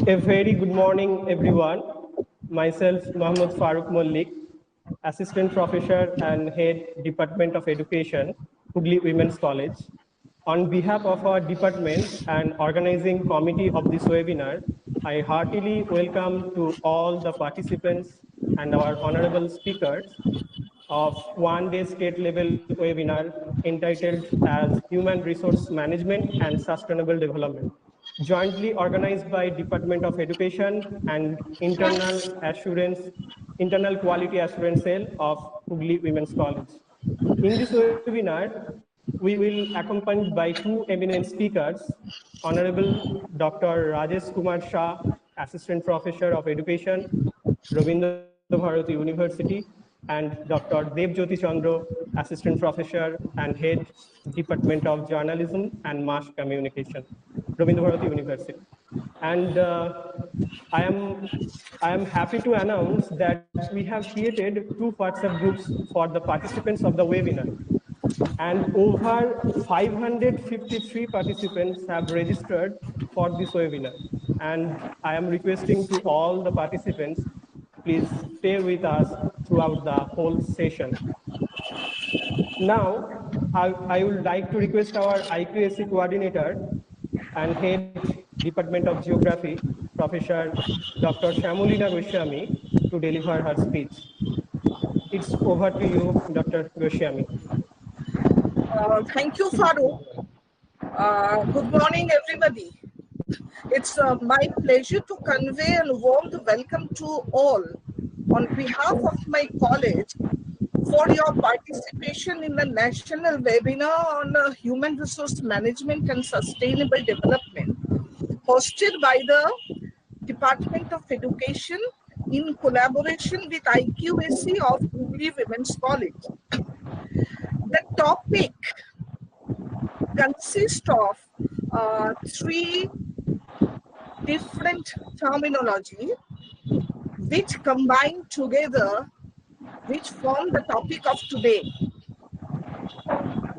A very good morning, everyone. Myself, Mohammad Farooq Mollik, Assistant Professor and Head Department of Education, Hooghly Women's College. On behalf of our department and organizing committee of this webinar, I heartily welcome to all the participants and our honorable speakers of one-day state-level webinar entitled as Human Resource Management and Sustainable Development, jointly organized by Department of Education and Internal Quality Assurance Cell of Hooghly Women's College. In this webinar, we will accompanied by two eminent speakers, Honorable Dr. Rajesh Kumar Shah, Assistant Professor of Education, Rabindra Bharati University, and Dr. Dev Jyoti Chandra, Assistant Professor and Head, Department of Journalism and Mass Communication, Rabindra Bharati University. And I am happy to announce that we have created two WhatsApp groups for the participants of the webinar. And over 553 participants have registered for this webinar. And I am requesting to all the participants, please stay with us throughout the whole session. Now, I would like to request our HWC coordinator and head Department of Geography, Professor Dr. Shamulina Goswami, to deliver her speech. It's over to you, Dr. Goswami. Thank you, Farooq. Good morning, everybody. It's my pleasure to convey a warm welcome to all on behalf of my college for your participation in the national webinar on human resource management and sustainable development, hosted by the Department of Education in collaboration with HWC of Hooghly Women's College. The topic consists of three different terminology which combine together, which form the topic of today.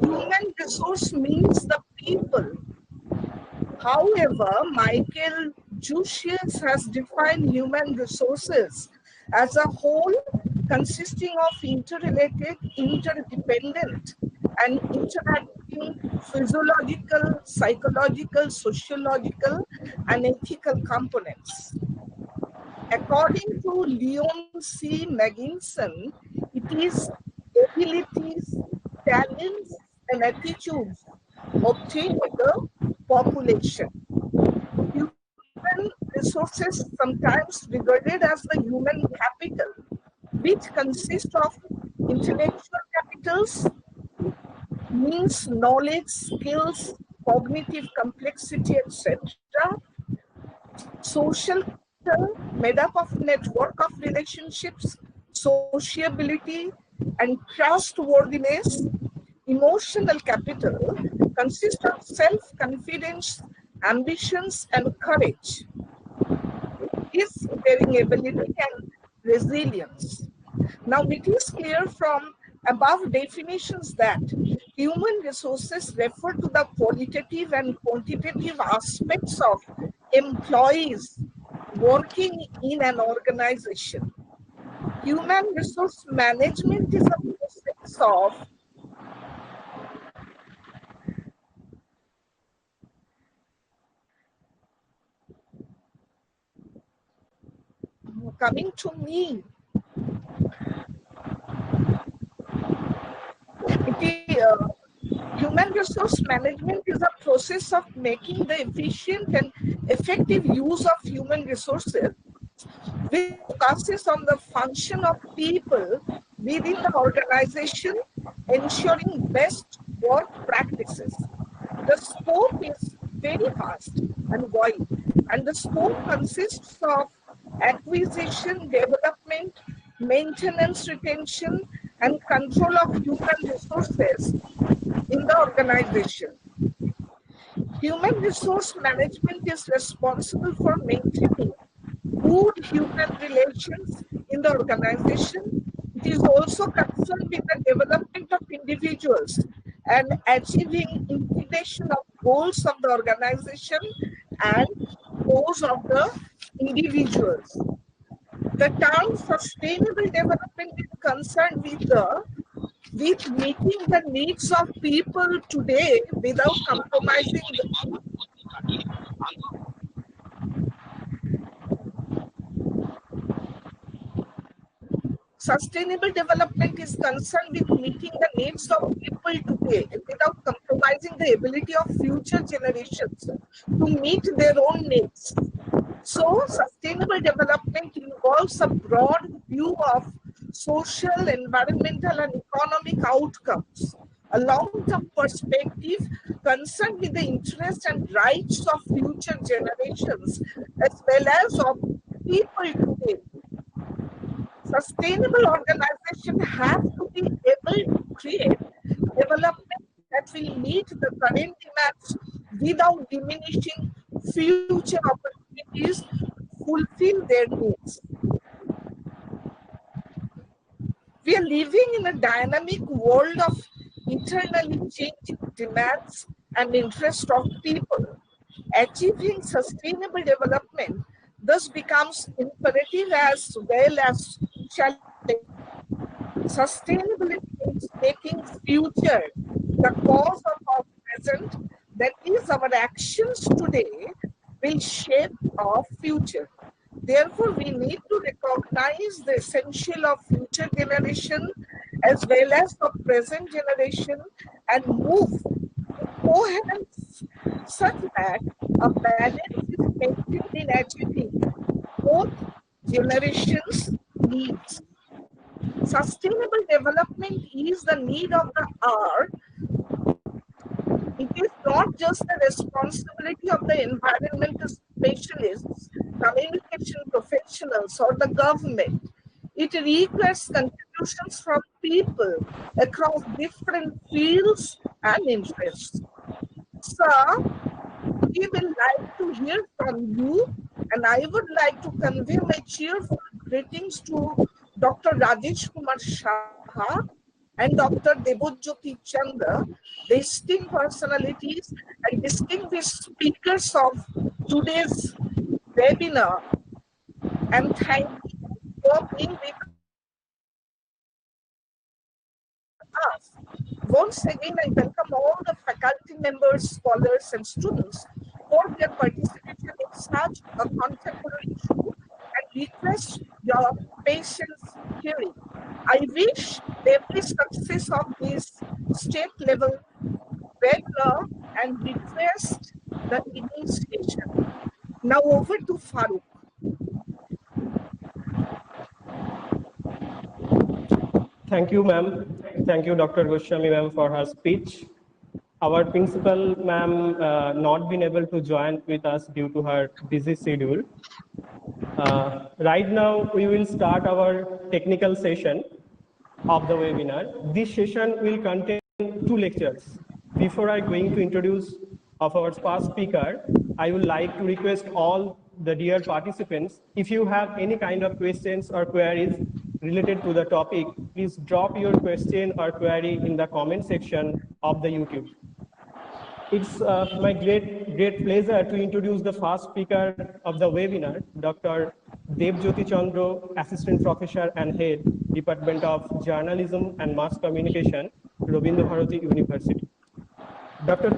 Human resource means the people. However, Michael Jusius has defined human resources as a whole consisting of interrelated, interdependent, and interacting physiological, psychological, sociological, and ethical components. According to Leon C. Magginson, it is abilities, talents, and attitudes obtained by the population. Human resources, sometimes regarded as the human capital, which consists of intellectual capitals, means knowledge, skills, cognitive complexity, etc. Social capital, made up of network of relationships, sociability, and trustworthiness. Emotional capital consists of self-confidence, ambitions, and courage, is bearing ability and resilience. Now, it is clear from above definitions that human resources refer to the qualitative and quantitative aspects of employees working in an organization. Human resource management is a process of coming to me. Human resource management is a process of making the efficient and effective use of human resources, which focuses on the function of people within the organization, ensuring best work practices. The scope is very vast and wide, and the scope consists of acquisition, development, maintenance, retention, and control of human resources in the organization. Human resource management is responsible for maintaining good human relations in the organization. It is also concerned with the development of individuals and achieving integration of goals of the organization and those of the individuals. The term sustainable development is concerned with meeting the needs of people today without compromising sustainable development is concerned with meeting the needs of people today without compromising the ability of future generations to meet their own needs. So, sustainable development involves a broad view of social, environmental, and economic outcomes, a long-term perspective concerned with the interests and rights of future generations as well as of people today. Sustainable organization have to be able to create development that will meet the current demands without diminishing future opportunities to fulfill their needs. We are living in a dynamic world of internally changing demands and interests of people. Achieving sustainable development thus becomes imperative as well as challenging. Sustainability means making future the cause of our present, that is, our actions today will shape our future. Therefore, we need to recognize the essential of future generation as well as of present generation and move in coherence such that a balance is maintained in achieving both generations' needs. Sustainable development is the need of the hour. It is not just the responsibility of the environmental specialists, communication professionals, or the government. It requires contributions from people across different fields and interests. So, we will like to hear from you, and I would like to convey my cheerful greetings to Dr. Rajesh Kumar Saha and Dr. Debojyoti Chandra, the esteemed personalities and distinguished speakers of today's webinar. And thank you for being with us. Once again, I welcome all the faculty members, scholars, and students for their participation in such a contemporary issue and request your patience hearing. I wish every success of this state level webinar and request the initiation. Now over to Farooq. Thank you, ma'am. Thank you, Dr. Goswami, ma'am, for her speech. Our principal, ma'am, not been able to join with us due to her busy schedule. Right now, we will start our technical session of the webinar. This session will contain two lectures. Before I going to introduce of our first speaker, I would like to request all the dear participants, if you have any kind of questions or queries related to the topic, please drop your question or query in the comment section of the YouTube. It's my great pleasure to introduce the first speaker of the webinar, Dr. Debojyoti Chandra, Assistant Professor and Head, Department of Journalism and Mass Communication, Rabindra Bharati University. Dr.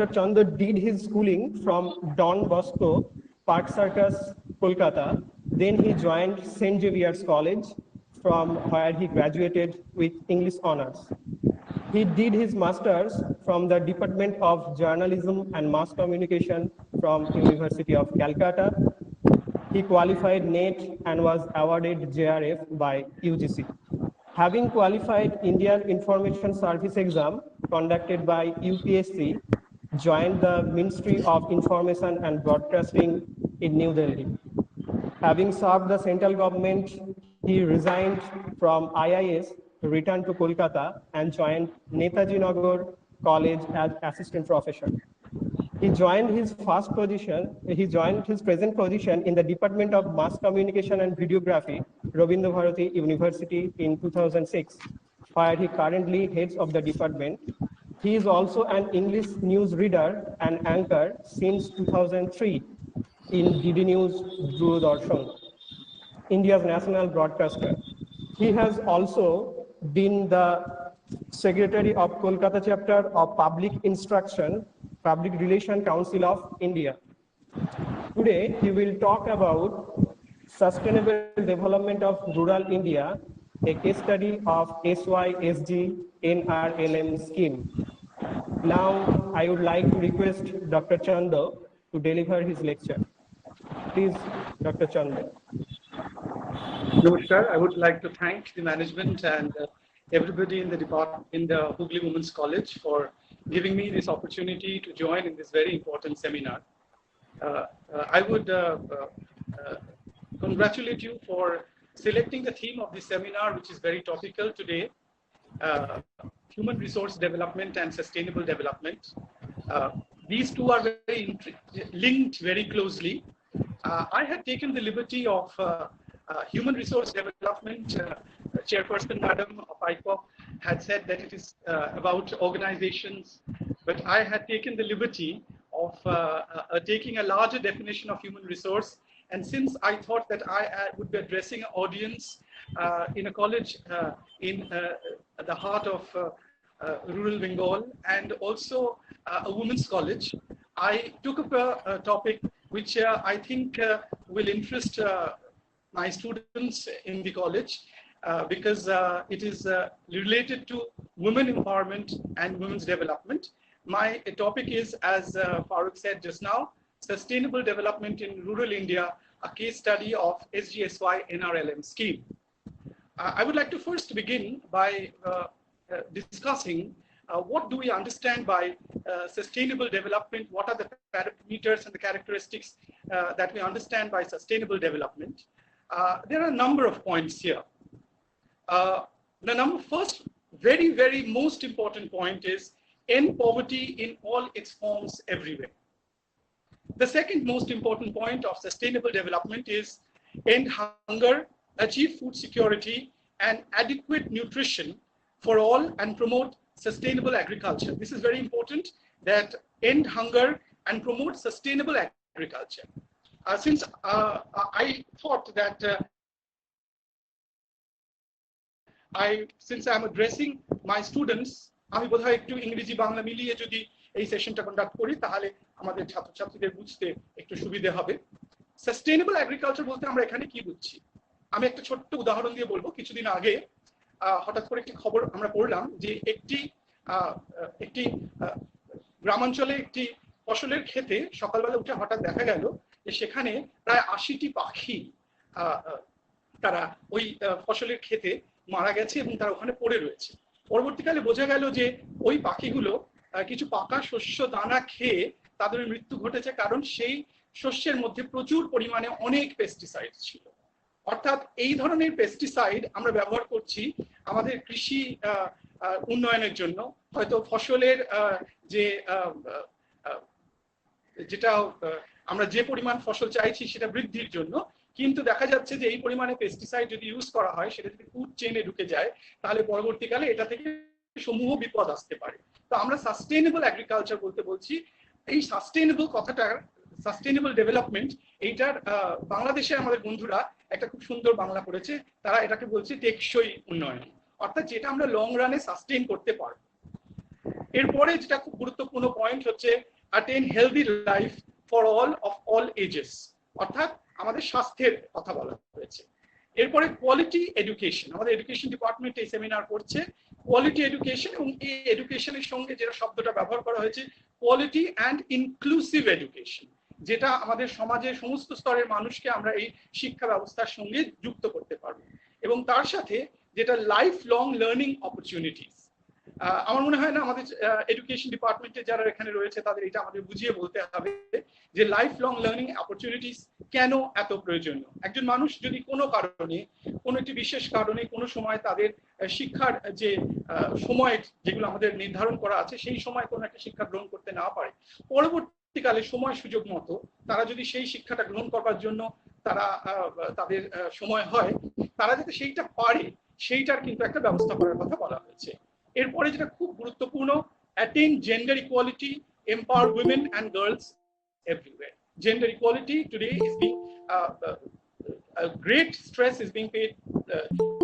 Chandra did his schooling from Don Bosco, Park Circus, Kolkata. Then he joined St. Xavier's College, from where he graduated with English honors. He did his master's from the Department of Journalism and Mass Communication from University of Calcutta. He qualified NET and was awarded JRF by UGC. Having qualified Indian Information Service exam conducted by UPSC, joined the Ministry of Information and Broadcasting in New Delhi. Having served the central government, he resigned from IIS, returned to Kolkata, and joined Netaji Nagar College as assistant professor. He joined his present position in the Department of Mass Communication and Videography, Rabindra Bharati University in 2006, where he currently heads of the department. He is also an English news reader and anchor since 2003 in DD News Doordarshan, India's national broadcaster. He has also been the Secretary of Kolkata chapter of Public Instruction, Public Relation Council of India. Today, he will talk about sustainable development of rural India, a case study of SYSG NRLM scheme. Now, I would like to request Dr. Chanda to deliver his lecture. Please, Dr. Chanda. Namaskar. I would like to thank the management and everybody in the department, in the Hooghly Women's College, for giving me this opportunity to join in this very important seminar. I would congratulate you for selecting the theme of this seminar, which is very topical today, human resource development and sustainable development. These two are very linked very closely. I had taken the liberty of human resource development. Chairperson Madam of ICOP had said that it is about organizations, but I had taken the liberty of taking a larger definition of human resource. And since I thought that I would be addressing an audience in a college in the heart of rural Bengal and also a women's college, I took up a topic which I think will interest my students in the college because it is related to women empowerment and women's development. My topic is, as Farooq said just now, sustainable development in rural India, a case study of SGSY NRLM scheme. I would like to first begin by discussing what do we understand by sustainable development, what are the parameters and the characteristics that we understand by sustainable development. There are a number of points here. The first, very most important point is end poverty in all its forms everywhere. The second most important point of sustainable development is end hunger, achieve food security and adequate nutrition for all and promote sustainable agriculture. This is very important, that end hunger and promote sustainable agriculture. Since I thought that since I'm addressing my students, আমি বোধহয় একটু ইংরেজি বাংলা মিলিয়ে যদি এই সেশনটা conduct করি তাহলে আমাদের ছাত্রছাত্রীদের বুঝতে একটু সুবিধা হবে। সাস্টেইনেবল এগ্রিকালচার বলতে আমরা এখানে কি বুঝছি? আমি একটা ছোট্ট উদাহরণ দিয়ে বলবো। কিছুদিন আগে হঠাৎ করে একটি খবর আমরা পড়লাম যে একটি গ্রামাঞ্চলে একটি ফসলের ক্ষেতে সকালবেলা উঠে হঠাৎ দেখা গেল যে সেখানে প্রায় ৮০টি পাখি তারা ওই ফসলের ক্ষেতে মারা গেছে এবং তারা ওখানে পড়ে রয়েছে। পরবর্তীকালে বোঝা গেল যে ওই পাখিগুলো কিছু পাকা শস্য দানা খেয়ে তাদের মৃত্যু ঘটেছে, কারণ সেই শস্যের মধ্যে প্রচুর পরিমাণে অনেক পেস্টিসাইড ছিল। অর্থাৎ এই ধরনের পেস্টিসাইড আমরা ব্যবহার করছি আমাদের কৃষি উন্নয়নের জন্য, হয়তো ফসলের যেটা আমরা যে পরিমাণ ফসল চাইছি সেটা বৃদ্ধির জন্য, কিন্তু দেখা যাচ্ছে যে এই পরিমাণে পেস্টিসাইড যদি ইউজ করা হয় সেটা যদি ফুড চেইনে ঢুকে যায় তাহলে পরবর্তীকালে এটা থেকে সমূহ বিপদ আসতে পারে। তো আমরা সাস্টেইনেবল এগ্রিকালচার বলতে বলছি এই সাস্টেইনেবল কথাটা, সাস্টেইনেবল ডেভেলপমেন্ট, এইটার বাংলাদেশে আমাদের বন্ধুরা একটা খুব সুন্দর বাংলা করেছে, তারা এটাকে বলছে টেকসই উন্নয়ন, অর্থাৎ যেটা আমরা লং রানে সাস্টেইন করতে পারবো। এরপরে যেটা খুব গুরুত্বপূর্ণ পয়েন্ট হচ্ছে attain healthy life for all of all ages, অর্থাৎ আমাদের স্বাস্থ্যের কথা বলা হয়েছে। এরপরে কোয়ালিটি এডুকেশন, আমাদের এডুকেশন ডিপার্টমেন্ট এই সেমিনার করছে কোয়ালিটি এডুকেশন, এবং এই এডুকেশনের সঙ্গে যেটা শব্দটা ব্যবহার করা হয়েছে কোয়ালিটি অ্যান্ড ইনক্লুসিভ এডুকেশন, যেটা আমাদের সমাজের সমস্ত স্তরের মানুষকে আমরা এই শিক্ষা ব্যবস্থার সঙ্গে যুক্ত করতে পারবো, এবং তার সাথে যেটা লাইফ লং লার্নিং অপরচুনিটিস। আমার মনে হয় না আমাদের এডুকেশন ডিপার্টমেন্টে যারা এখানে রয়েছে তাদের এটা আমাদের বুঝিয়ে বলতে হবে যে লাইফ লং লার্নিং অপরচুনিটিস কেন এত প্রয়োজনীয়। একজন মানুষ যদি কোনো কারণে, কোনো একটি বিশেষ কারণে কোনো সময় তাদের শিক্ষার যে সময় যেগুলো আমাদের নির্ধারণ করা আছে সেই সময় কোনো একটা শিক্ষা গ্রহণ করতে না পারে, পরবর্তীকালে সময় সুযোগ মতো তারা যদি সেই শিক্ষাটা গ্রহণ করবার জন্য তারা তাদের সময় হয়, তারা যাতে সেইটা পারে সেইটার কিন্তু একটা ব্যবস্থা করার কথা বলা হয়েছে। এরপরে যেটা খুব গুরুত্বপূর্ণ, attain gender equality, empower women and girls everywhere. gender equality today is being a great stress is being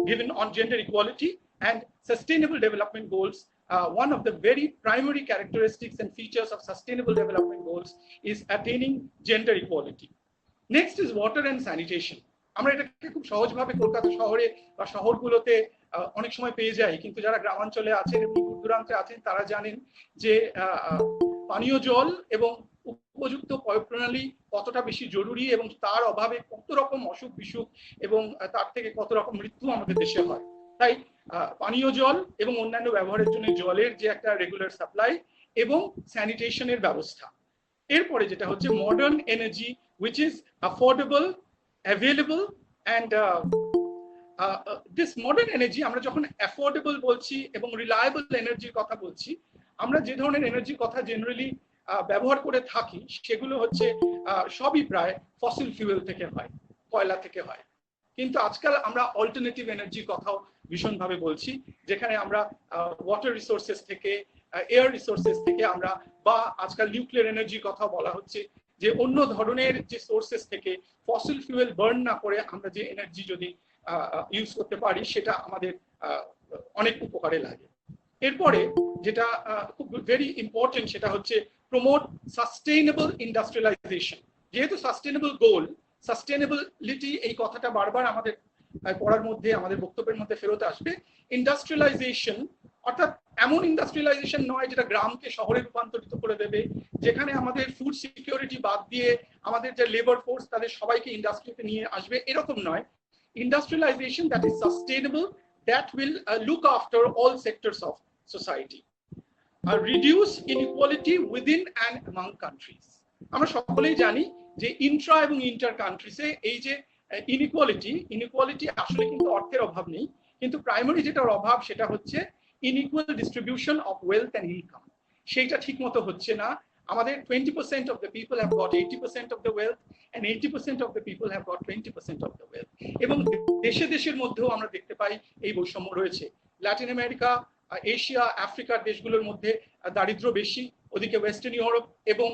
given on gender equality and sustainable development goals. One of the very primary characteristics and features of sustainable development goals is attaining gender equality. Next is water and sanitation. আমরা এটাকে খুব সহজভাবে কলকাতা শহরে বা শহরগুলোতে অনেক সময় পেয়ে যাই, কিন্তু যারা গ্রামাঞ্চলে আছেন এবং দূর দূরান্তে আছেন তারা জানেন যে পানীয় জল এবং উপযুক্ত পয় প্রণালী কতটা বেশি জরুরি এবং তার অভাবে কত রকম অসুখ বিসুখ এবং তার থেকে কত রকম মৃত্যু আমাদের দেশে হয়। তাই পানীয় জল এবং অন্যান্য ব্যবহারের জন্য জলের যে একটা রেগুলার সাপ্লাই এবং স্যানিটেশনের ব্যবস্থা। এরপরে যেটা হচ্ছে modern energy which is affordable, available and this modern energy, আমরা যখন affordable বলছি এবং reliable এনার্জির কথা বলছি, আমরা যে ধরনের এনার্জির কথা জেনারেলি ব্যবহার করে থাকি সেগুলো হচ্ছে সবই প্রায় ফসিল ফিউয়েল থেকে হয়, কয়লা থেকে হয়। কিন্তু আজকাল আমরা অল্টারনেটিভ এনার্জির কথাও ভীষণভাবে বলছি, যেখানে আমরা ওয়াটার রিসোর্সেস থেকে, এয়ার রিসোর্সেস থেকে আমরা, বা আজকাল নিউক্লিয়ার এনার্জির কথা বলা হচ্ছে, যে অন্য ধরনের যে সোর্সেস থেকে ফসিল ফিউয়েল বার্ন না করে আমরা যে এনার্জি যদি ইউজ করতে পারি সেটা আমাদের অনেক উপকারে লাগে। এরপরে যেটা খুব ভেরি ইম্পর্টেন্ট সেটা হচ্ছে প্রমোট সাস্টেইনেবল ইন্ডাস্ট্রিয়ালাইজেশন। যেহেতু সাস্টেইনেবল গোল, সাস্টেইনেবিলিটি এই কথাটা বারবার আমাদের পড়ার মধ্যে, আমাদের বক্তব্যের মধ্যে ফেরত আসবে। ইন্ডাস্ট্রিয়ালাইজেশন অর্থাৎ এমন ইন্ডাস্ট্রিয়ালাইজেশন নয় যেটা গ্রামকে শহরে রূপান্তরিত করে দেবে, যেখানে আমাদের ফুড সিকিউরিটি বাদ দিয়ে আমাদের যে লেবার ফোর্স তাদের সবাইকে ইন্ডাস্ট্রিতে নিয়ে আসবে, এরকম নয়। Industrialisation that is sustainable, that will look after all sectors of society, reduce inequality within and among countries. আমরা সকলেই জানি যে ইন্ট্রা এবং ইন্টার কান্ট্রিজে এই যে ইনইকুয়ালিটি আসলে কিন্তু অর্থের অভাব নেই, কিন্তু প্রাইমারি যেটার অভাব সেটা হচ্ছে unequal distribution of wealth and income. সেইটা ঠিক মতো হচ্ছে না। আমাদের 20% of the people have got 80% of the wealth and 80% of the people have got 20% of the wealth। এবং দেশে দেশের মধ্যেও আমরা দেখতে পাই এই বৈষম্য রয়েছে। ল্যাটিন আমেরিকা, এশিয়া, আফ্রিকার দেশগুলোর মধ্যে দারিদ্র্য বেশি, ওদিকে ওয়েস্টার্ন ইউরোপ এবং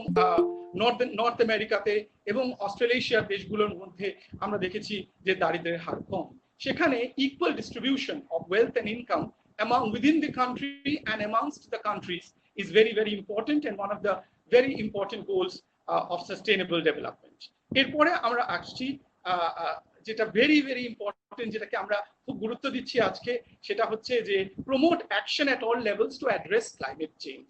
নর্থ আমেরিকাতে এবং অস্ট্রেলেশিয়ার দেশগুলোর মধ্যে আমরা দেখেছি যে দারিদ্র্যের হার কম। সেখানে equal distribution of wealth and income among within the country and amongst the countries is very, very important and one of the very important goals of sustainable development. এরপরে আমরা আসছি যেটা ভেরি ভেরি ইম্পর্টেন্ট, যেটাকে আমরা খুব গুরুত্ব দিচ্ছি আজকে, সেটা হচ্ছে যে promote action at all levels to address climate change.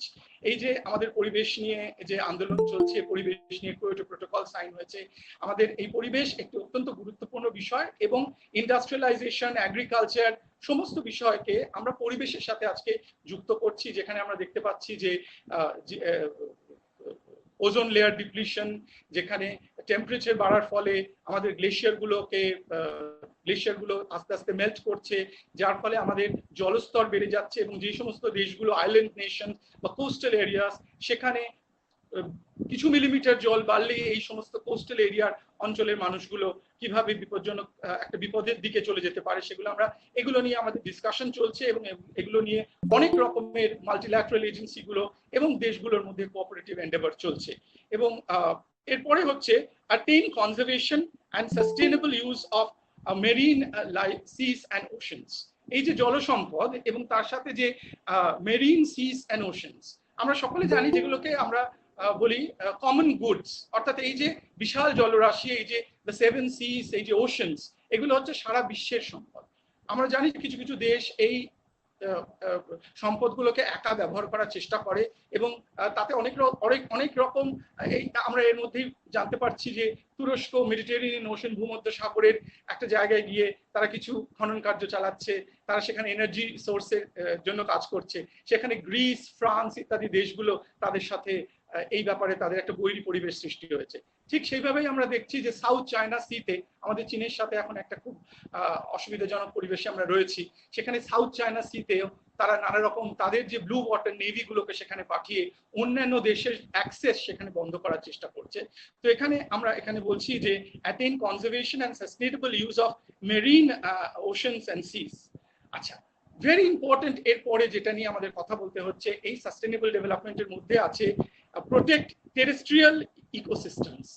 এই যে আমাদের পরিবেশ নিয়ে যে আন্দোলন চলছে, পরিবেশ নিয়ে কিয়োটো প্রোটোকল সাইন হয়েছে, আমাদের এই পরিবেশ একটি অত্যন্ত গুরুত্বপূর্ণ বিষয় এবং ইন্ডাস্ট্রিয়ালাইজেশন, এগ্রিকালচার সমস্ত বিষয়কে আমরা পরিবেশের সাথে আজকে যুক্ত করছি, যেখানে আমরা দেখতে পাচ্ছি যে ওজোন লেয়ার ডিপ্লিশন, যেখানে টেম্পারেচার বাড়ার ফলে আমাদের গ্লেশিয়ারগুলো আস্তে আস্তে মেল্ট করছে, যার ফলে আমাদের জলস্তর বেড়ে যাচ্ছে এবং যে সমস্ত দেশগুলো আইল্যান্ড নেশন বা কোস্টাল এরিয়াস, সেখানে কিছু মিলিমিটার জল বাড়লে এই সমস্ত কোস্টাল এরিয়ার অঞ্চলের মানুষগুলো কিভাবে বিপজ্জনক একটা বিপদের দিকে চলে যেতে পারে, এগুলো নিয়ে আমাদের ডিসকাশন চলছে এবং এগুলো নিয়ে অনেক রকমের মাল্টিল্যাটারাল এজেন্সিগুলো এবং দেশগুলোর মধ্যে কোঅপারেটিভ এন্ডেভার চলছে। এবং এরপরে হচ্ছে attain conservation and sustainable use of marine life, seas and oceans। এই যে জলসম্পদ এবং তার সাথে যে মেরিন সিস অ্যান্ড ওশনস, আমরা সকলে জানি যেগুলোকে আমরা বলি কমন গুডস, অর্থাৎ এই যে বিশাল জলরাশি, এই যে দ্য 7 সিস, এই যে ওশনস, এগুলো হচ্ছে সারা বিশ্বের সম্পদ। আমরা জানি কিছু কিছু দেশ এই সম্পদগুলোকে একা ব্যবহার করার চেষ্টা করে এবং তাতে অনেক রকম, এই আমরা এর মধ্যেই জানতে পারছি যে তুরস্ক মেডিটেরিয়ান ওশন, ভূমধ্য সাগরের একটা জায়গায় গিয়ে তারা কিছু খনন কার্য চালাচ্ছে, তারা সেখানে এনার্জি সোর্সের জন্য কাজ করছে। সেখানে গ্রিস, ফ্রান্স ইত্যাদি দেশগুলো তাদের সাথে এই ব্যাপারে তাদের একটা বৈরী পরিবেশ সৃষ্টি হয়েছে। ঠিক সেইভাবেই আমরা দেখছি যে সাউথ চায়না সিতে আমাদের চীনের সাথে এখন একটা খুব অসুবিধাজনক পরিবেশে আমরা রয়েছি। সেখানে সাউথ চায়না সিতেও তারা নানা রকম তাদের যে ব্লু ওয়াটার নেভি গুলোকে সেখানে পাঠিয়ে অন্যান্য দেশের অ্যাক্সেস সেখানে বন্ধ করার চেষ্টা করছে। তো আমরা এখানে বলছি যে attain conservation and sustainable use of marine oceans and seas। আচ্ছা, ভেরি ইম্পর্টেন্ট, এরপরে যেটা নিয়ে আমাদের কথা বলতে হচ্ছে এই সাস্টেনেবল ডেভেলপমেন্টের মধ্যে আছে প্রোটেক্ট টেরেস্ট্রিয়াল ইকোসিস্টেমস।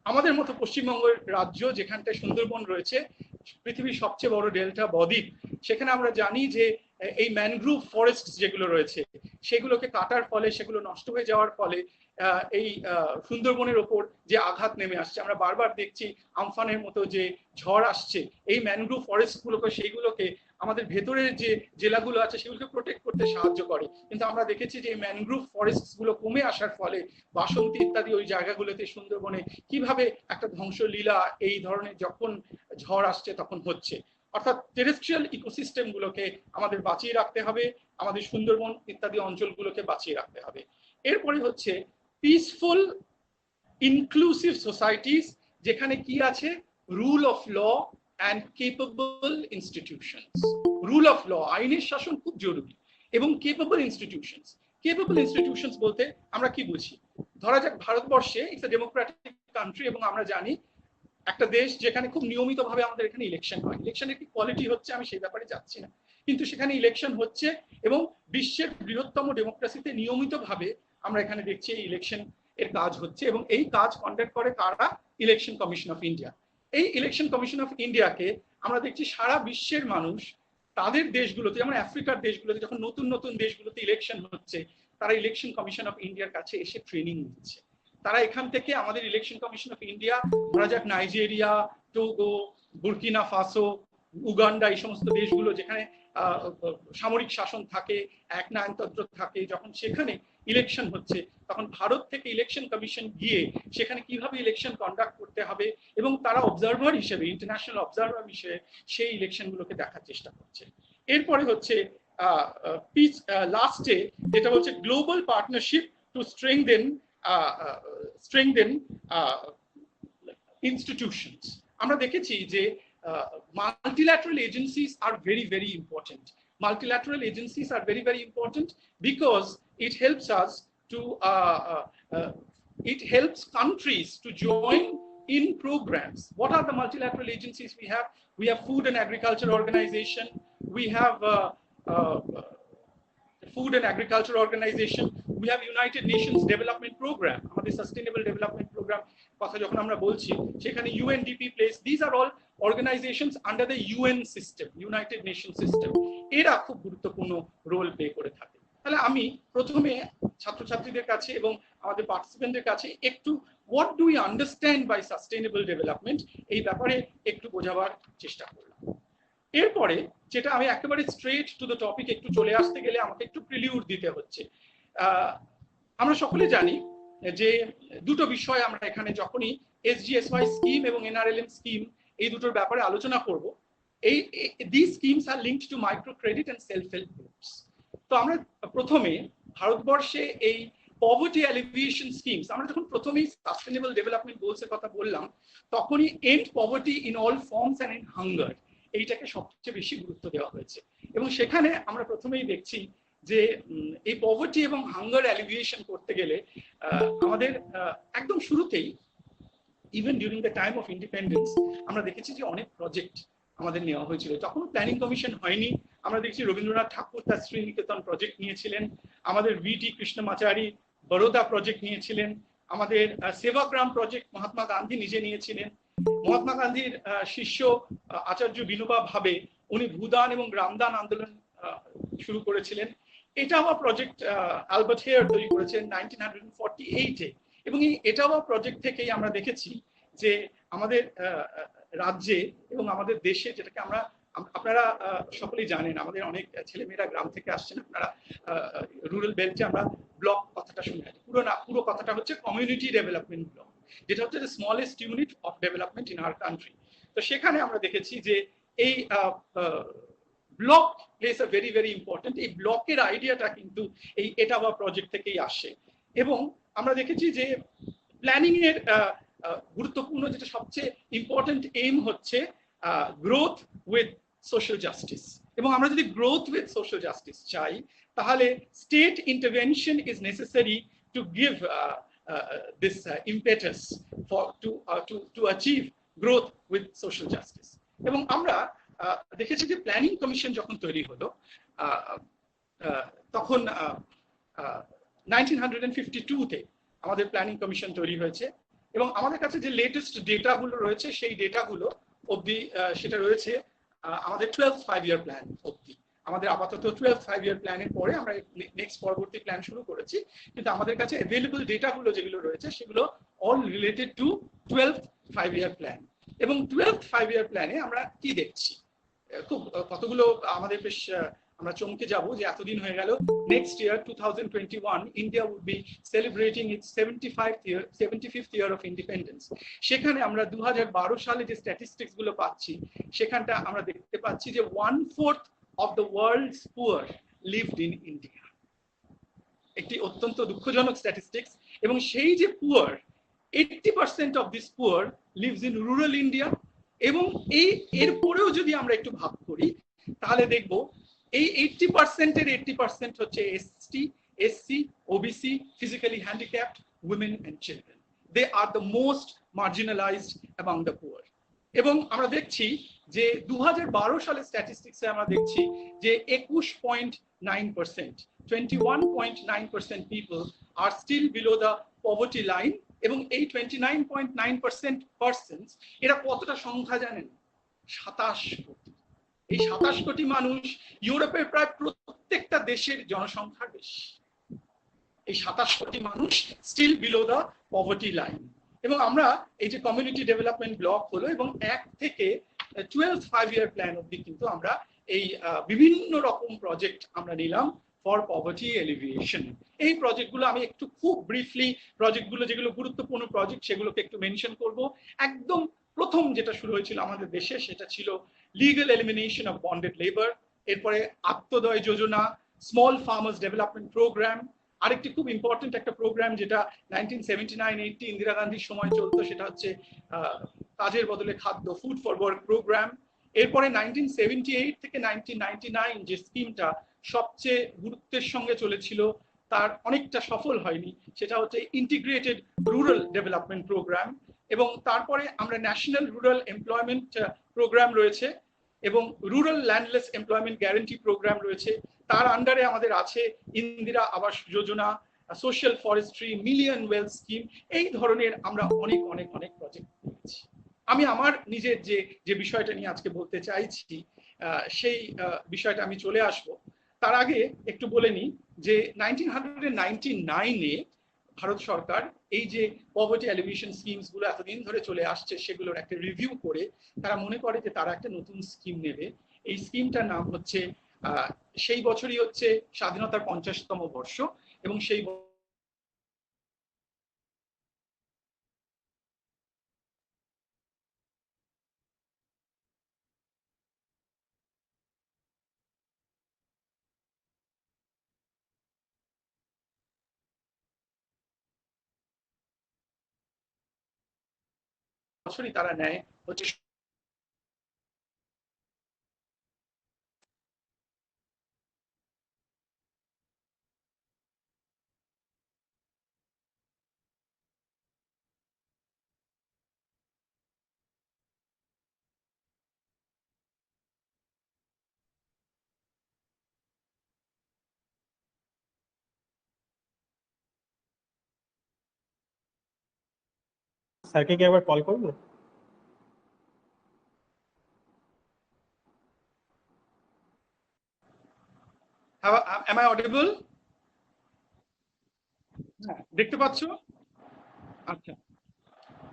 আমাদের মতো পশ্চিমবঙ্গের রাজ্য যেখানটায় সুন্দরবন রয়েছে, পৃথিবীর সবচেয়ে বড় ডেল্টা বদ্বীপ, সেখানে আমরা জানি যে এই ম্যানগ্রোভ ফরেস্ট যেগুলো রয়েছে সেগুলোকে কাটার ফলে, সেগুলো নষ্ট হয়ে যাওয়ার ফলে এই সুন্দরবনের ওপর যে আঘাত নেমে আসছে, আমরা বারবার দেখছি আমফানের মতো যে ঝড় আসছে, এই ম্যানগ্রোভ ফরেস্ট গুলোকে, সেইগুলোকে আমাদের ভেতরের যে জেলাগুলো আছে সেগুলোকে প্রোটেক্ট করতে সাহায্য করে। কিন্তু আমরা দেখেছি যে এই ম্যানগ্রোভ ফরেস্ট গুলো কমে আসার ফলে বাসন্তী ইত্যাদি ওই জায়গাগুলোতে সুন্দরবনে কিভাবে একটা ধ্বংসলীলা এই ধরনের যখন ঝড় আসছে তখন হচ্ছে। অর্থাৎ টেরেস্ট্রিয়াল ইকোসিস্টেম গুলোকে আমাদের বাঁচিয়ে রাখতে হবে, আমাদের সুন্দরবন ইত্যাদি অঞ্চলগুলোকে বাঁচিয়ে রাখতে হবে। এরপরে হচ্ছে পিসফুল ইনক্লুসিভ সোসাইটিস, যেখানে কি আছে, rule of law and capable institutions. Rule of law, আইনের শাসন খুব জরুরি, এবং কেপেবল ইনস্টিটিউশনস। কেপেবল ইনস্টিটিউশনস বলতে আমরা কি বুঝি? ধরা যাক ভারতবর্ষে ইটস এ ডেমোক্রেটিক কান্ট্রি, এবং আমরা জানি একটা দেশ যেখানে খুব নিয়মিতভাবে আমাদের এখানে ইলেকশন হয়। ইলেকশনের কি কোয়ালিটি হচ্ছে আমি সেই ব্যাপারে যাচ্ছি না, কিন্তু সেখানে ইলেকশন হচ্ছে, এবং বিশ্বের বৃহত্তম ডেমোক্রেসিতে নিয়মিতভাবে আমরা এখানে দেখছি এই ইলেকশন এর কাজ হচ্ছে, এবং এই কাজ কন্ডাক্ট করে কারা? Election commission of India. এই ইলেকশন কমিশন অফ ইন্ডিয়াকে আমরা দেখছি সারা বিশ্বের মানুষ তাদের দেশগুলোতে, যেমন আফ্রিকার দেশগুলোতে যখন নতুন নতুন দেশগুলোতে ইলেকশন হচ্ছে, তারা ইলেকশন কমিশন অফ ইন্ডিয়ার কাছে এসে ট্রেনিং নিচ্ছে। তারা এখান থেকে আমাদের ইলেকশন কমিশন অফ ইন্ডিয়া, ধরা যাক Nigeria, Togo, Burkina Faso, Uganda, এই সমস্ত দেশগুলো যেখানে সামরিক শাসন থাকে, একনায়কতন্ত্র থাকে, যখন সেখানে ইলেকশন হচ্ছে, তখন ভারত থেকে ইলেকশন কমিশন গিয়ে সেখানে কিভাবে ইলেকশন কন্ডাক্ট করতে হবে, এবং তারা অবজারভার হিসেবে, ইন্টারন্যাশনাল অবজারভার হিসেবে সেই ইলেকশনগুলোকে দেখার চেষ্টা করছে। এরপরে হচ্ছে লাস্টে যেটা হচ্ছে global partnership to strengthen institutions. আমরা দেখেছি যে multilateral agencies are very important. Multilateral agencies are very important because it helps us to it helps countries to join in programs. What are the multilateral agencies we have? We have Food and Agriculture Organization, we have Food and Agriculture Organization, we have United Nations Development Program, আমাদের Sustainable Development Program কথা যখন আমরা বলছি সেখানে UNDP plays. These are all organizations under the UN system, United Nations system. এরা খুব গুরুত্বপূর্ণ role play করে থাকে। তাহলে আমি প্রথমে ছাত্রছাত্রীদের কাছে এবং আমাদের পার্টিসিপেন্টদের কাছে একটু what do we understand by sustainable development এই ব্যাপারে একটু বোঝাবার চেষ্টা করলাম। এরপরে যেটা আমি একেবারে স্ট্রেট টু দ্য টপিক একটু চলে আসতে গেলে আমাকে একটু প্রিলিউড দিতে হচ্ছে। আমরা সকলে জানি যে দুটো বিষয় আমরা এখানে যখনই SGSY স্কিম এবং NRLM স্কিম এই দুটোর ব্যাপারে আলোচনা করব, এই these schemes are linked to micro credit and self help groups. তো আমরা প্রথমে ভারতবর্ষে এই পভার্টি অ্যালিভিয়েশন স্কিমস, আমরা যখন প্রথমেই সাস্টেনেবল ডেভেলপমেন্ট গোলস এর কথা বললাম, তখনই end poverty in all forms and end hunger এইটাকে সবচেয়ে বেশি গুরুত্ব দেওয়া হয়েছে। এবং সেখানে আমরা প্রথমেই দেখছি যে এই পভার্টি এবং হাঙ্গার অ্যালিভিয়েশন করতে গেলে আমাদের একদম শুরুতেই, even during the time of independence, আমরা দেখেছি যে অনেক প্রজেক্ট আমাদের নেওয়া হয়েছিল। তখন প্ল্যানিং কমিশন হয়নি। আমরা দেখছি রবীন্দ্রনাথ ঠাকুর তার শ্রীনিকেতন প্রজেক্ট নিয়েছিলেন, আমাদের VT কৃষ্ণমাচারী বরোদা প্রজেক্ট নিয়েছিলেন, আমাদের সেবাগ্রাম প্রজেক্ট মহাত্মা গান্ধী নিজে নিয়েছিলেন। মহাত্মা গান্ধীর শিষ্য আচার্য বিনোবা ভাবে উনি ভূদান এবং গ্রামদান আন্দোলন শুরু করেছিলেন। এটাওয়া প্রজেক্ট অ্যালবার্ট হেয়ার তৈরি করেছেন 1948-এ। এবং এই এটাওয়া প্রজেক্ট থেকেই আমরা দেখেছি যে আমাদের রাজ্যে এবং আমাদের দেশে, যেটাকে আমরা, আপনারা সকলেই জানেন, আমাদের অনেক ছেলেমেয়েরা গ্রাম থেকে আসছেন, আপনারা রুরাল বেল্টে আমরা ব্লক কথাটা শুনে থাকি। পুরো কথাটা হচ্ছে কমিউনিটি ডেভেলপমেন্ট ব্লক, যেটা হচ্ছে the smallest unit of development in our country. তো সেখানে আমরা দেখেছি যে এই block place a very important. এই ব্লকের আইডিয়াটা কিন্তু এই এটাওয়া প্রজেক্ট থেকেই আসে। এবং আমরা দেখেছি যে প্ল্যানিং এর গুরুত্বপূর্ণ যেটা সবচেয়ে ইম্পর্টেন্ট এইম হচ্ছে গ্রোথ উইথ সোশ্যাল জাস্টিস। এবং আমরা যদি গ্রোথ উইথ সোশ্যাল জাস্টিস চাই, তাহলে state intervention is necessary to give this impetus to achieve growth with social justice. এবং আমরা দেখেছি যে প্ল্যানিং কমিশন যখন তৈরি হলো, তখন 1952-তে আমাদের প্ল্যানিং কমিশন তৈরি হয়েছে। এবং আমাদের কাছে যে লেটেস্ট ডেটাগুলো রয়েছে সেই ডেটাগুলো অবধি সেটা রয়েছে আমাদের 12th 5-year প্ল্যান অবধি। আমাদের আপাতত 12th 5-year প্ল্যানের পরে আমরা নেক্সট পরবর্তী প্ল্যান শুরু করেছি, কিন্তু আমাদের কাছে অ্যাভেলেবল ডেটাগুলো যেগুলো রয়েছে সেগুলো all related to 12th 5-year plan. এবং 12th 5-year প্ল্যানে আমরা কি দেখছি, খুব কতগুলো আমাদের বেশ আমরা চমকে যাব যে এতদিন হয়ে গেল। Next year 2021 India would be celebrating its 75th year of independence. সেখানে আমরা 2012 সালে যে স্ট্যাটিস্টিক্স গুলো পাচ্ছি সেখানটা আমরা দেখতে পাচ্ছি যে 1/4 of the world's poor lived in India। একটি অত্যন্ত দুঃখজনক স্ট্যাটিস্টিক্স। এবং সেই যে poor, 80% of this poor lives in rural India। এবং এরপরেও যদি আমরা একটু ভাগ করি তাহলে দেখব এই 80% এর 80% হচ্ছে ST, SC, OBC, physically handicapped, women and children. They are the most marginalised among the poor. এবং আমরা দেখছি যে 2012 সালের স্ট্যাটিস্টিক্সে আমরা দেখছি যে 21.9%, 21.9% people are still below the poverty line। এবং এই 29.9% persons এরা কতটা সংখ্যা জানেন? 27 কোটি। এই 27 কোটি মানুষ ইউরোপের প্রায় প্রত্যেকটা দেশের জনসংখ্যার বেশি। এই 27 কোটি মানুষ still below the poverty line. এবং আমরা এই যে কমিউনিটি ডেভেলপমেন্ট ব্লক হলো এবং 1 থেকে 12th 5-year প্ল্যান অবধি কিন্তু আমরা এই বিভিন্ন রকম প্রজেক্ট আমরা নিলাম ফর পভার্টি এলিভিয়েশন। এই প্রজেক্টগুলো আমি একটু খুব ব্রিফলি প্রজেক্টগুলো যেগুলো গুরুত্বপূর্ণ প্রজেক্ট সেগুলোকে একটু মেনশন করব। একদম প্রথম যেটা শুরু হয়েছিল আমাদের দেশে সেটা ছিল legal elimination of bonded labour. এরপরে আত্মোদয় যোজনা, স্মল ফার্মার্স ডেভেলপমেন্ট প্রোগ্রাম। আরেকটি খুব ইম্পর্টেন্ট একটা প্রোগ্রাম যেটা 1979-80 ইন্দিরা গান্ধীর সময় চলতো সেটা হচ্ছে কাজের বদলে খাদ্য, ফুড ফর ওয়ার্ক প্রোগ্রাম। এরপরে 1978 থেকে 1999 যে স্কিমটা সবচেয়ে গুরুত্বের সঙ্গে চলেছিল, তার অনেকটা সফল হয়নি, সেটা হচ্ছে ইন্টিগ্রেটেড রুরাল ডেভেলপমেন্ট প্রোগ্রাম। এবং তারপরে আমরা ন্যাশনাল রুরাল এমপ্লয়মেন্ট প্রোগ্রাম রয়েছে এবং rural landless employment guarantee programme রয়েছে। তার আন্ডারে আমাদের আছে Indira Awas Yojana, social forestry, million wealth scheme. এই ধরনের আমরা অনেক অনেক অনেক প্রজেক্ট পেয়েছি। আমি আমার নিজের যে বিষয়টা নিয়ে আজকে বলতে চাইছি সেই বিষয়টা আমি চলে আসব। তার আগে একটু বলে নিই যে 1999-এ ভারত সরকার এই যে পভার্টি এলিভিয়েশন স্কিমস গুলো এতদিন ধরে চলে আসছে সেগুলোর একটা রিভিউ করে তারা মনে করে যে তারা একটা নতুন স্কিম নেবে। এই স্কিমটার নাম হচ্ছে, সেই বছরই হচ্ছে স্বাধীনতার 50তম বর্ষ এবং সেই বছরই তারা নেয় হচ্ছে স্যারকে কি আবার কল করবো? Am I audible? দেখতে পাচ্ছ? আচ্ছা,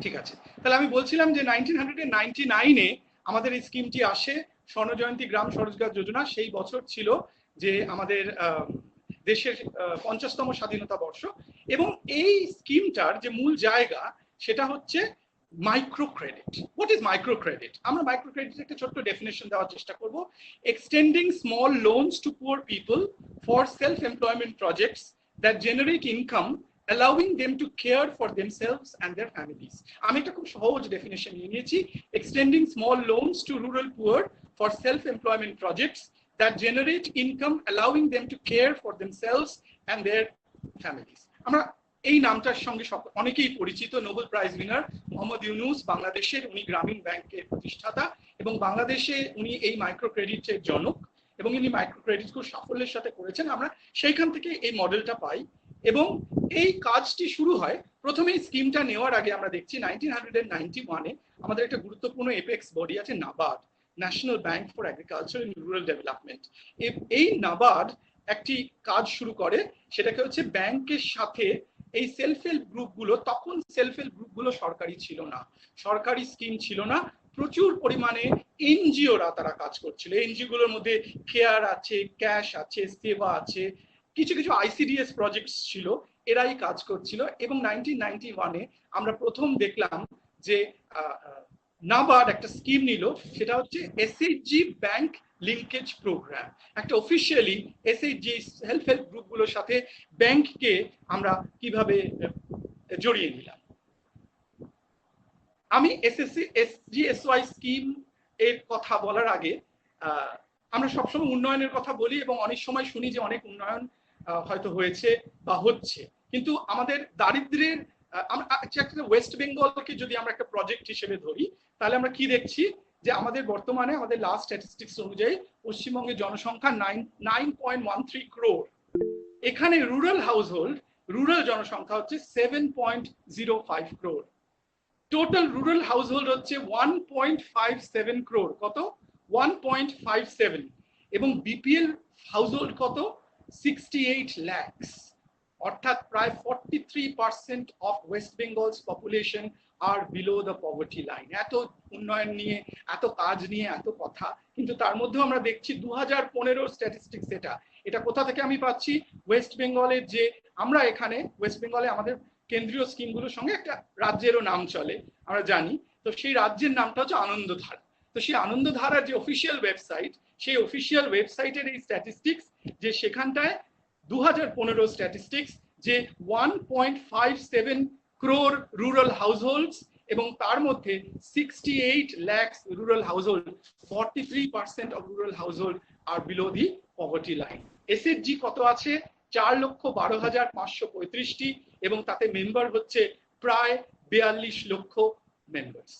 ঠিক আছে। তাহলে আমি বলছিলাম যে 1999-এ আমাদের এই স্কিমটি আসে, স্বর্ণজয়ন্তী গ্রাম স্বরোজগার যোজনা। সেই বছর ছিল যে আমাদের দেশের 50তম স্বাধীনতা বর্ষ। এবং এই স্কিমটার যে মূল জায়গা সেটা হচ্ছে micro credit. What is micro credit? আমরা মাইক্রো ক্রেডিট একটা ছোট্ট ডেফিনেশন দেওয়ার চেষ্টা করব। Extending small loans to poor people for self employment projects that generate income allowing them to care for themselves and their families। আমি একটা খুব সহজ ডেফিনেশন নিয়েছি, extending small loans two rural poor for self employment projects that generate income allowing them to care for themselves and their families। আমরা এই নামটার সঙ্গে অনেকেই পরিচিত, Nobel prize winner Mohammad Yunus বাংলাদেশের, উনি গ্রামীণ ব্যাংকের প্রতিষ্ঠাতা এবং বাংলাদেশে উনি এই মাইক্রো ক্রেডিটের জনক এবং ইনি মাইক্রো ক্রেডিট খুব সাফল্যের সাথে করেছেন। আমরা সেইখান থেকে এই মডেলটা পাই। এবং এই কাজটি শুরু হয় প্রথমে এই স্কিমটা নেওয়ার আগে আমরা দেখছি 1991-এ আমাদের একটা গুরুত্বপূর্ণ এপেক্স বডি আছে NABARD, national bank for agriculture and rural development. এই নাবার্ড একটি কাজ শুরু করে, সেটাকে হচ্ছে ব্যাংকের সাথে এই সেলফ হেল্প গ্রুপগুলো, তখন সেলফ হেল্প গ্রুপগুলো সরকারি ছিল না, সরকারি স্কিম ছিল না, প্রচুর পরিমাণে এনজিওরা তারা কাজ করছিল। এনজিও গুলোর মধ্যে কেয়ার আছে, ক্যাশ আছে, সেবা আছে, কিছু কিছু আইসিডিএস প্রজেক্ট ছিল, এরাই কাজ করছিল। এবং 1991-এ আমরা প্রথম দেখলাম যে নাবার্ড একটা স্কিম নিল, সেটা হচ্ছে এসএইচজি ব্যাংক লিঙ্কেজ প্রোগ্রাম। একটা অফিসিয়ালি এসএইচজি সেলফ হেল্প গ্রুপগুলোর সাথে ব্যাংককে আমরা কিভাবে জড়িয়ে নিলাম। আমি এসজিএসওয়াই স্কিম এর কথা বলার আগে আমরা সবসময় উন্নয়নের কথা বলি এবং অনেক সময় শুনি যে অনেক উন্নয়ন হয়তো হয়েছে বা হচ্ছে, কিন্তু আমাদের দারিদ্র্যের ওয়েস্ট বেঙ্গলকে যদি আমরা একটা প্রজেক্ট হিসেবে ধরি, তাহলে আমরা কি দেখছি যে আমাদের বর্তমানে আমাদের লাস্ট স্ট্যাটিস্টিক্স অনুযায়ী পশ্চিমবঙ্গের জনসংখ্যা 9.13 ক্রোর। এখানে রুরাল হাউসহোল্ড, রুরাল জনসংখ্যা হচ্ছে 7.05 ক্রোর। টোটাল রুরাল হাউসহোল্ড হচ্ছে 1.57 ক্রোর। কত? 1.57। এবং বিপিএল হাউসহোল্ড কত? 68 lakhs। অর্থাৎ প্রায় 43% of West Bengal's population are below the poverty line. এত উন্নয়ন নিয়ে, এত কাজ নিয়ে এত কথা, কিন্তু তার মধ্যেও আমরা দেখছি 2015 স্ট্যাটিস্টিক্স। এটা কোথা থেকে আমি পাচ্ছি? ওয়েস্ট বেঙ্গলের যে আমরা এখানে ওয়েস্ট বেঙ্গলে আমাদের কেন্দ্রীয় স্কিমগুলোর সঙ্গে একটা রাজ্যেরও নাম চলে, আমরা জানি। তো সেই রাজ্যের নামটা হচ্ছে আনন্দধারা। তো সেই আনন্দধারার যে অফিসিয়াল ওয়েবসাইট, সেই অফিসিয়াল ওয়েবসাইটের এই স্ট্যাটিস্টিক্স, যে সেখানটায় 2015 স্ট্যাটিস্টিক্স যে 1.57 ক্রোর রুরাল হাউসহোল্ডস, এবং তার মধ্যে 68 lakhs rural household, 43% of rural household are below the poverty line. SHG কত আছে? 4,12,535টি, এবং তাতে মেম্বার হচ্ছে প্রায় 42 লক্ষ মেম্বার্স।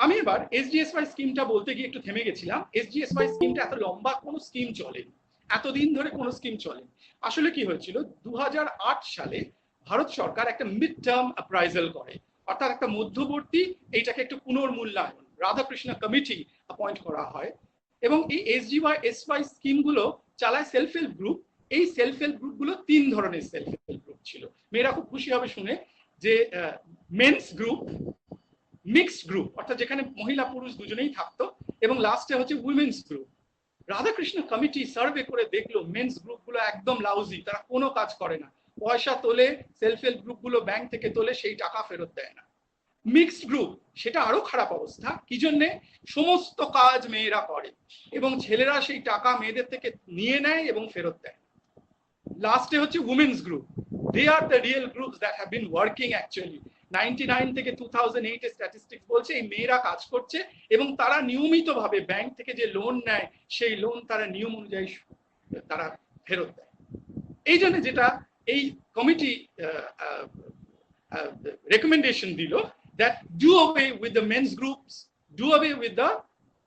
আমি এবার এসজিএসওয়াই স্কিমটা বলতে গিয়ে একটু থেমে গেছিলাম। এসজিএসওয়াই স্কিমটা এত লম্বা কোনো স্কিম চলেনি, এতদিন ধরে কোনো স্কিম চলেনি। আসলে কি হয়েছিল, 2008 সালে ভারত সরকার একটা মিড টার্ম অ্যাপ্রাইজাল করে, অর্থাৎ একটা মধ্যবর্তী, এইটাকে একটু পুনর্মূল্যায়ন, রাধাকৃষ্ণ কমিটি অ্যাপয়েন্ট করা হয়। এবং এই এসজিএসওয়াই স্কিমগুলো চালায় সেলফ হেল্প গ্রুপ। এই সেলফ হেল্প গ্রুপগুলো 3 ধরনের সেলফ হেল্প গ্রুপ ছিল। মেয়েরা খুব খুশি হবে শুনে যে মেন্স গ্রুপ, মিক্সড গ্রুপ, অর্থাৎ যেখানে মহিলা পুরুষ দুজনেই থাকতো, এবং লাস্টে হচ্ছে women's group. Radhakrishna committee survey করে দেখলো মেন্স গ্রুপগুলো একদম লাউজি, তারা কোনো কাজ করে না, পয়সা তোলে, সেলফ হেল্প গ্রুপগুলো ব্যাংক থেকে তোলে, সেই টাকা ফেরত দেয় না। মিক্সড গ্রুপ, সেটা আরো খারাপ অবস্থা। কি জন্যে? সমস্ত কাজ মেয়েরা করে এবং ছেলেরা সেই টাকা মেয়েদের থেকে নিয়ে নেয় এবং ফেরত দেয়। লাস্টে হচ্ছে women's group. They are the real groups that have been working actually. 99 থেকে 2008 এর স্ট্যাটিস্টিক্স বলছে এই মেয়েরা কাজ করছে এবং তারা নিয়মিতভাবে ব্যাংক থেকে যে লোন নেয়, সেই লোন তারা নিয়ম অনুযায়ী তারা ফেরত দেয়। এই জন্য যেটা এই কমিটি recommendation দিল, that do away with the men's groups, do away with the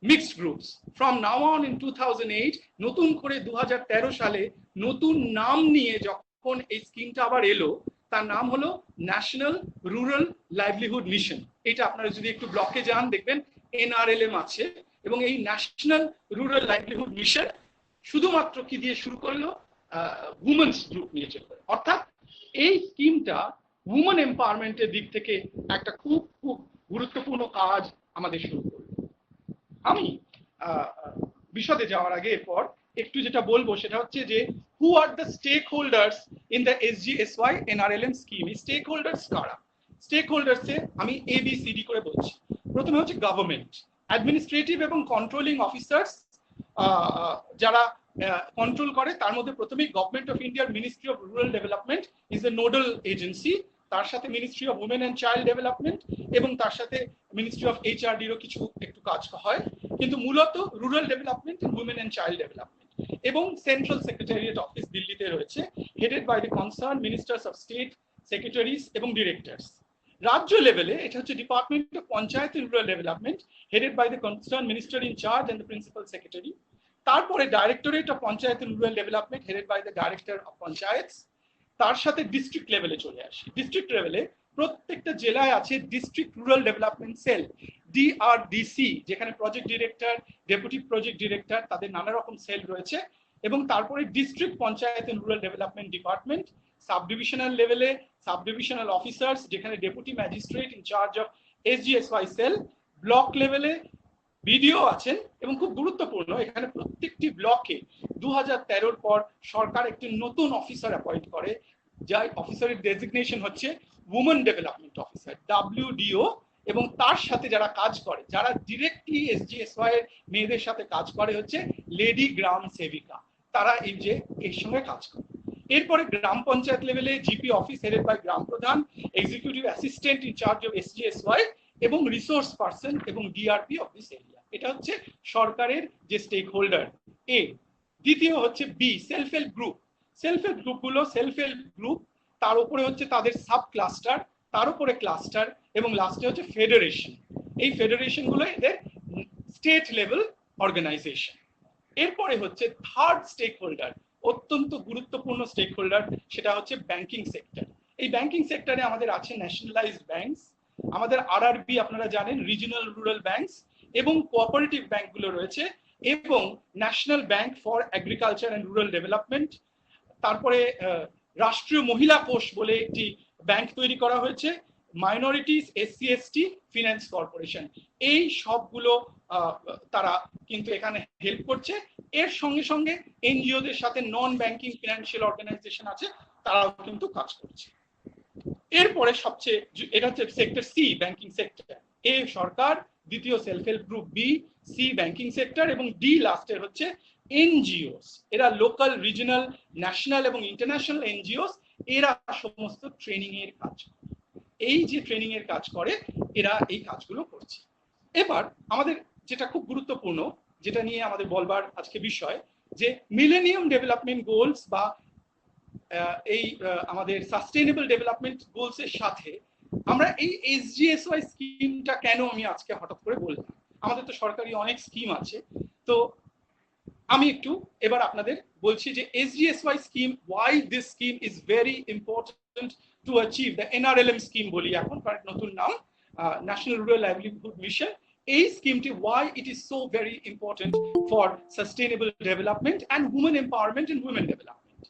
mixed groups. From now on in 2008, নতুন করে 2013 সালে নতুন নাম নিয়ে যখন এই স্কিমটা আবার এলো, তার নাম হলো ন্যাশনাল রুরাল লাইভলিহুড মিশন। এটা আপনারা যদি একটু ব্লকে যান দেখবেন NRLM আছে, এবং এই ন্যাশনাল রুরাল লাইভলিহুড মিশন শুধুমাত্র কি দিয়ে শুরু করলো? উমেন্স গ্রুপ নিয়ে চলবে। অর্থাৎ এই স্কিমটা উমেন এম্পাওয়ারমেন্টের দিক থেকে একটা খুব খুব গুরুত্বপূর্ণ কাজ আমাদের শুরু করলো। আমি বিশদে যাওয়ার আগে এরপর একটু যেটা বলবো সেটা হচ্ছে যে who are the stakeholders in the SGSY NRLM scheme. Stakeholders কারা? স্টেক হোল্ডার্সে আমি ABCD করে বলছি। প্রথমে হচ্ছে গভর্নমেন্ট, অ্যাডমিনিস্ট্রেটিভ এবং কন্ট্রোলিং অফিসার্স যারা কন্ট্রোল করে, তার মধ্যে প্রথমেই গভর্নমেন্ট অফ ইন্ডিয়ার ministry of rural development is the nodal agency, তার সাথে ministry of women and child development, এবং তার সাথে মিনিস্ট্রি অফ HRDরও কিছু একটু কাজ হয়, কিন্তু মূলত rural development, women and child development. এবং সেন্ট্রাল সেক্রেটারিয়েট অফিস দিল্লিতে রয়েছে, headed by the concern ministers of state, secretaries এবং ডিরেক্টরস। রাজ্য লেভেলে এটা হচ্ছে department of panchayat and rural development, headed by the concern minister in charge and the principal secretary. তারপরে directorate of panchayat and rural development, headed by the director of panchayats. তার সাথে district লেভেলে চলে আসি। ডিস্ট্রিক্ট লেভেলে প্রত্যেকটা জেলায় আছে district rural development cell, DRDC, যেখানে project director, deputy project director, তাদের নানা রকম সেল রয়েছে। এবং তারপরে district panchayat and rural development department, sub divisional লেভেলে সাব ডিভিশনাল অফিসার্স, যেখানে deputy magistrate in charge of SGSY cell. Block লেভেলে বিডিও আছেন, এবং খুব গুরুত্বপূর্ণ এখানে প্রত্যেকটি ব্লকে 2013 পর সরকার একটি নতুন অফিসার অ্যাপয়েন্ট করে, যাই অফিসারের ডেজিগনেশন হচ্ছে উমেন ডেভেলপমেন্ট অফিসার, WDO। এবং তার সাথে যারা কাজ করে, যারা ডিরেক্টলি এসজিএসওয়াই এর মেয়েদের সাথে কাজ করে, হচ্ছে লেডি গ্রাম সেবিকা, তারা এই যে এর সঙ্গে কাজ করে। এরপরে গ্রাম পঞ্চায়েত লেভেলে GP office headed by gram pradhan, executive assistant in charge of SGSY এবং রিসোর্স পার্সন এবং ডিআরপি অফ দিস এরিয়া। এটা হচ্ছে সরকারের যে স্টেক হোল্ডার এ। দ্বিতীয় হচ্ছে B, self help group. Self help গ্রুপগুলো সেলফ হেল্প গ্রুপ, তার উপরে হচ্ছে তাদের সাব ক্লাস্টার, তার উপরে ক্লাস্টার, এবং লাস্টে হচ্ছে ফেডারেশন। এই ফেডারেশন গুলো এদের স্টেট লেভেল অর্গানাইজেশন। এরপরে হচ্ছে থার্ড স্টেক হোল্ডার, অত্যন্ত গুরুত্বপূর্ণ স্টেক হোল্ডার, সেটা হচ্ছে ব্যাংকিং সেক্টর। এই ব্যাংকিং সেক্টরে আমাদের আছে ন্যাশনালাইজড ব্যাংকস, আমাদের আরআরবি আপনারা জানেন, রিজিওনাল রুরাল ব্যাংকস, এবং কোঅপারেটিভ ব্যাংকগুলো রয়েছে, এবং national bank for agriculture and rural development. তারপরে রাষ্ট্রীয় মহিলা কোষ বলে একটি ব্যাংক তৈরি করা হয়েছে, minorities SC ST finance corporation. এই সবগুলো তারা কিন্তু এখানে হেল্প করছে। এর সঙ্গে সঙ্গে এনজিওদের সাথে নন ব্যাংকিং ফিনান্সিয়াল অর্গানাইজেশন আছে, তারাও কিন্তু কাজ করছে। এরপরে সবচেয়ে, এটা হচ্ছে sector C, banking sector. A সরকার, দ্বিতীয় self help group B, C banking sector, এবং ডি লাস্টের হচ্ছে এনজিওস। এরা লোকাল, রিজিওনাল, ন্যাশনাল এবং ইন্টারন্যাশনাল এনজিওস। এরা সমস্ত ট্রেনিং এর কাজ করে। এই যে ট্রেনিং এর কাজ করে, এরা এই কাজগুলো করছে। এবার আমাদের যেটা খুব গুরুত্বপূর্ণ, যেটা নিয়ে আমাদের বলবার আজকে বিষয়, যে মিলেনিয়াম ডেভেলপমেন্ট গোলস বা এই আমাদের সাস্টেইনেবল ডেভেলপমেন্ট গোলস এর সাথে আমরা এই এসজিএসওয়াই স্কিমটা কেন আমি আজকে হঠাৎ করে বললাম। আমাদের তো সরকারি অনেক স্কিম আছে, তো আমি একটু এবার আপনাদের বলছি যে এসজিএসওয়াই scheme, why this scheme is very important to achieve the NRLM scheme বলি এখন, কারণ নতুন নাম ন্যাশনাল রুরাল লাইভলিহুড মিশন। এই স্কিমটি why it is so very important for sustainable development and women empowerment and women development.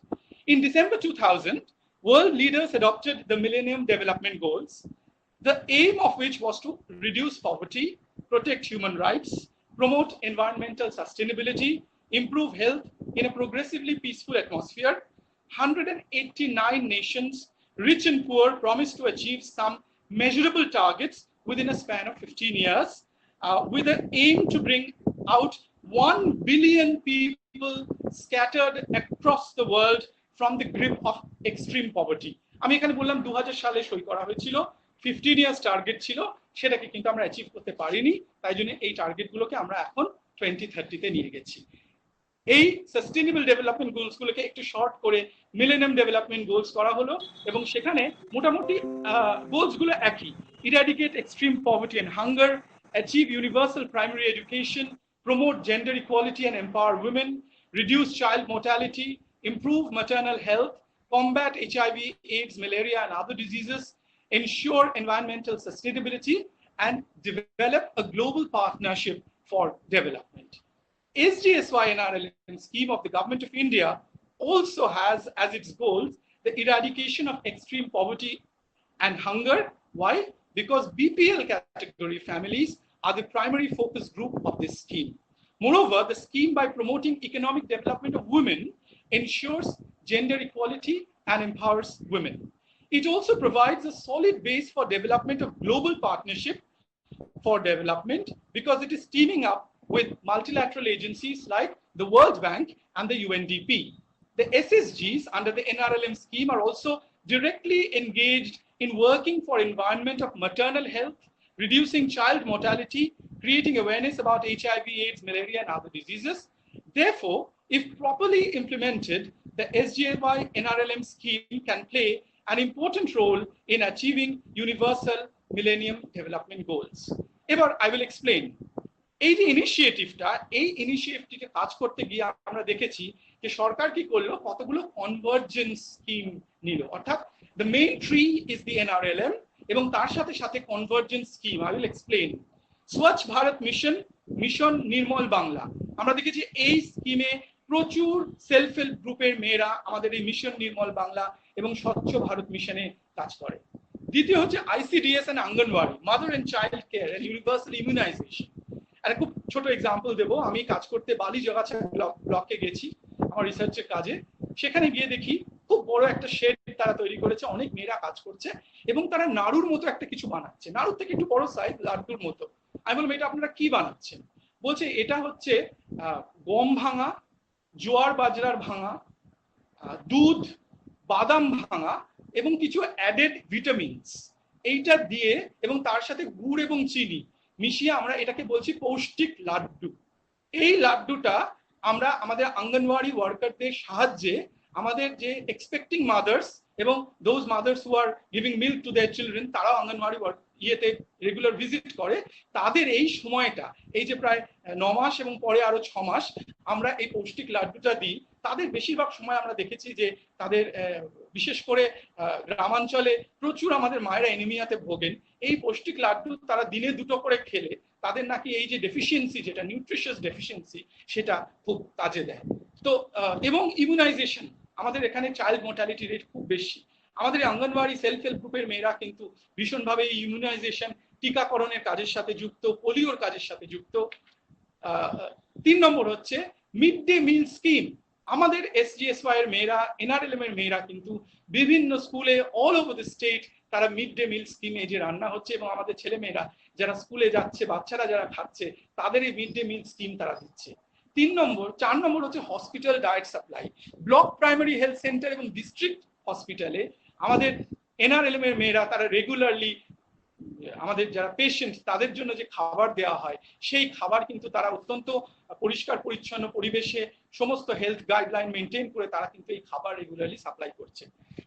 In December 2000, world leaders adopted the Millennium Development Goals, the aim of which was to reduce poverty, protect human rights, promote environmental sustainability, improve health in a progressively peaceful atmosphere. 189 nations, rich and poor, promised to achieve some measurable targets within a span of 15 years, with an aim to bring out 1 billion people scattered across the world from the grip of extreme poverty. আমি এখানে বললাম 2000 সালে সই করা হয়েছিল, 15 years target ছিল, সেটাকে কিন্তু আমরা অ্যাচিভ করতে পারিনি। তাই জন্য এই টার্গেটগুলোকে আমরা এখন 2030 তে নিয়ে গেছি। এই সাস্টেইনেবল ডেভেলপমেন্ট গোলস গুলোকে একটু শর্ট করে মিলেনিয়াম ডেভেলপমেন্ট গোলস করা হলো, এবং সেখানে মোটামুটি গোলস গুলো একই: eradicate extreme poverty and hunger, achieve universal primary education, promote gender equality and empower women, reduce child mortality, improve maternal health, combat HIV, AIDS, malaria, and other diseases, ensure environmental sustainability, and develop a global partnership for development. SGSY NRLM scheme of the Government of India also has as its goals the eradication of extreme poverty and hunger. Why? Because BPL category families are the primary focus group of this scheme. Moreover, the scheme, by promoting economic development of women, ensures gender equality and empowers women. It also provides a solid base for development of global partnership for development, because it is teaming up with multilateral agencies like the World Bank and the UNDP. The SSGs under the NRLM scheme are also directly engaged in working for environment of maternal health, reducing child mortality, creating awareness about HIV, AIDS, malaria, and other diseases. Therefore, if properly implemented, the SGY NRLM scheme can play an important role in achieving universal Millennium Development Goals. Ever, I will explain. এই যে ইনিশিয়েটিভটা, এই ইনিশিয়েটিভটিকে কাজ করতে গিয়ে আমরা দেখেছি যে সরকার কি করলো, কতগুলো কনভার্জেন্স স্কিম নিল, অর্থাৎ the main tree is the NRLM এবং তার সাথে সাথে convergence scheme. I will explain. স্বচ্ছ ভারত মিশন, মিশন নির্মল বাংলা, আমরা দেখেছি এই স্কিমে প্রচুর সেলফ হেল্প গ্রুপের মেয়েরা আমাদের এই মিশন নির্মল বাংলা এবং স্বচ্ছ ভারত মিশনে কাজ করে। দ্বিতীয় হচ্ছে ICDS and anganwadi, mother and child care and universal immunisation. একটা খুব ছোট এক্সাম্পল দেবো, আমি কাজ করতে বালিজগাছা ব্লকে গেছি আমার রিসার্চের কাজে। সেখানে গিয়ে দেখি খুব বড় একটা শেড তারা তৈরি করেছে, অনেক মেয়েরা কাজ করছে এবং তারা নাড়ুর মতো একটা কিছু বানাচ্ছে, নাড়ুর থেকে একটু বড় সাইজ, লাড্ডুর মতো। আমি বললাম এটা আপনারা কি বানাচ্ছেন? বলছে এটা হচ্ছে গম ভাঙা, জোয়ার বাজরার ভাঙা, দুধ, বাদাম ভাঙা এবং কিছু অ্যাডেড ভিটামিনস এইটা দিয়ে এবং তার সাথে গুড় এবং চিনি মিশিয়ে আমরা এটাকে বলছি পৌষ্টিক লাড্ডু। এই লাড্ডুটা আমরা আমাদের অঙ্গনওয়াড়ি ওয়ার্কারদের সাহায্যে আমাদের যে এক্সপেক্টিং মাদার্স এবং those mother's who are giving milk to their children, তারাও অঙ্গনওয়াড়ি ইয়েতে রেগুলার ভিজিট করে, তাদের এই সময়টা, এই যে প্রায় 9 মাস এবং পরে আরো 6 মাস আমরা এই পৌষ্টিক লাড্ডুটা দিই। তাদের বেশিরভাগ সময় আমরা দেখেছি যে তাদের বিশেষ করে গ্রামাঞ্চলে প্রচুর আমাদের মায়েরা অ্যানিমিয়াতে ভোগেন। এই পৌষ্টিক লাড্ডু তারা দিনে 2টো করে খেলে তাদের নাকি এই যে ডেফিসিয়েন্সি, যেটা নিউট্রিশিয়াস ডেফিসিয়েন্সি, সেটা খুব কাজে দেয়। তো এবং ইমিউনাইজেশন, আমাদের এখানে চাইল্ড মর্টালিটি রেট খুব বেশি। আমাদের অঙ্গনওয়াড়ি সেলফ হেল্প গ্রুপের মেয়েরা কিন্তু ভীষণভাবে ইমিউনাইজেশন, টিকাকরণের কাজের সাথে যুক্ত, পোলিওর কাজের সাথে যুক্ত। 3 নম্বর হচ্ছে মিড ডে মিল স্কিম। আমাদের এসজিএসওয়াই এর মেয়েরা, এনআরএলএম এর মেয়েরা কিন্তু বিভিন্ন স্কুলে অল ওভার দ্য স্টেট তারা মিড ডে মিল স্কিমে যে রান্না হচ্ছে এবং আমাদের ছেলে মেয়েরা যারা স্কুলে যাচ্ছে, বাচ্চারা যারা খাচ্ছে, তাদের এই মিড ডে মিল স্কিম তারা দিচ্ছে। 4 নম্বর হচ্ছে hospital diet supply. Block primary health centre এবং ডিস্ট্রিক্ট হসপিটালে আমাদের এনআরএলএম এর মেয়েরা তারা রেগুলারলি আমাদের যারা পেশেন্ট তাদের জন্য যে খাবার দেওয়া হয় সেই খাবার কিন্তু তারা অত্যন্ত পরিষ্কার পরিচ্ছন্ন পরিবেশে সমস্ত হেলথ গাইডলাইন মেনটেন করে তারা কিন্তু এই খাবার রেগুলারলি সাপ্লাই করছে।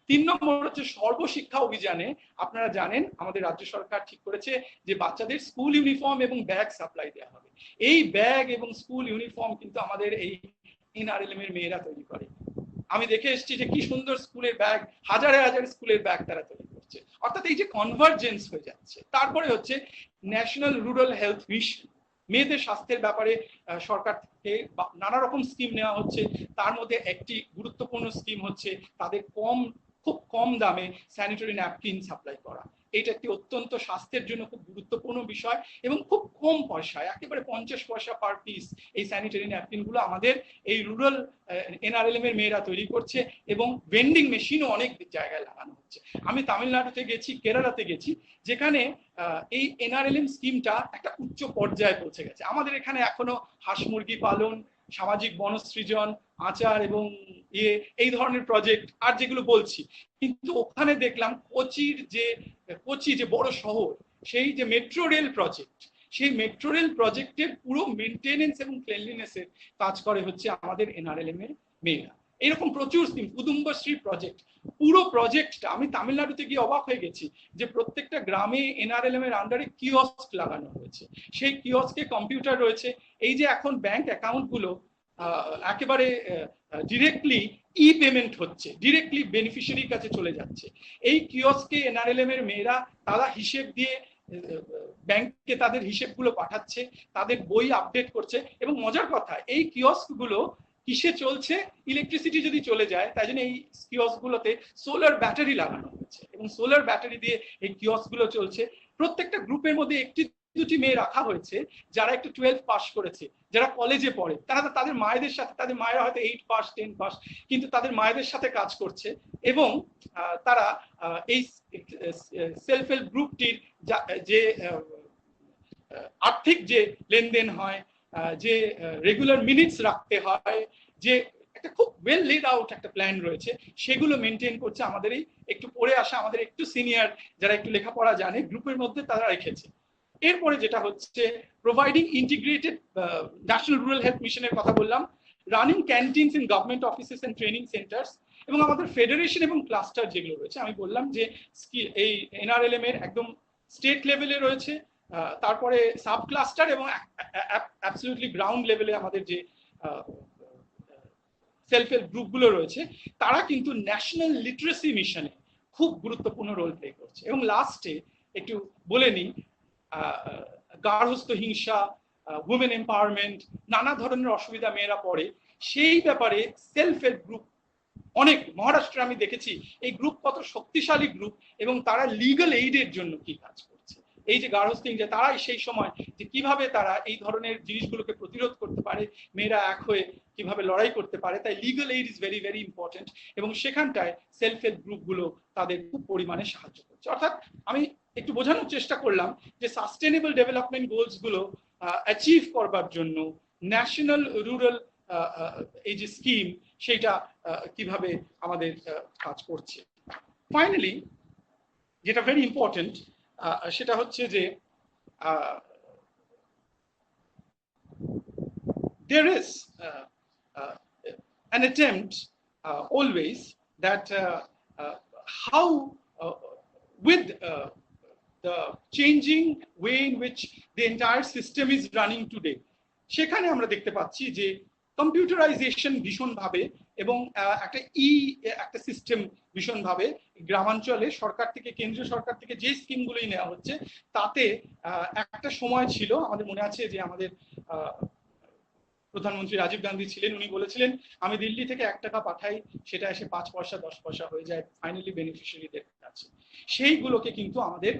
3 নম্বর হচ্ছে সর্বশিক্ষা অভিযানে আপনারা জানেন আমাদের রাজ্য সরকার ঠিক করেছে যে বাচ্চাদের স্কুল ইউনিফর্ম এবং ব্যাগ সাপ্লাই দেওয়া হবে। এই ব্যাগ এবং স্কুল ইউনিফর্ম কিন্তু আমাদের এই এনআরএলএম এর মেয়েরা তৈরি করে। আমি দেখে এসেছি যে কি সুন্দর স্কুলের ব্যাগ, হাজারে হাজার স্কুলের ব্যাগ তারা তৈরি করছে। অর্থাৎ এই যে কনভার্জেন্স হয়ে যাচ্ছে। তারপরে হচ্ছে ন্যাশনাল রুরাল হেলথ মিশন, মেয়েদের স্বাস্থ্যের ব্যাপারে সরকার থেকে নানা রকম স্কিম নেওয়া হচ্ছে। তার মধ্যে একটি গুরুত্বপূর্ণ স্কিম হচ্ছে তাদের খুব কম দামে স্যানিটারি ন্যাপকিন সাপ্লাই করা। এটা একটি অত্যন্ত স্বাস্থ্যের জন্য খুব গুরুত্বপূর্ণ বিষয় এবং খুব কম পয়সায়, একেবারে 50 পয়সা পার পিস এই স্যানিটারি ন্যাপকিন গুলো আমাদের এই রুরাল এনআরএলএম এর মেয়েরা তৈরি করছে এবং ভেন্ডিং মেশিনও অনেক জায়গায় লাগানো হচ্ছে। আমি তামিলনাড়ুতে গেছি, কেরালাতে গেছি, যেখানে এই এনআরএলএম স্কিমটা একটা উচ্চ পর্যায়ে পৌঁছে গেছে। আমাদের এখানে এখনো হাঁস মুরগি পালন, সামাজিক বনসৃজন, আচার এবং এই ধরনের প্রজেক্ট আর যেগুলো বলছি, কিন্তু ওখানে দেখলাম কোচি যে বড় শহর, সেই যে মেট্রো রেল প্রজেক্ট, সেই মেট্রো রেল প্রজেক্টের পুরো মেনটেনেন্স এবং ক্লিনলিনেসের কাজ করে হচ্ছে আমাদের এনআরএলএম এর মেয়েরা। এরকম প্রচুর স্কিম, কুদুম্বশ্রী প্রজেক্ট, পুরো প্রজেক্টটা আমি তামিলনাড়ুতে গিয়ে অবাক হয়ে গেছি যে প্রত্যেকটা গ্রামে এনআরএলএম এর আন্ডারে কিওস্ক লাগানো হয়েছে। সেই কিওস্কে কম্পিউটার রয়েছে। এই যে এখন ব্যাংক অ্যাকাউন্ট গুলো একেবারে ডিরেক্টলি ই পেমেন্ট হচ্ছে, ডিরেক্টলি বেনিফিশিয়ারির কাছে চলে যাচ্ছে। এই কিওস্কে এনআরএলএম এর মেয়েরা তারা হিসেব দিয়ে ব্যাংকে তাদের হিসেবগুলো পাঠাচ্ছে, তাদের বই আপডেট করছে। এবং মজার কথা, এই কিওস্ক গুলো কিসে চলছে? ইলেকট্রিসিটি যদি চলে যায়, তাই জন্য এই কিওস্ক গুলোতে সোলার ব্যাটারি লাগানো হচ্ছে এবং সোলার ব্যাটারি দিয়ে এই কিওস্ক গুলো চলছে। প্রত্যেকটা গ্রুপের মধ্যে একটি দুটি মেয়ে রাখা হয়েছে যারা একটু 12 পাস করেছে, যারা কলেজে পড়ে, তারা তাদের মায়েদের সাথে, তাদের মায়েরা হয়তো 8 পাস 10 পাস, কিন্তু তাদের মায়েদের সাথে কাজ করছে এবং তারা এই সেলফ হেল্প গ্রুপটির যে আর্থিক যে লেনদেন হয়, যে রেগুলার মিনিটস রাখতে হয়, যে একটা খুব ওয়েল লেড আউট একটা প্ল্যান রয়েছে, সেগুলো মেনটেন করছে আমাদের এই একটু পড়ে আসা, আমাদের একটু সিনিয়র যারা একটু লেখাপড়া জানে গ্রুপের মধ্যে তারা রেখেছে। এরপরে যেটা হচ্ছে providing integrated national rural health মিশনের কথা বললাম, running canteens in government offices and training centres, এবং আমাদের ফেডারেশন এবং ক্লাস্টার যেগুলো রয়েছে, আমি বললাম যে এই এনআরএলএম এর একদম স্টেট লেভেলে রয়েছে, তারপরে সাব ক্লাস্টার এবং অ্যাবসলিউটলি গ্রাউন্ড লেভেলে আমাদের যে সেলফ হেল্প গ্রুপগুলো রয়েছে তারা কিন্তু ন্যাশনাল লিটারেসি মিশনে খুব গুরুত্বপূর্ণ রোল প্লে করছে। এবং লাস্টে একটু বলে নিই, গার্হস্থ্য হিংসা, উইমেন এম্পাওয়ারমেন্ট, নানা ধরনের অসুবিধা মেয়েরা পড়ে, সেই ব্যাপারে সেলফ হেল্প গ্রুপ অনেক, মহারাষ্ট্রে আমি দেখেছি এই গ্রুপ কত শক্তিশালী গ্রুপ, এবং তারা লিগাল এইডের জন্য কি কাজ করছে। এই যে গার্হস্থ্য হিংসা, তারাই সেই সময় যে কিভাবে তারা এই ধরনের জিনিসগুলোকে প্রতিরোধ করতে পারে, মেয়েরা এক হয়ে কিভাবে লড়াই করতে পারে, তাই legal aid is very very important, এবং সেখানটায় সেলফ হেল্প গ্রুপগুলো তাদের খুব পরিমাণে সাহায্য করছে। অর্থাৎ আমি একটু বোঝানোর চেষ্টা করলাম যে সাস্টেনেবল ডেভেলপমেন্ট গোলস গুলো অ্যাচিভ করবার জন্য ন্যাশনাল রুরাল এই যে স্কিম সেটা কিভাবে আমাদের কাজ করছে। ফাইনালি যেটা ভেরি ইম্পর্টেন্ট সেটা হচ্ছে যে there is an attempt always that how with the changing way in which the entire system is running today, সেখানে আমরা দেখতে পাচ্ছি যে কম্পিউটারাইজেশন ভীষণভাবে এবং একটা সিস্টেম ভীষণভাবে গ্রামাঞ্চলে সরকার থেকে, কেন্দ্রীয় সরকার থেকে যে স্কিমগুলোই নেওয়া হচ্ছে, তাতে একটা সময় ছিল, আমাদের মনে আছে যে আমাদের প্রধানমন্ত্রী রাজীব গান্ধী ছিলেন, উনি বলেছিলেন আমি দিল্লি থেকে 1 টাকা পাঠাই, সেটা এসে 5 পয়সা 10 পয়সা হয়ে যায় ফাইনালি বেনিফিশিয়ারিদের কাছে। সেইগুলোকে কিন্তু আমাদের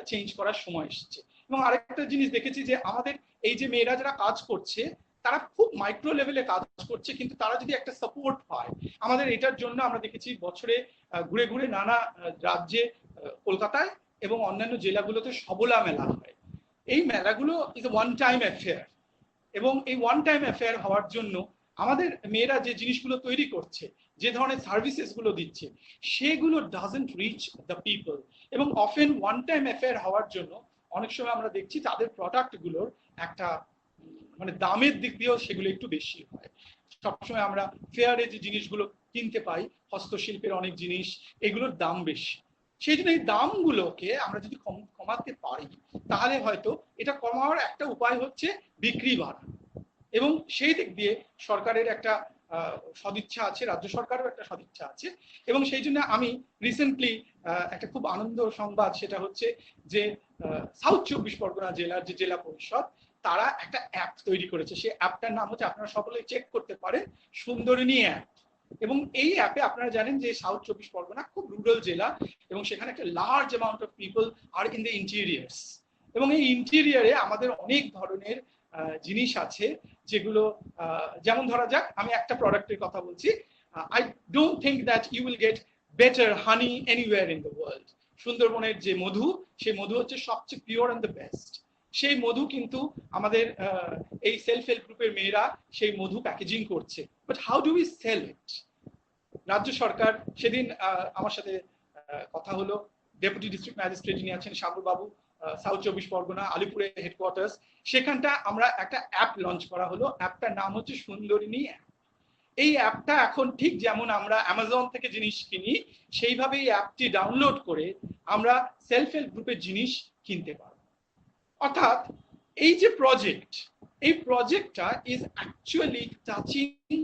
চেঞ্জ করার সময় এসেছে। এবং আরেকটা জিনিস দেখেছি যে আমাদের এই যে মেয়েরা যারা কাজ করছে তারা খুব মাইক্রো লেভেলে কাজ করছে, কিন্তু তারা যদি একটা সাপোর্ট পায়, আমাদের এটার জন্য আমরা দেখেছি বছরে ঘুরে ঘুরে নানা রাজ্যে, কলকাতায় এবং অন্যান্য জেলাগুলোতে সবলা মেলা হয়। এই মেলাগুলো ইজ ওয়ান টাইম অ্যাফেয়ার, এবং এই ওয়ান টাইম অ্যাফেয়ার হওয়ার জন্য আমাদের মেয়েরা যে জিনিসগুলো তৈরি করছে, যে ধরনের সার্ভিসেস গুলো দিচ্ছে, সেগুলো ডাজন্ট রিচ দ্য পিপল। এবং অফেন ওয়ান টাইম অ্যাফেয়ার হওয়ার জন্য অনেক সময় আমরা দেখছি তাদের প্রোডাক্ট গুলোর একটা মানে দামের দিক দিয়েও সেগুলো একটু বেশি হয়। সবসময় আমরা ফেয়ারে যে জিনিসগুলো কিনতে পাই, হস্তশিল্পের অনেক জিনিস, এগুলোর দাম বেশি। সেই জন্য এই দামগুলোকে আমরা যদি কমাতে পারি, তাহলে হয়তো এটা কমানোর একটা উপায় হচ্ছে বিক্রি বাড়ানো। এবং সেই দিক দিয়ে সরকারের একটা সদিচ্ছা আছে, রাজ্য সরকারেরও একটা সদিচ্ছা আছে। এবং সেই জন্য আমি রিসেন্টলি একটা খুব আনন্দ সংবাদ, সেটা হচ্ছে যে সাউথ 24 পরগনা জেলার যে জেলা পরিষদ, তারা একটা অ্যাপ তৈরি করেছে। সেই অ্যাপটার নাম হচ্ছে, আপনারা সকলে চেক করতে পারেন, সুন্দরিনী অ্যাপ। এবং এই অ্যাপে আপনারা জানেন যে সাউথ 24 পরগনা খুব রুরাল জেলা, এবং সেখানে একটা large amount of people are in the interiors. এবং এই ইন্টেরিয়ারে আমাদের অনেক ধরনের জিনিস আছে, যেগুলো যেমন ধরা যাক, আমি একটা প্রোডাক্টের কথা বলছি, I don't think that you will get better honey anywhere in the world. সুন্দরবনের যে মধু, সেই মধু হচ্ছে সবচেয়ে পিওর অ্যান্ড দ্য বেস্ট। সেই মধু কিন্তু আমাদের এই সেলফ হেল্প গ্রুপের মেয়েরা সেই মধু প্যাকেজিং করছে, but how do we sell it? রাজ্য সরকার, সেদিন আমার সাথে কথা হলো, ডেপুটি ডিস্ট্রিক্ট ম্যাজিস্ট্রেট যিনি আছেন শামুল বাবু, সাউথ 24 পরগনা আলিপুরে হেডকোয়ার্টার্স, সেখানটা আমরা একটা অ্যাপ লঞ্চ করা হলো। অ্যাপটার নাম হচ্ছে সুন্দরিনী অ্যাপ। এই অ্যাপটা এখন ঠিক যেমন আমরা অ্যামাজন থেকে জিনিস কিনি, সেইভাবে এই অ্যাপটি ডাউনলোড করে আমরা সেলফ হেল্প গ্রুপের জিনিস কিনতে পারবো। অর্থাৎ এই যে প্রজেক্ট, এই প্রজেক্টটা is actually touching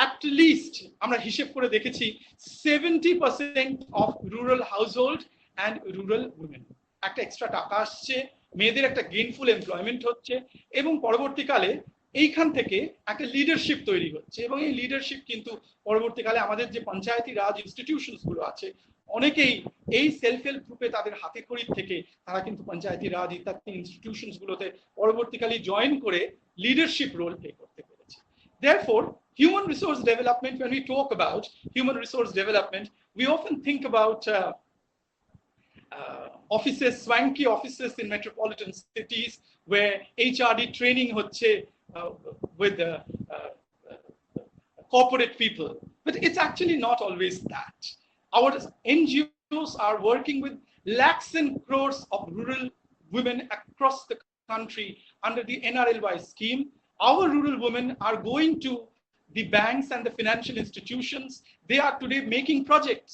at least আমরা হিসেব করে দেখেছি 70% of rural household and rural women. একটা এক্সট্রা টাকা আসছে, মেয়েদের একটা গেইনফুল এমপ্লয়মেন্ট হচ্ছে, এবং পরবর্তীকালে এইখান থেকে একটা লিডারশিপ তৈরি হচ্ছে। এবং এই লিডারশিপ কিন্তু পরবর্তীকালে আমাদের যে পঞ্চায়েতি রাজ ইনস্টিটিউশনস গুলো আছে, অনেকেই এই সেলফ হেল্প গ্রুপে তাদের হাতে খড়ির থেকে তারা কিন্তু পঞ্চায়েতি রাজ ইত্যাদি ইনস্টিটিউশনস গুলোতে পরবর্তীকালে জয়েন করে লিডারশিপ রোল প্লে করতে পেরেছে। Therefore, human resource development, when we talk about human resource development, we often think about offices, swanky offices in metropolitan cities where HRD training hoche with corporate people. But it's actually not always that. Our NGOs are working with lakhs and crores of rural women across the country under the NRLY scheme. Our rural women are going to the banks and the financial institutions. They are today making projects.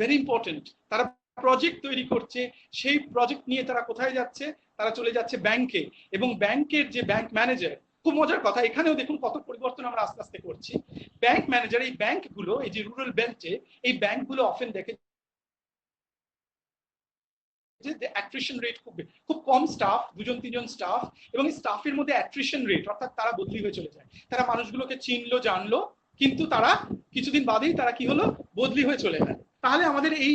Very important. তারা project তৈরি করছে, সেই project নিয়ে তারা কোথায় যাচ্ছে? তারা চলে যাচ্ছে ব্যাংকে, এবং ব্যাংকের যে ব্যাংক ম্যানেজার, খুব মজার কথা, এখানেও দেখুন কত পরিবর্তন আমরা আস্তে আস্তে করছি। ব্যাংক ম্যানেজার, এই ব্যাংকগুলো, এই যে রুরাল বেল্টে, এই ব্যাংকগুলো অফেন দেখে যে অ্যাট্রিশন রেট খুব কম স্টাফ, 2-3 জন স্টাফ, এবং এই স্টাফের মধ্যে অ্যাট্রিশন রেট, অর্থাৎ তারা বদলি হয়ে চলে যায়। তারা মানুষগুলোকে চিনলো, জানলো, কিন্তু তারা কিছুদিন বাদেই তারা কি হলো, বদলি হয়ে চলে গেল। তাহলে আমাদের এই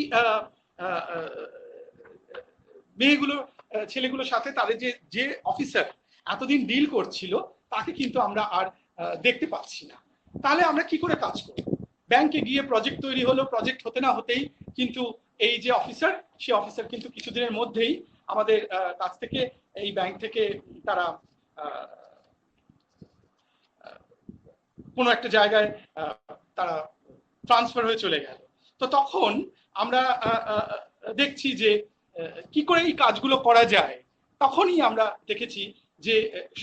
মেয়েগুলো, ছেলেগুলোর সাথে তাদের যে অফিসার এতদিন ডিল করছিল, তাকে কিন্তু আমরা আর দেখতে পাচ্ছি না। তাহলে আমরা কি করে কাজ করব? ব্যাংকে গিয়ে প্রজেক্ট তৈরি হলো, প্রজেক্ট হতে না হতেই কিন্তু এই যে অফিসার, সে অফিসার কিন্তু কিছুদিনের মধ্যেই আমাদের কাছ থেকে, এই ব্যাংক থেকে তারা কোনো একটা জায়গায় তারা ট্রান্সফার হয়ে চলে গেল। তো তখন আমরা দেখছি যে কি করে এই কাজগুলো করা যায়। তখনই আমরা দেখেছি যে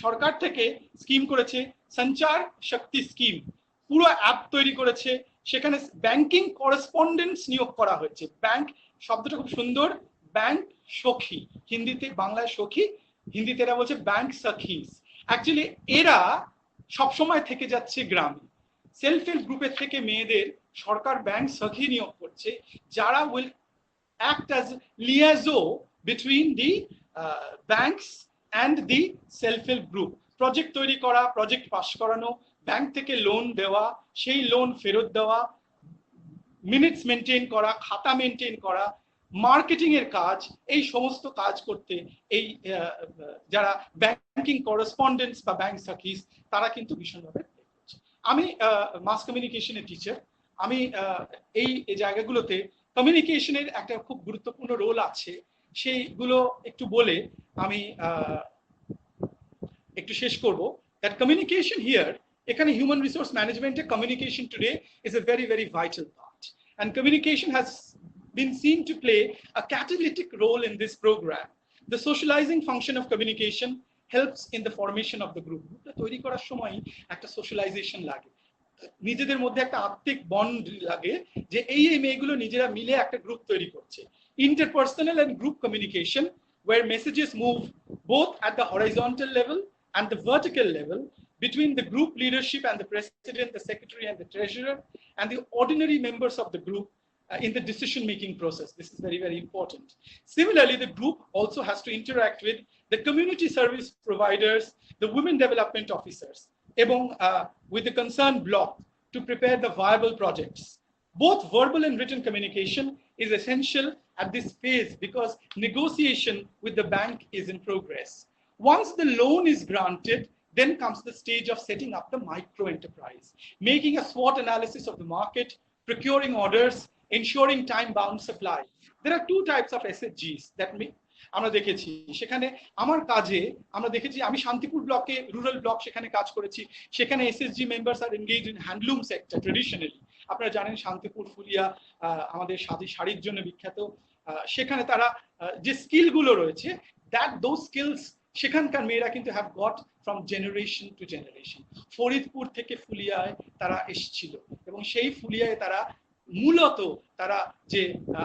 সরকার থেকে স্কিম করেছে, সঞ্চার শক্তি স্কিম, পুরো অ্যাপ তৈরি করেছে, সেখানে ব্যাংকিং করেসপন্ডেন্স নিয়োগ করা হয়েছে। ব্যাংক শব্দটা খুব সুন্দর, ব্যাংক সখী, হিন্দিতে, বাংলায় সখী, হিন্দিতে এরা বলছে ব্যাংক সখীস। অ্যাকচুয়ালি এরা সবসময় থেকে যাচ্ছে গ্রামে। সেলফ হেল্প গ্রুপের থেকে মেয়েদের সরকার ব্যাংক সখী নিয়োগ করছে, যারা will act as liaison between the banks and the self-help group. Project তৈরি করা, প্রজেক্ট পাস করানো, ব্যাংক থেকে লোন দেওয়া, সেই লোন ফেরত দেওয়া, মিনিটস মেনটেন করা, খাতা মেনটেন করা, মার্কেটিং এর কাজ, এই সমস্ত কাজ করতে এই যারা ব্যাংকিং করেসপন্ডেন্টস বা ব্যাংক সাকিস, তারা কিন্তু ভীষণভাবে করছে। আমি মাস কমিউনিকেশনের টিচার, আমি এই জায়গাগুলোতে কমিউনিকেশনের একটা খুব গুরুত্বপূর্ণ রোল আছে, সেইগুলো একটু বলে আমি একটু শেষ করব। দ্যাট কমিউনিকেশন হিয়ার, এখানে হিউম্যান রিসোর্স ম্যানেজমেন্টে communication today is a very very vital part, and communication has been seen to play a catalytic role in this program. The socializing function of communication helps in the formation of the group. তৈরি করার সময় একটা socialisation লাগে, নিজেদের মধ্যে একটা আত্মিক bond লাগে, যে এই মেয়েগুলো নিজেরা মিলে একটা গ্রুপ তৈরি করছে। Interpersonal and group communication, where messages move both at the horizontal level and the vertical level between the group leadership and the president, the secretary and the treasurer, and the ordinary members of the group in the decision-making process. This is very, very important. Similarly, the group also has to interact with the community service providers, the women development officers, with the concerned block to prepare the viable projects. Both verbal and written communication is essential at this phase because negotiation with the bank is in progress. Once the loan is granted, then comes the stage of setting up the micro enterprise, making a SWOT analysis of the market, procuring orders, ensuring time-bound supply. There are two types of SHGs that আমরা দেখেছি। সেখানে আমার কাজে আমরা দেখেছি, আমি শান্তিপুর ব্লকে, rural block, সেখানে কাজ করেছি। সেখানে SSG members are engage in handloom sector traditionally. আপনারা জানেন শান্তিপুর, ফুলিয়া আমাদের শাড়ির জন্য বিখ্যাত। সেখানে তারা যে স্কিলগুলো রয়েছে, দোজ স্কিলস সেখানকার মেয়েরা কিন্তু have got from generation to generation. Faridpur থেকে ফুলিয়ায় তারা এসেছিল, এবং সেই ফুলিয়ায় তারা মূলত তারা যে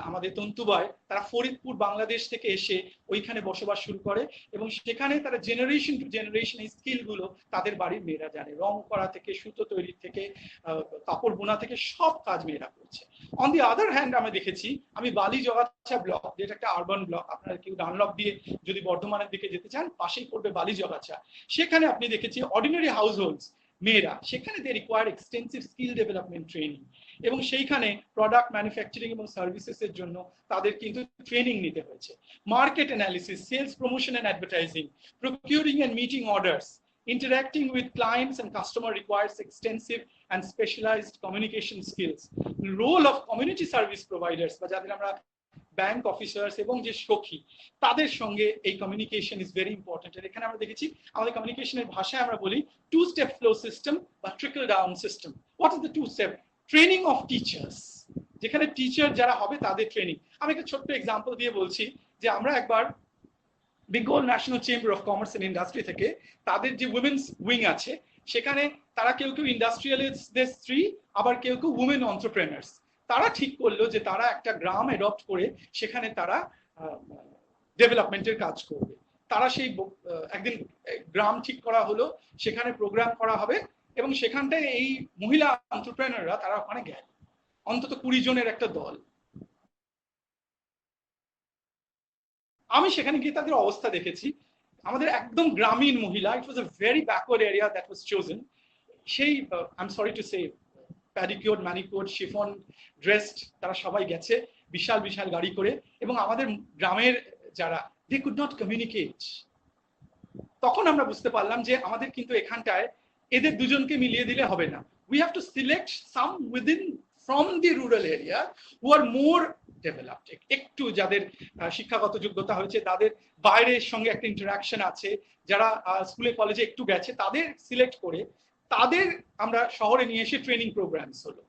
আমাদের তন্তুবায়, তারা ফরিদপুর বাংলাদেশ থেকে এসে ওইখানে বসবাস শুরু করে, এবং সেখানে তারা জেনারেশন টু জেনারেশন এই স্কিলগুলো তাদের বাড়ির মেয়েরা জানে। রং করা থেকে, সুতো তৈরি থেকে, কাপড় বোনা থেকে সব কাজ মেয়েরা করছে। অন দি আদার হ্যান্ড আমি দেখেছি, আমি বালিজগাছা ব্লক, যেটা একটা আরবান ব্লক, আপনারা কেউ ডানলপ দিয়ে যদি বর্ধমানের দিকে যেতে চান, পাশেই পড়বে বালিজগাছা। সেখানে আপনি দেখেছি অর্ডিনারি হাউস হোল্ডস মেয়েরা, সেখানে they require extensive skill development training, এবং সেইখানে প্রোডাক্ট ম্যানুফ্যাকচারিং এবং সার্ভিসেসের জন্য তাদের কিন্তু ট্রেনিং নিতে হয়েছে। Market analysis, sales promotion and advertising, procuring and meeting orders, interacting with clients and customer requires extensive and specialized communication skills. The role of community service providers, বা যাদের আমরা ব্যাংক অফিসার্স এবং যে সখী, তাদের সঙ্গে এই কমিউনিকেশন ইজ ভেরি ইম্পর্টেন্ট। আর এখানে আমরা দেখেছি আমাদের কমিউনিকেশনের ভাষায় আমরা বলি টু স্টেপ ফ্লো সিস্টেম বা trickle down system. What is the two step? Training of teachers, যেখানে টিচার যারা হবে তাদের ট্রেনিং। আমি একটা ছোট্ট এক্সাম্পল দিয়ে বলছি, যে আমরা একবার Bengal National Chamber of Commerce and Industry থেকে তাদের যে উইমেন্স উইং আছে, সেখানে তারা কেউ ইন্ডাস্ট্রিয়ালিস্টদের স্ত্রী, আবার কেউ উইমেন এন্টারপ্রেনার্স। তারা ঠিক করলো যে তারা একটা গ্রাম অ্যাডপ্ট করে সেখানে তারা ডেভেলপমেন্টের কাজ করবে। তারা সেই একদিন গ্রাম ঠিক করা হলো, সেখানে প্রোগ্রাম করা হবে এবং সেখানটায় এই মহিলা এন্টারপ্রেনাররা তারা ওখানে গেল, অন্তত 20 জনের একটা দল। আমি সেখানে গিয়ে তাদের অবস্থা দেখেছি, আমাদের একদম গ্রামীণ মহিলা, it was a very backward area that was chosen. সেই I am sorry to say pedicure, manicure, chiffon dressed, তারা সবাই গেছে বিশাল বিশাল গাড়ি করে, এবং আমাদের গ্রামের যারা, দে কুড নট কমিউনিকেট। তখন আমরা বুঝতে পারলাম যে আমাদের কিন্তু এখানটায় এদের দুজনকে মিলিয়ে দিলে হবে না, we have to select some within from the rural area who are more developed, একটু যাদের শিক্ষাগত যোগ্যতা হয়েছে, তাদের বাইরের সঙ্গে একটা ইন্টারাকশন আছে, যারা স্কুলে কলেজে একটু গেছে, তাদের সিলেক্ট করে তাদের আমরা শহরে নিয়ে এসে ট্রেনিং প্রোগ্রামস হলো।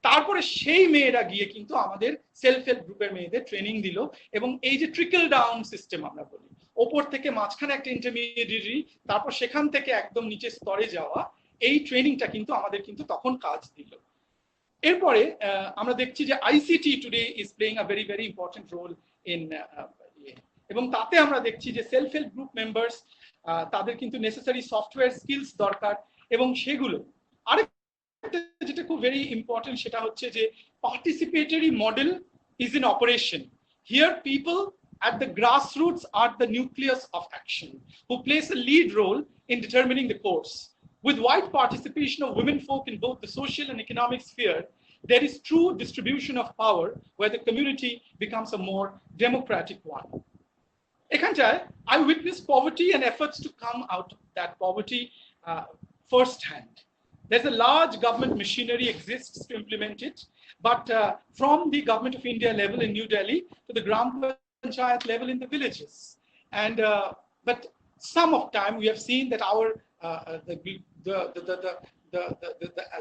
তারপরে সেই মেয়েরা গিয়ে কিন্তু আমাদের সেলফ হেল্প গ্রুপের মেয়েদের ট্রেনিং দিল, এবং এই যে ট্রিকল ডাউন সিস্টেম আমরা বলি, ওপর থেকে মাঝখানে একটা ইন্টারমিডিয়েটারি, তারপর সেখান থেকে একদম নিচের স্তরে যাওয়া, এই ট্রেনিংটা কিন্তু আমাদের কিন্তু তখন কাজ দিল। এরপরে আমরা দেখছি যে ICT today is playing a very very important role in, এবং তাতে আমরা দেখছি যে সেলফ হেল্প গ্রুপ মেম্বার্স, তাদের কিন্তু নেসেসারি সফটওয়্যার স্কিলস দরকার, এবং সেগুলো আরেকটা যেটা খুব ভেরি ইম্পর্টেন্ট সেটা হচ্ছে যে participatory model is in operation. Here people at the grassroots are the nucleus of action, who plays a lead role in determining the course. With wide participation of women folk in both the social and economic sphere, there is true distribution of power where the community becomes a more democratic one. এখানটায় I witnessed poverty and efforts to come out of that poverty firsthand. There's a large government machinery exists to implement it, but from the Government of India level in New Delhi to the Gram Panchayat level in the villages, and but some of time we have seen that our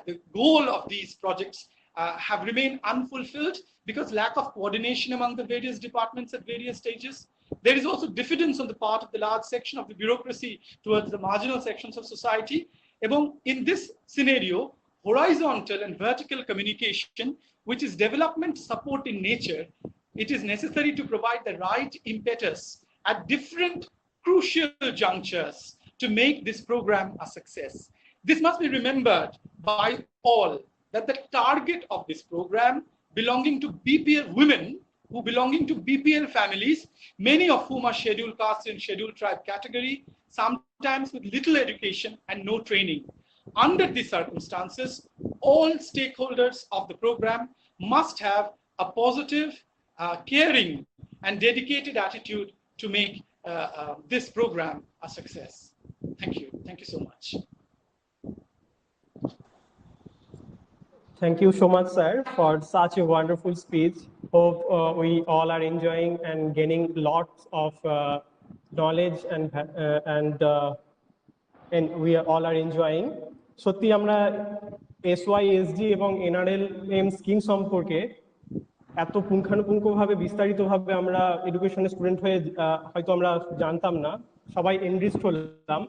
the goal of these projects have remained unfulfilled because lack of coordination among the various departments at various stages. There is also diffidence on the part of the large section of the bureaucracy towards the marginal sections of society. In this scenario, horizontal and vertical communication, which is development support in nature, it is necessary to provide the right impetus at different crucial junctures to make this program a success. This must be remembered by all, that the target of this program belonging to BPL women, who belonging to BPL families, many of whom are scheduled caste and scheduled tribe category, sometimes with little education and no training. Under these circumstances, all stakeholders of the program must have a positive, caring and dedicated attitude to make this program a success. Thank you. Thank you so much. Thank you so much, sir, for such a wonderful speech. Hope we all are enjoying and gaining lots of knowledge, and we all are enjoying. সত্যি আমরা SYSD এবং NRLM scheme সম্পর্কে এত পুঙ্খানুপুঙ্খভাবে বিস্তারিতভাবে আমরা এডুকেশনের student হয়ে হয়তো আমরা জানতাম না, সবাই এনরিচড হলাম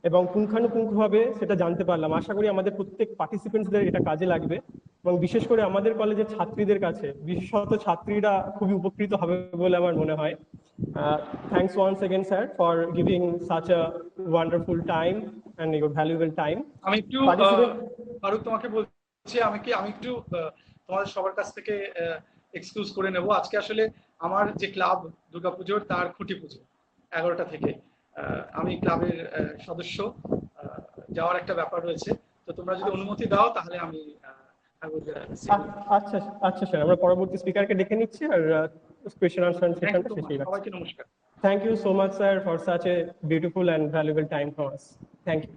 এবং পুঙ্খানুপুঙ্খভাবে সেটা জানতে পারলাম। আশা করি আমাদের প্রত্যেক পার্টিসিপেন্টসদের এটা কাজে লাগবে, এবং বিশেষ করে আমাদের কলেজের ছাত্রীদের কাছে, বিশেষত ছাত্রীরা খুবই উপকৃত হবে বলে আমার মনে হয়। Thanks once again sir for giving such a wonderful time and your valuable time. আমি একটু ফারুক তোমাকে বলছি, আমি একটু তোমাদের সবার কাছ থেকে এক্সকিউজ করে নেব। আজকে আসলে আমার যে ক্লাব দুর্গাপুজোর, তার খুঁটি পুজো 11টা থেকে, আমি ক্লাবের সদস্য, যাওয়ার একটা ব্যাপার রয়েছে, তো তোমরা যদি অনুমতি দাও তাহলে আমি আচ্ছা আচ্ছা স্যার, আমরা পরবর্তী স্পিকারকে ডেকে নিচ্ছি আর কোয়েশ্চেন আনসার সেশনটা শেষ হয়ে যাচ্ছে। সবাইকে নমস্কার। Thank you so much, sir, for such a beautiful and valuable time for us. Thank you.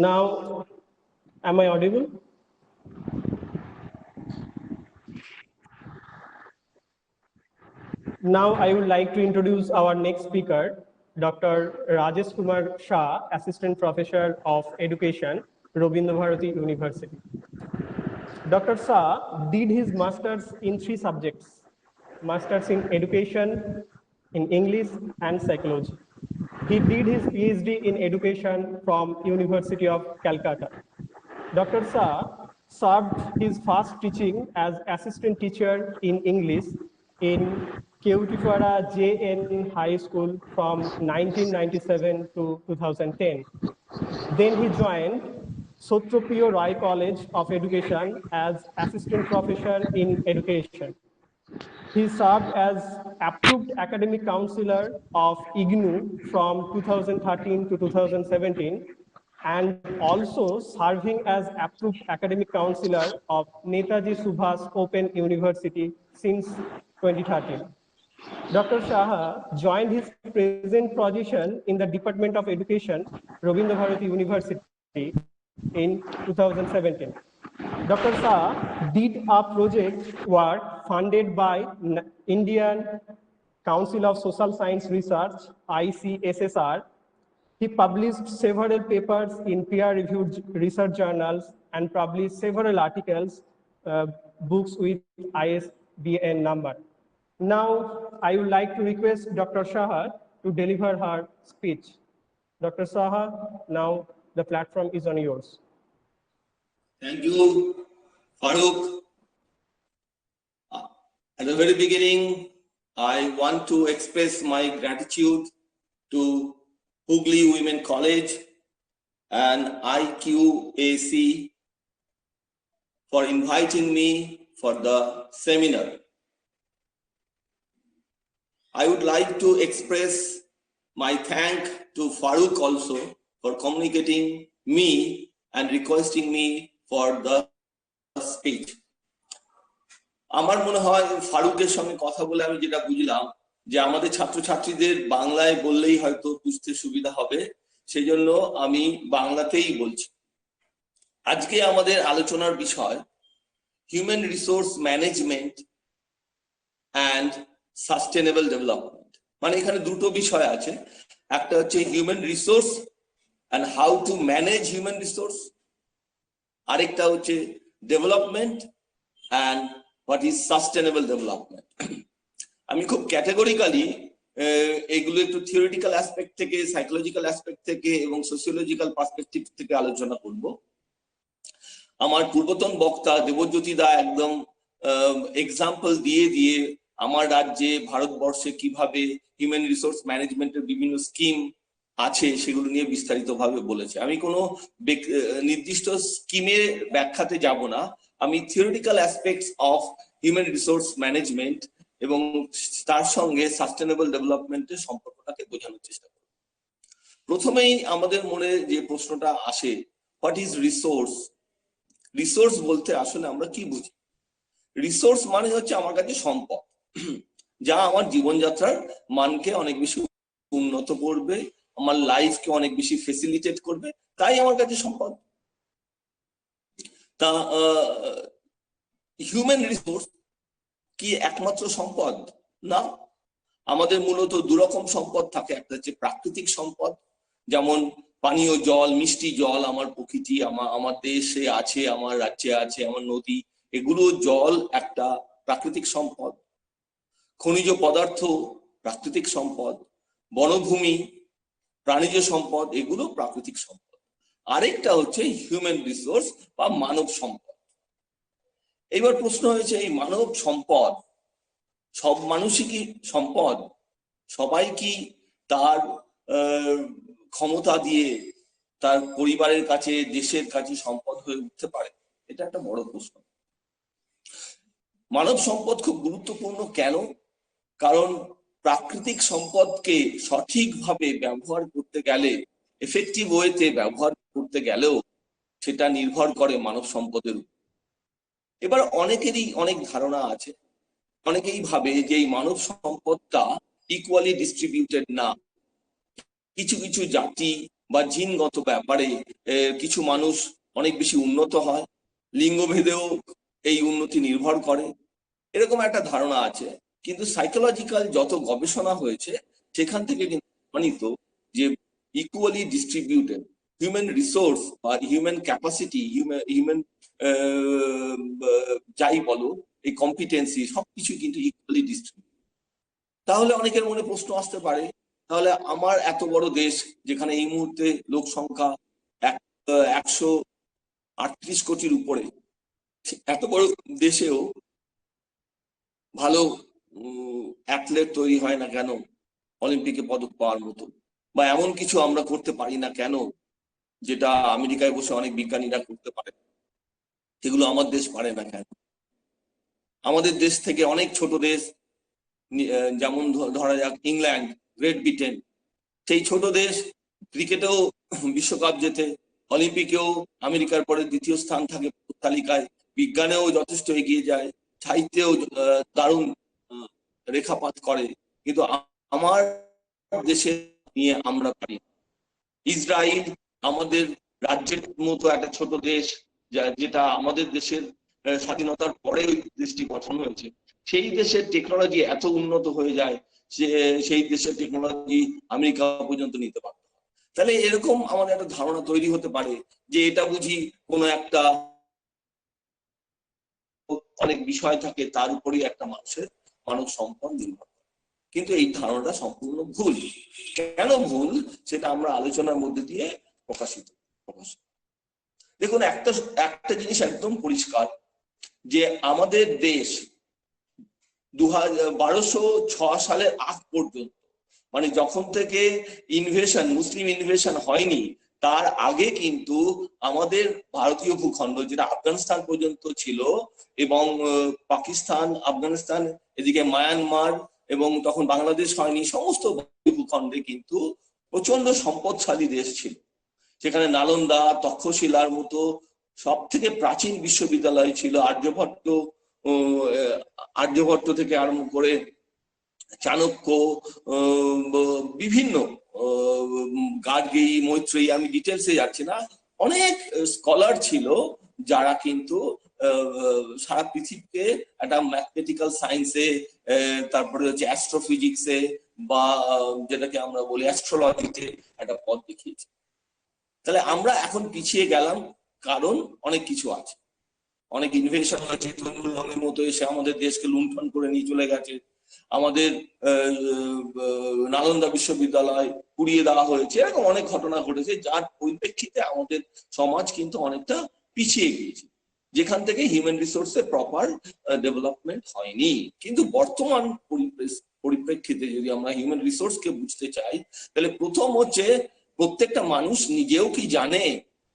Now, am I audible? Now, I would like to introduce our next speaker, Dr. Rajesh Kumar Shah, Assistant Professor of Education, Rabindra Bharati University. Dr. Shah did his master's in 3 subjects: master's in education, in English and psychology. He did his PhD in education from University of Calcutta. Dr. Shah served his first teaching as assistant teacher in English in Keutifara JN High School from 1997 to 2010. Then he joined Sotropiyo Rai College of Education as assistant professor in education. He served as approved academic counselor of IGNU from 2013 to 2017 and also serving as approved academic counselor of Netaji Subhas Open University since 2013. Dr. Shah joined his present position in the Department of Education, Rabindra Bharati University in 2017. Dr. Shah did a project work funded by Indian Council of Social Science Research, ICSSR. He published several papers in peer-reviewed research journals and published several articles, books with ISBN number. Now, I would like to request Dr. Shah to deliver her speech. Dr. Shah, now the platform is on yours. Thank you, Farooq. At the very beginning, I want to express my gratitude to Hooghly Women College and HWC for inviting me for the seminar. I would like to express my thank to Farooq also for communicating me and requesting me for the speech. আমার মনে হয় ফারুকের সঙ্গে কথা বলে আমি যেটা বুঝলাম যে আমাদের ছাত্রছাত্রীদের বাংলায় বললেই হয়তো বুঝতে সুবিধা হবে, সেজন্য আমি বাংলাতেই বলছি। আজকে আমাদের আলোচনার বিষয় human resource management and sustainable development. মানে এখানে দুটো বিষয় আছে, একটা হচ্ছে human resource and how to manage human resource, আরেকটা হচ্ছে development and what is sustainable development. আমি খুব ক্যাটেগরিক্যালি এগুলো একটু থিওরিটিক্যাল অ্যাসপেক্ট থেকে, সাইকোলজিক্যাল অ্যাসপেক্ট থেকে এবং সোশিওলজিক্যাল পার্সপেক্টিভ থেকে আলোচনা করব। আমার পূর্বতন বক্তা দেবজ্যোতি দা একদম এক্সাম্পল দিয়ে দিয়ে আমার রাজ্যে ভারতবর্ষে কিভাবে হিউম্যান রিসোর্স ম্যানেজমেন্টের বিভিন্ন স্কিম আছে সেগুলো নিয়ে বিস্তারিতভাবে বলেছে। আমি কোনো নির্দিষ্ট স্কিমের ব্যাখ্যাতে যাব না, আমি theoretical aspects of human resource management এবং তার সঙ্গে সাস্টেনেবল ডেভেলপমেন্টের সম্পর্কটাকে বোঝানোর চেষ্টা করব। প্রথমেই আমাদের মনে যে প্রশ্নটা আসে, হোয়াট ইজ রিসোর্স? রিসোর্স বলতে আসলে আমরা কি বুঝি? রিসোর্স মানে হচ্ছে আমার কাছে সম্পদ, যা আমার জীবনযাত্রার মানকে অনেক বেশি উন্নত করবে, আমার লাইফকে অনেক বেশি ফেসিলিটেট করবে, তাই আমার কাছে সম্পদ। তা হিউম্যান রিসোর্স কি একমাত্র সম্পদ? না, আমাদের মূলত দুরকম সম্পদ থাকে। একটা হচ্ছে প্রাকৃতিক সম্পদ, যেমন পানীয় জল, মিষ্টি জল আমার প্রকৃতি, আমার দেশে আছে, আমার রাজ্যে আছে, আমার নদী, এগুলো জল একটা প্রাকৃতিক সম্পদ। খনিজ পদার্থ প্রাকৃতিক সম্পদ, বনভূমি, প্রাণীজ সম্পদ, এগুলো প্রাকৃতিক সম্পদ। আরেকটা হচ্ছে হিউম্যান রিসোর্স বা মানব সম্পদ। এবার প্রশ্ন হয়েছে, এই মানব সম্পদ, সব মানুষই কি সম্পদ? সবাই কি তার ক্ষমতা দিয়ে তার পরিবারের কাছে, দেশের কাছে সম্পদ হয়ে উঠতে পারে? এটা একটা বড় প্রশ্ন। মানব সম্পদ খুব গুরুত্বপূর্ণ কেন? কারণ প্রাকৃতিক সম্পদকে সঠিকভাবে ব্যবহার করতে গেলে, এফেক্টিভ ওয়েতে ব্যবহার করতে গেলেও সেটা নির্ভর করে মানব সম্পদের উপর। এবার অনেকেরই অনেক ধারণা আছে, অনেকেই ভাবে যে এই মানব সম্পদটা ইকুয়ালি ডিস্ট্রিবিউটেড না। কিছু কিছু জাতি বা জিনগত ব্যাপারে কিছু মানুষ অনেক বেশি উন্নত হয়, লিঙ্গভেদেও এই উন্নতি নির্ভর করে, এরকম একটা ধারণা আছে। কিন্তু সাইকোলজিক্যাল যত গবেষণা হয়েছে সেখান থেকে কিন্তু প্রমাণিত যে ইকুয়ালি ডিস্ট্রিবিউটেড হিউম্যান রিসোর্স বা হিউম্যান ক্যাপাসিটি, হিউম্যান যাই বলো, এই কম্পিটেন্সি সবকিছু কিন্তু ইকুয়ালি ডিস্ট্রিবিউটেড। তাহলে অনেকের মনে প্রশ্ন আসতে পারে, তাহলে আমার এত বড় দেশ, যেখানে এই মুহূর্তে লোক সংখ্যা 138 কোটির উপরে, এত বড় দেশেও ভালো অ্যাথলেট তৈরি হয় না কেন অলিম্পিকে পদক পাওয়ার মতো, বা এমন কিছু আমরা করতে পারি না কেন যেটা আমেরিকায় বসে অনেক বিজ্ঞানীরা করতে পারে, সেগুলো আমার দেশ পারে না কেন? আমাদের দেশ থেকে অনেক ছোট দেশ, যেমন ধরা যাক ইংল্যান্ড, গ্রেট ব্রিটেন, সেই ছোট দেশ ক্রিকেটেও বিশ্বকাপ জেতে, অলিম্পিকেও আমেরিকার পরে দ্বিতীয় স্থান থাকে তালিকায়, বিজ্ঞানেও যথেষ্ট এগিয়ে যায়, সাহিত্যেও দারুণ রেখাপাত করে, কিন্তু আমার দেশে নিয়ে আমরা পারি। ইসরায়েল আমাদের রাজ্যের মতো একটা ছোট দেশ, যেটা আমাদের দেশের স্বাধীনতার পরে ওই দেশটি গঠন হয়েছে, সেই দেশের টেকনোলজি এত উন্নত হয়ে যায় যে সেই দেশের টেকনোলজি আমেরিকা পর্যন্ত নিতে পারে। তাহলে এরকম আমাদের একটা ধারণা তৈরি হতে পারে যে এটা বুঝি কোনো একটা অনেক বিষয় থাকে তার উপরই একটা মানুষের মানব সম্পদ নির্ভর করে, কিন্তু এই ধারণাটা সম্পূর্ণ ভুল। কেন ভুল সেটা আমরা আলোচনার মধ্যে দিয়ে প্রকাশিত। দেখুন, একটা জিনিস একদম পরিষ্কার যে আমাদের দেশ 1206 সালের আগ পর্যন্ত, মানে যখন থেকে ইনভেশন, মুসলিম ইনভেশন হয়নি তার আগে কিন্তু আমাদের ভারতীয় ভূখণ্ড, যেটা আফগানিস্তান পর্যন্ত ছিল, এবং পাকিস্তান, আফগানিস্তান, এদিকে মায়ানমার, এবং তখন বাংলাদেশ হয়নি, সমস্ত ভূখণ্ডে কিন্তু প্রচন্ড সম্পদশালী দেশ ছিল। সেখানে নালন্দা, তক্ষশিলার মতো সব থেকে প্রাচীন বিশ্ববিদ্যালয় ছিল। আর্যভট্ট থেকে আরম্ভ করে চাণক্য, বিভিন্ন গার্গী, মৈত্রেয়ী, আমি ডিটেলসে যাচ্ছি না, অনেক স্কলার ছিল যারা কিন্তু সারা পৃথিবীকে একটা ম্যাথমেটিক্যাল সায়েন্সে, তারপরে হচ্ছে অ্যাস্ট্রোফিজিক্সে, বা যেটাকে আমরা বলি অ্যাস্ট্রোলজিতে একটা পথ দেখিয়েছে। তাহলে আমরা এখন পিছিয়ে গেলাম কারণ অনেক কিছু আছে, অনেক ইনভেশন হয়েছে, তৈমুরের মতো এসে আমাদের দেশকে লুণ্ঠন করে নিয়ে চলে গেছে, আমাদের নালন্দা বিশ্ববিদ্যালয় পুড়িয়ে দেওয়া হয়েছে, এরকম অনেক ঘটনা ঘটেছে, যার পরিপ্রেক্ষিতে আমাদের সমাজ কিন্তু অনেকটা পিছিয়ে গিয়েছে, যেখান থেকে হিউম্যান রিসোর্সের প্রপার ডেভেলপমেন্ট হয়নি। কিন্তু বর্তমান পরিপ্রেক্ষিতে যদি আমরা হিউম্যান রিসোর্সকে বুঝতে চাই, তাহলে প্রথম হচ্ছে প্রত্যেকটা মানুষ নিজেও কি জানে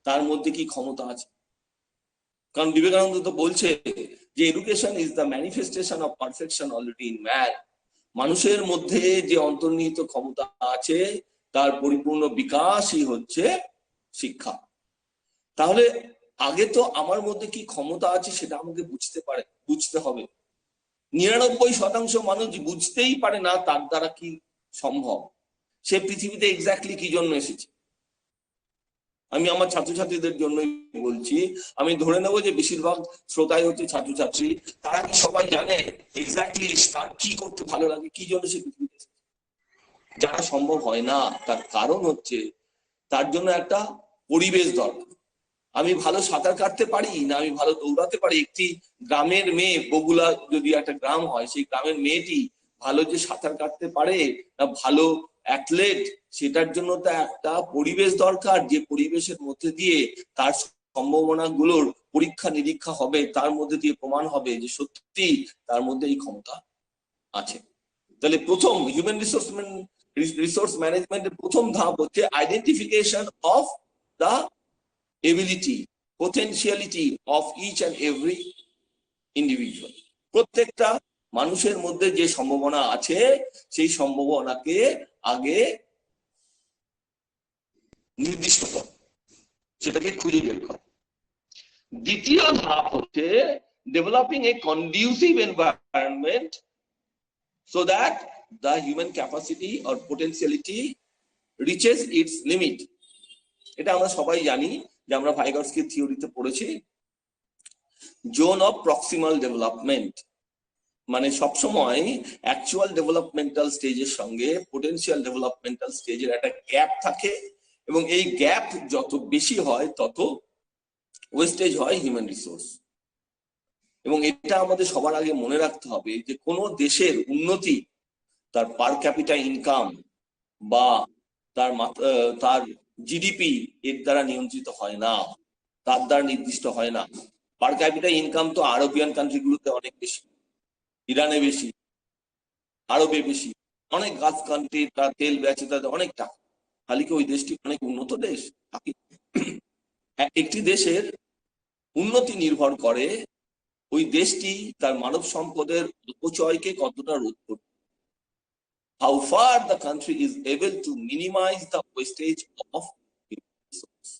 তার মধ্যে কি ক্ষমতা আছে। কারণ বিবেকানন্দ তো বলছে যে education is the manifestation of perfection already in man. মানুষের মধ্যে যে অন্তর্নিহিত ক্ষমতা আছে তার পরিপূর্ণ বিকাশই হচ্ছে শিক্ষা। তাহলে আগে তো আমার মধ্যে কি ক্ষমতা আছে সেটা আমাকে বুঝতে হবে। 99% মানুষ বুঝতেই পারে না তার দ্বারা কি সম্ভব, সে পৃথিবীতে এক্স্যাক্টলি কি জন্য এসেছে। আমি আমার ছাত্রছাত্রীদের জন্যই বলছি, আমি ধরে নেবো যে বেশিরভাগ শ্রোতাই হচ্ছে ছাত্রছাত্রী, তারা কি সবাই জানে এক্স্যাক্টলি তার কি করতে ভালো লাগে, কি জন্য সে পৃথিবীতে এসেছে? জানা সম্ভব হয় না। তার কারণ হচ্ছে তার জন্য একটা পরিবেশ দরকার। আমি ভালো সাঁতার কাটতে পারি না আমি ভালো দৌড়াতে পারি, একটি গ্রামের মেয়ে, বগুলা যদি একটা গ্রাম হয়, সেই গ্রামের মেয়েটি ভালো যে সাঁতার কাটতে পারে না ভালো অ্যাথলেট, সেটার জন্য তো একটা পরিবেশ দরকার, যে পরিবেশের মধ্যে দিয়ে তার সম্ভাবনা গুলোর পরীক্ষা নিরীক্ষা হবে, তার মধ্যে দিয়ে প্রমাণ হবে যে সত্যি তার মধ্যে এই ক্ষমতা আছে। তাহলে প্রথম হিউম্যান রিসোর্স ম্যানেজমেন্টের প্রথম ধাপ হচ্ছে identification of the ability, potentiality of each and every individual. প্রত্যেকটা মানুষের মধ্যে যে সম্ভাবনা আছে সেই সম্ভাবনাকে আগে নির্দিষ্ট করা, সেটাকে খুঁজে বের করা। দ্বিতীয় ধাপ হচ্ছে developing A conducive environment so that the human capacity or potentiality reaches its limit. এটা আমরা সবাই জানি যে আমরা ভাইগটস্কি থিওরিতে পড়েছি, জোন অফ প্রক্সিমাল ডেভেলপমেন্ট, মানে সবসময় অ্যাকচুয়াল ডেভেলপমেন্টাল স্টেজের সঙ্গে পোটেনশিয়াল ডেভেলপমেন্টাল স্টেজের একটা গ্যাপ থাকে, এবং এই গ্যাপ যত বেশি হয় তত ওয়েস্টেজ হয় হিউম্যান রিসোর্স। এবং এটা আমাদের সবার আগে মনে রাখতে হবে যে কোনো দেশের উন্নতি তার পার ক্যাপিটা ইনকাম বা তার জিডিপি এর দ্বারা নিয়ন্ত্রিত হয় না, তার দ্বারা নির্দিষ্ট হয় না। পার ক্যাপিটা ইনকাম তো আরবিয়ান কান্ট্রিগুলোতে অনেক বেশি, ইরানে বেশি, আরবে বেশি, অনেক গাছ কান্ট্রি তার তেল বেচে তাদের অনেক টাকা। খালি কি ওই দেশটি অনেক উন্নত দেশ? একটি দেশের উন্নতি নির্ভর করে ওই দেশটি তার মানব সম্পদের অপচয়কে কতটা রোধ করবে, how far the country is able to minimize the wastage of resources।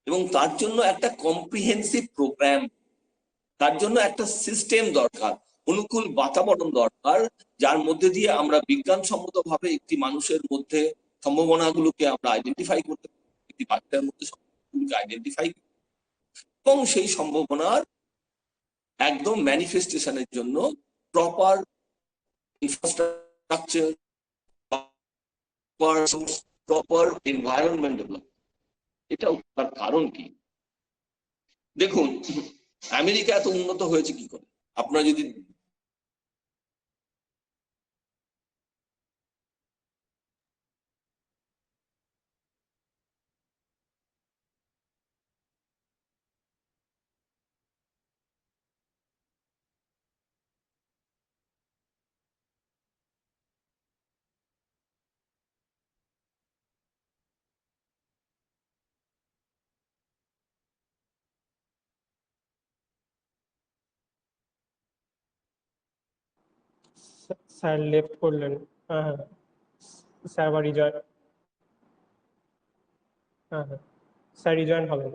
এবং তার জন্য একটা কম্প্রিহেন্সিভ প্রোগ্রাম, তার জন্য একটা সিস্টেম দরকার, অনুকূল বাতাবরণ দরকার, যার মধ্যে দিয়ে আমরা বিজ্ঞানসম্মত ভাবে একটি মানুষের মধ্যে সম্ভাবনাগুলোকে আমরা আইডেন্টিফাই করতে পারি, একটি বাচ্চার মধ্যে সম্ভাবনাগুলোকে আইডেন্টিফাই, এবং সেই সম্ভাবনার একদম ম্যানিফেস্টেশনের জন্য proper infrastructure, proper environment develop. এটা তার কারণ কি? দেখুন, আমেরিকা এত উন্নত হয়েছে কি করে? আপনারা যদি স্যার লেফট করলেন। হ্যাঁ হ্যাঁ স্যার আবার রিজয়েন, হ্যাঁ হ্যাঁ স্যার রিজয়েন হবেন।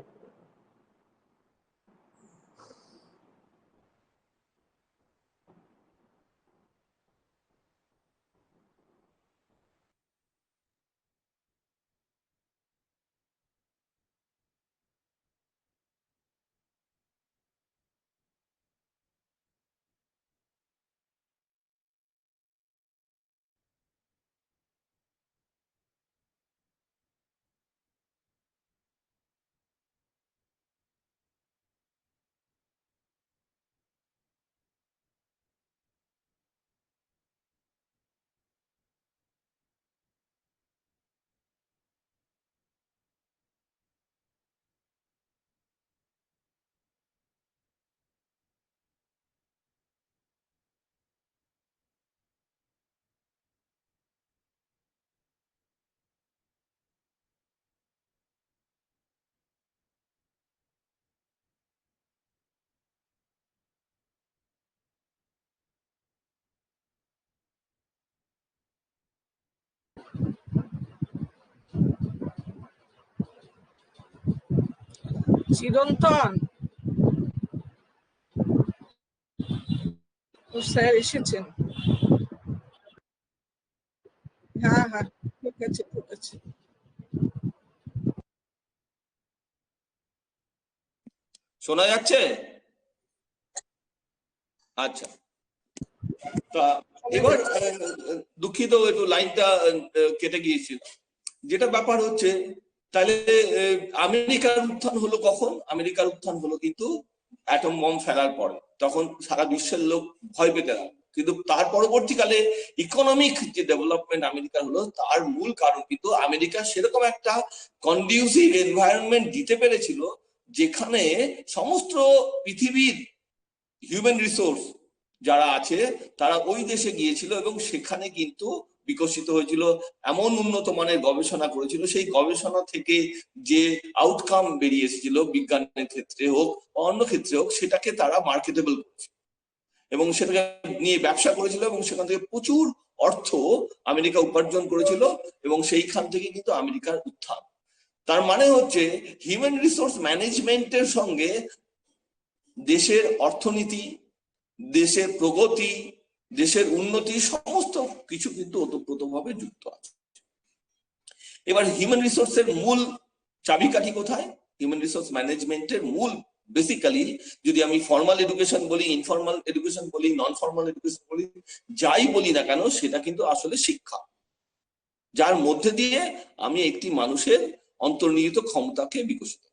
চিরন্তন, ও স্যার এসেছেন? হ্যাঁ হ্যাঁ ঠিক আছে ঠিক আছে। শোনা যাচ্ছে? আচ্ছা, তা এবার দুঃখিত একটু লাইনটা কেটে গিয়েছিল। যেটা ব্যাপার হচ্ছে, তাহলে আমেরিকার উত্থান হলো কখন? আমেরিকার উত্থান হলো কিন্তু অ্যাটম বম ফেলার পরে। তখন সারা বিশ্বের লোক ভয় পেতে লাগলো, কিন্তু তার পরবর্তীকালে ইকোনমিক যে ডেভেলপমেন্ট আমেরিকার হলো, তার মূল কারণ কিন্তু আমেরিকা সেরকম একটা কন্ডিউসিভ এনভায়রনমেন্ট দিতে পেরেছিল, যেখানে সমস্ত পৃথিবীর হিউম্যান রিসোর্স যারা আছে তারা ওই দেশে গিয়েছিল, এবং সেখানে কিন্তু বিকশিত হয়েছিল, এমন উন্নত মানের গবেষণা করেছিল, সেই গবেষণা থেকে যে আউটকাম বেরিয়ে এসেছিল বিজ্ঞানের ক্ষেত্রে হোক অন্য ক্ষেত্রে হোক, সেটাকে তারা মার্কেটেবল করেছিল এবং সেটাকে নিয়ে ব্যবসা করেছিল, এবং সেখান থেকে প্রচুর অর্থ আমেরিকা উপার্জন করেছিল, এবং সেইখান থেকে কিন্তু আমেরিকার উত্থান। তার মানে হচ্ছে হিউম্যান রিসোর্স ম্যানেজমেন্টের সঙ্গে দেশের অর্থনীতি, দেশের প্রগতি, দেশের উন্নতি সমস্ত কিছু কিন্তু ওতপ্রোতভাবে যুক্ত আছে। এবার হিউম্যান রিসোর্সের মূল চাবিকাঠি কোথায়? হিউম্যান রিসোর্স ম্যানেজমেন্টের মূল বেসিক্যালি, যদি আমি ফর্মাল এডুকেশন বলি, ইনফর্মাল এডুকেশন বলি, নন ফর্মাল এডুকেশন বলি, যাই বলি না কেন, সেটা কিন্তু আসলে শিক্ষা, যার মধ্যে দিয়ে আমি একটি মানুষের অন্তর্নিহিত ক্ষমতাকে বিকশিত।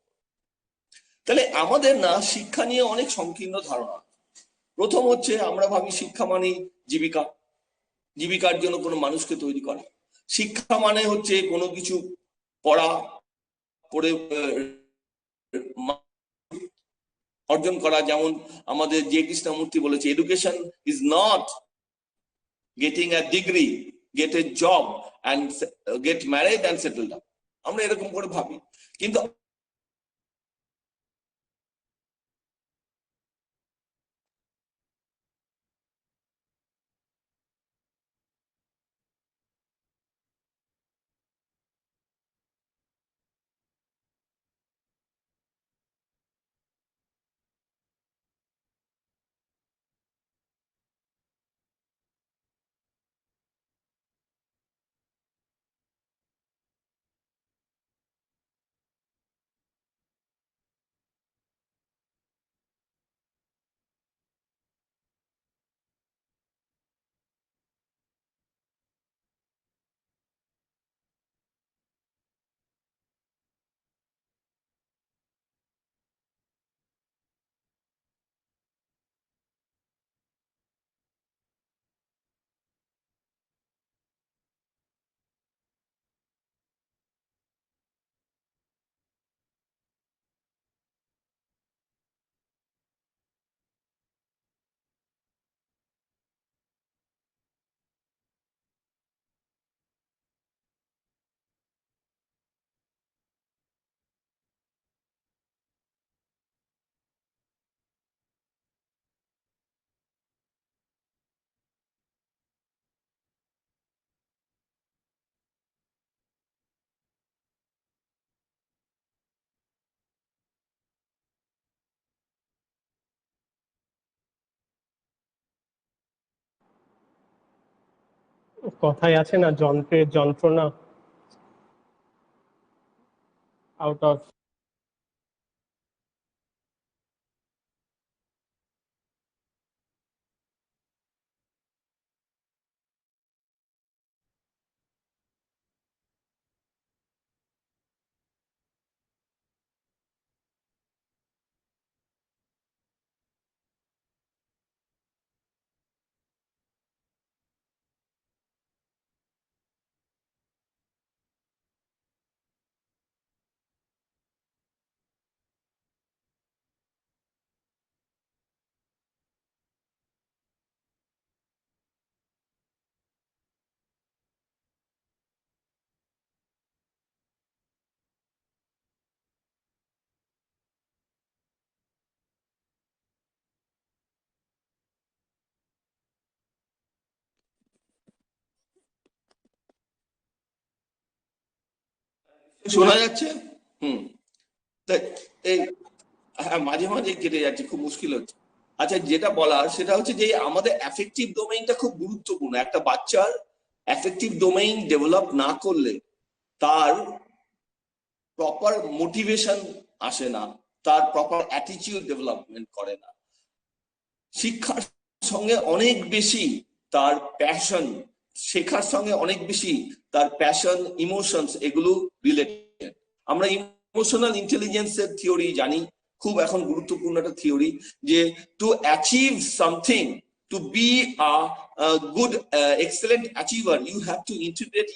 তাহলে আমাদের না শিক্ষা নিয়ে অনেক সংকীর্ণ ধারণা। প্রথম হচ্ছে, আমরা ভাবি শিক্ষা মানে জীবিকা, জীবিকার জন্য কোনো মানুষকে তৈরি করা। শিক্ষা মানে হচ্ছে কোনো কিছু পড়া, পড়ে অর্জন করা, যেমন আমাদের যে কৃষ্ণমূর্তি বলেছে, education is not getting a degree, get a job and get married and settle down. আমরা এরকম করে ভাবি, কিন্তু কথায় আছে না, যন্ত্রের যন্ত্রণা, আউট অফ। শোনা যাচ্ছে? তাই এই, হ্যাঁ মাঝে মাঝে কেটে যাচ্ছে, খুব মুশকিল হচ্ছে। আচ্ছা, যেটা বলার সেটা হচ্ছে যে আমাদের অ্যাফেক্টিভ ডোমেইনটা খুব গুরুত্বপূর্ণ। একটা বাচ্চার অ্যাফেক্টিভ ডোমেইন ডেভেলপ না করলে তার প্রপার মোটিভেশন আসে না, তার প্রপার অ্যাটিটিউড ডেভেলপমেন্ট করে না। শিক্ষার সঙ্গে অনেক বেশি তার প্যাশন, শেখার সঙ্গে অনেক বেশি তার প্যাশন, ইমোশনস, এগুলো রিলেটেড। আমরা ইমোশনাল ইন্টেলিজেন্সের থিওরি জানি, খুব এখন গুরুত্বপূর্ণ একটা থিওরি, যে to achieve something, to be a good excellent achiever, you have to integrate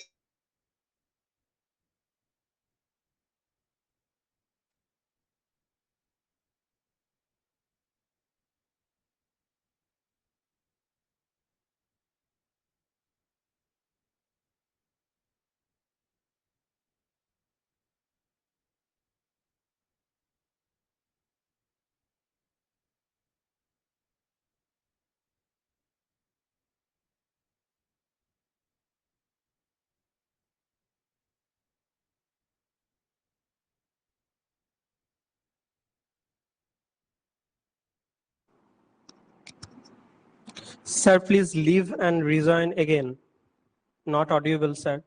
Sir, please leave and rejoin again. Not audible, sir.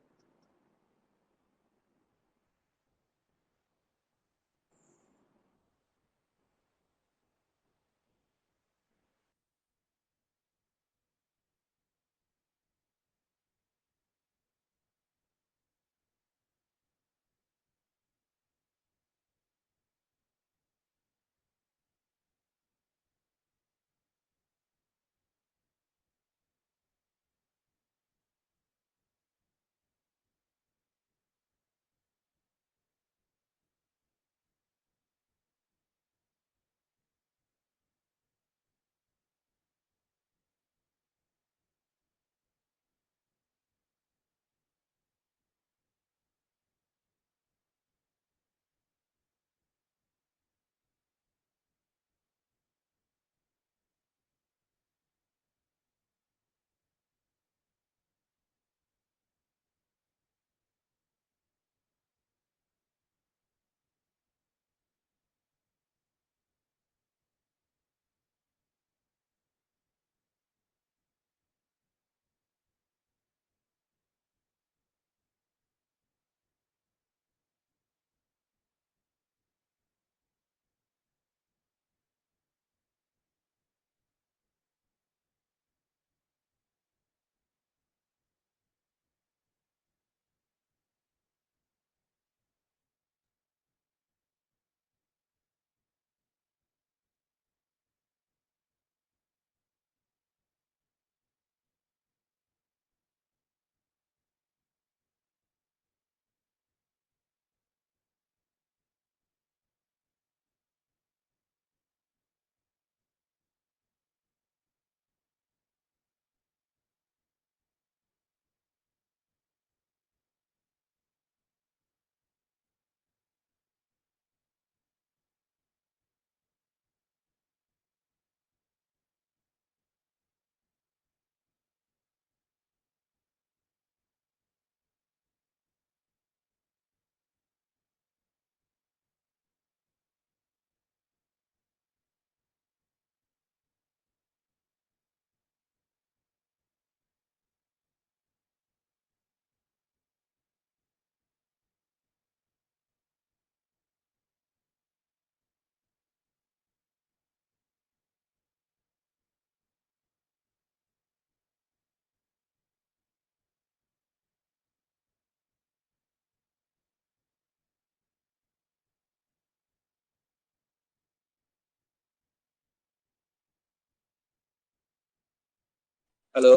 Hello,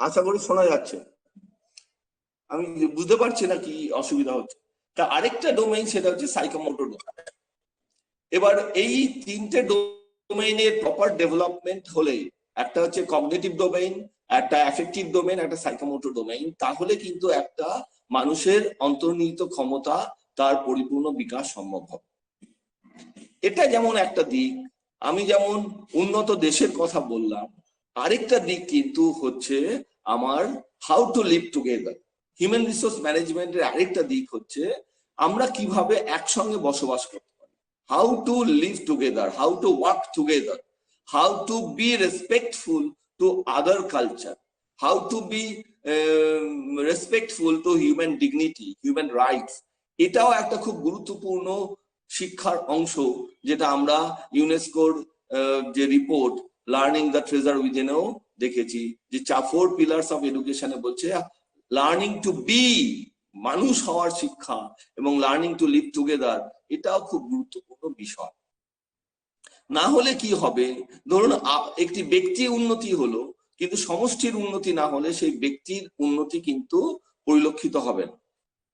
আশা করি শোনা যাচ্ছে। আমি বুঝতে পারছি না কি অসুবিধা হচ্ছে। তা আরেকটা ডোমেইন, সেটা হচ্ছে সাইকোমোটর ডোমেইন। এবার এই তিনটে ডোমেইনের প্রপার ডেভেলপমেন্ট হলে, একটা হচ্ছে কগনিটিভ ডোমেইন, একটা অ্যাফেক্টিভ ডোমেইন, একটা সাইকোমোটর ডোমেইন, তাহলে কিন্তু একটা মানুষের অন্তর্নিহিত ক্ষমতা, তার পরিপূর্ণ বিকাশ সম্ভব হবে। এটা যেমন একটা দিক। আমি যেমন উন্নত দেশের কথা বললাম, আরেকটা দিক কিন্তু হচ্ছে আমার how to live together. Human resource ম্যানেজমেন্টের আরেকটা দিক হচ্ছে আমরা কিভাবে একসঙ্গে বসবাস করতে পারি, how to live together, how to work together, how to B respectful to other culture, how to B respectful two human dignity, human rights. এটাও একটা খুব গুরুত্বপূর্ণ শিক্ষার অংশ, যেটা আমরা ইউনেস্কোর যে রিপোর্ট লার্নিং দ্য ট্রেজার উইদিনেও দেখেছি, যে 4 পিলার্স অফ এডুকেশনে বলছে লার্নিং টু বি, মানুষ হওয়ার শিক্ষা, এবং লার্নিং টু লিভ টুগেদার, এটাও খুব গুরুত্বপূর্ণ বিষয়। না হলে কি হবে, ধরুন একটি ব্যক্তি উন্নতি হলো, কিন্তু সমষ্টির উন্নতি না হলে সেই ব্যক্তির উন্নতি কিন্তু পরিলক্ষিত হবে না।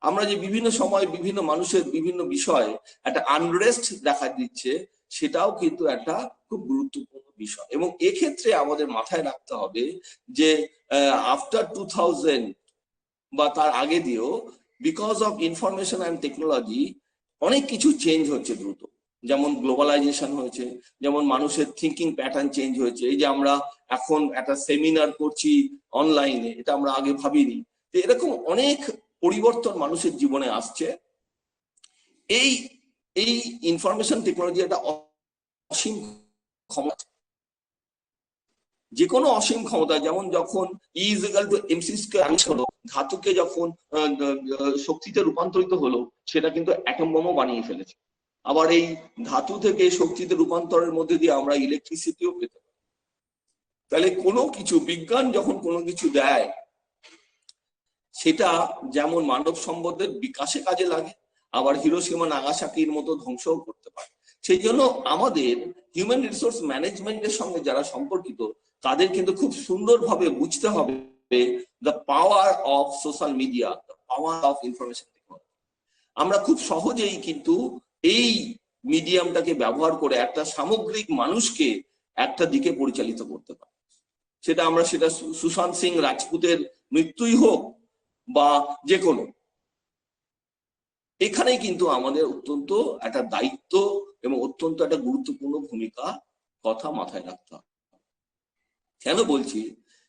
আমরা যে বিভিন্ন সময় বিভিন্ন মানুষের বিভিন্ন বিষয়ে একটা আনরেস্ট দেখা দিচ্ছে, সেটাও কিন্তু একটা খুব গুরুত্বপূর্ণ বিষয়। এবং এক্ষেত্রে আমাদের মাথায় রাখতে হবে যে আফটার 2000 বা তার আগে দিয়েও, because of information and technology, অনেক কিছু চেঞ্জ হচ্ছে দ্রুত। যেমন গ্লোবালাইজেশন হয়েছে, যেমন মানুষের থিঙ্কিং প্যাটার্ন চেঞ্জ হয়েছে। এই যে আমরা এখন একটা সেমিনার করছি অনলাইনে, এটা আমরা আগে ভাবিনি। তো এরকম অনেক পরিবর্তন মানুষের জীবনে আসছে। এই এই ইনফরমেশন টেকনোলজি একটা অসীম ক্ষমতা, যে কোনো অসীম ক্ষমতা। যেমন যখন E=mc² আবিষ্কার হলো, ধাতুকে যখন শক্তিতে রূপান্তরিত হলো, সেটা কিন্তু অ্যাটম বোমও বানিয়ে ফেলেছে। আবার এই ধাতু থেকে শক্তিতে রূপান্তরের মধ্যে দিয়ে আমরা ইলেকট্রিসিটিও পেতে পারি। তাহলে কোনো কিছু, বিজ্ঞান যখন কোনো কিছু দেয়, সেটা যেমন মানব সম্পদের বিকাশে কাজে লাগে, আবার হিরোশিমা নাগাসাকির মতো ধ্বংসও করতে পারে। সেই জন্য আমাদের হিউম্যান রিসোর্স ম্যানেজমেন্টের সঙ্গে যারা সম্পর্কিত, তাদের কিন্তু খুব সুন্দরভাবে বুঝতে হবে the power of social media, the power of information technology. আমরা খুব সহজেই কিন্তু এই মিডিয়ামটাকে ব্যবহার করে একটা সামগ্রিক মানুষকে একটা দিকে পরিচালিত করতে পারি। সেটা সুশান্ত সিং রাজপুতের মৃত্যুই হোক বা যে কোনো, এখানেই কিন্তু আমাদের অত্যন্ত একটা দায়িত্ব এবং অত্যন্ত একটা গুরুত্বপূর্ণ ভূমিকা কথা মাথায় রাখতে হবে। কেন বলছি,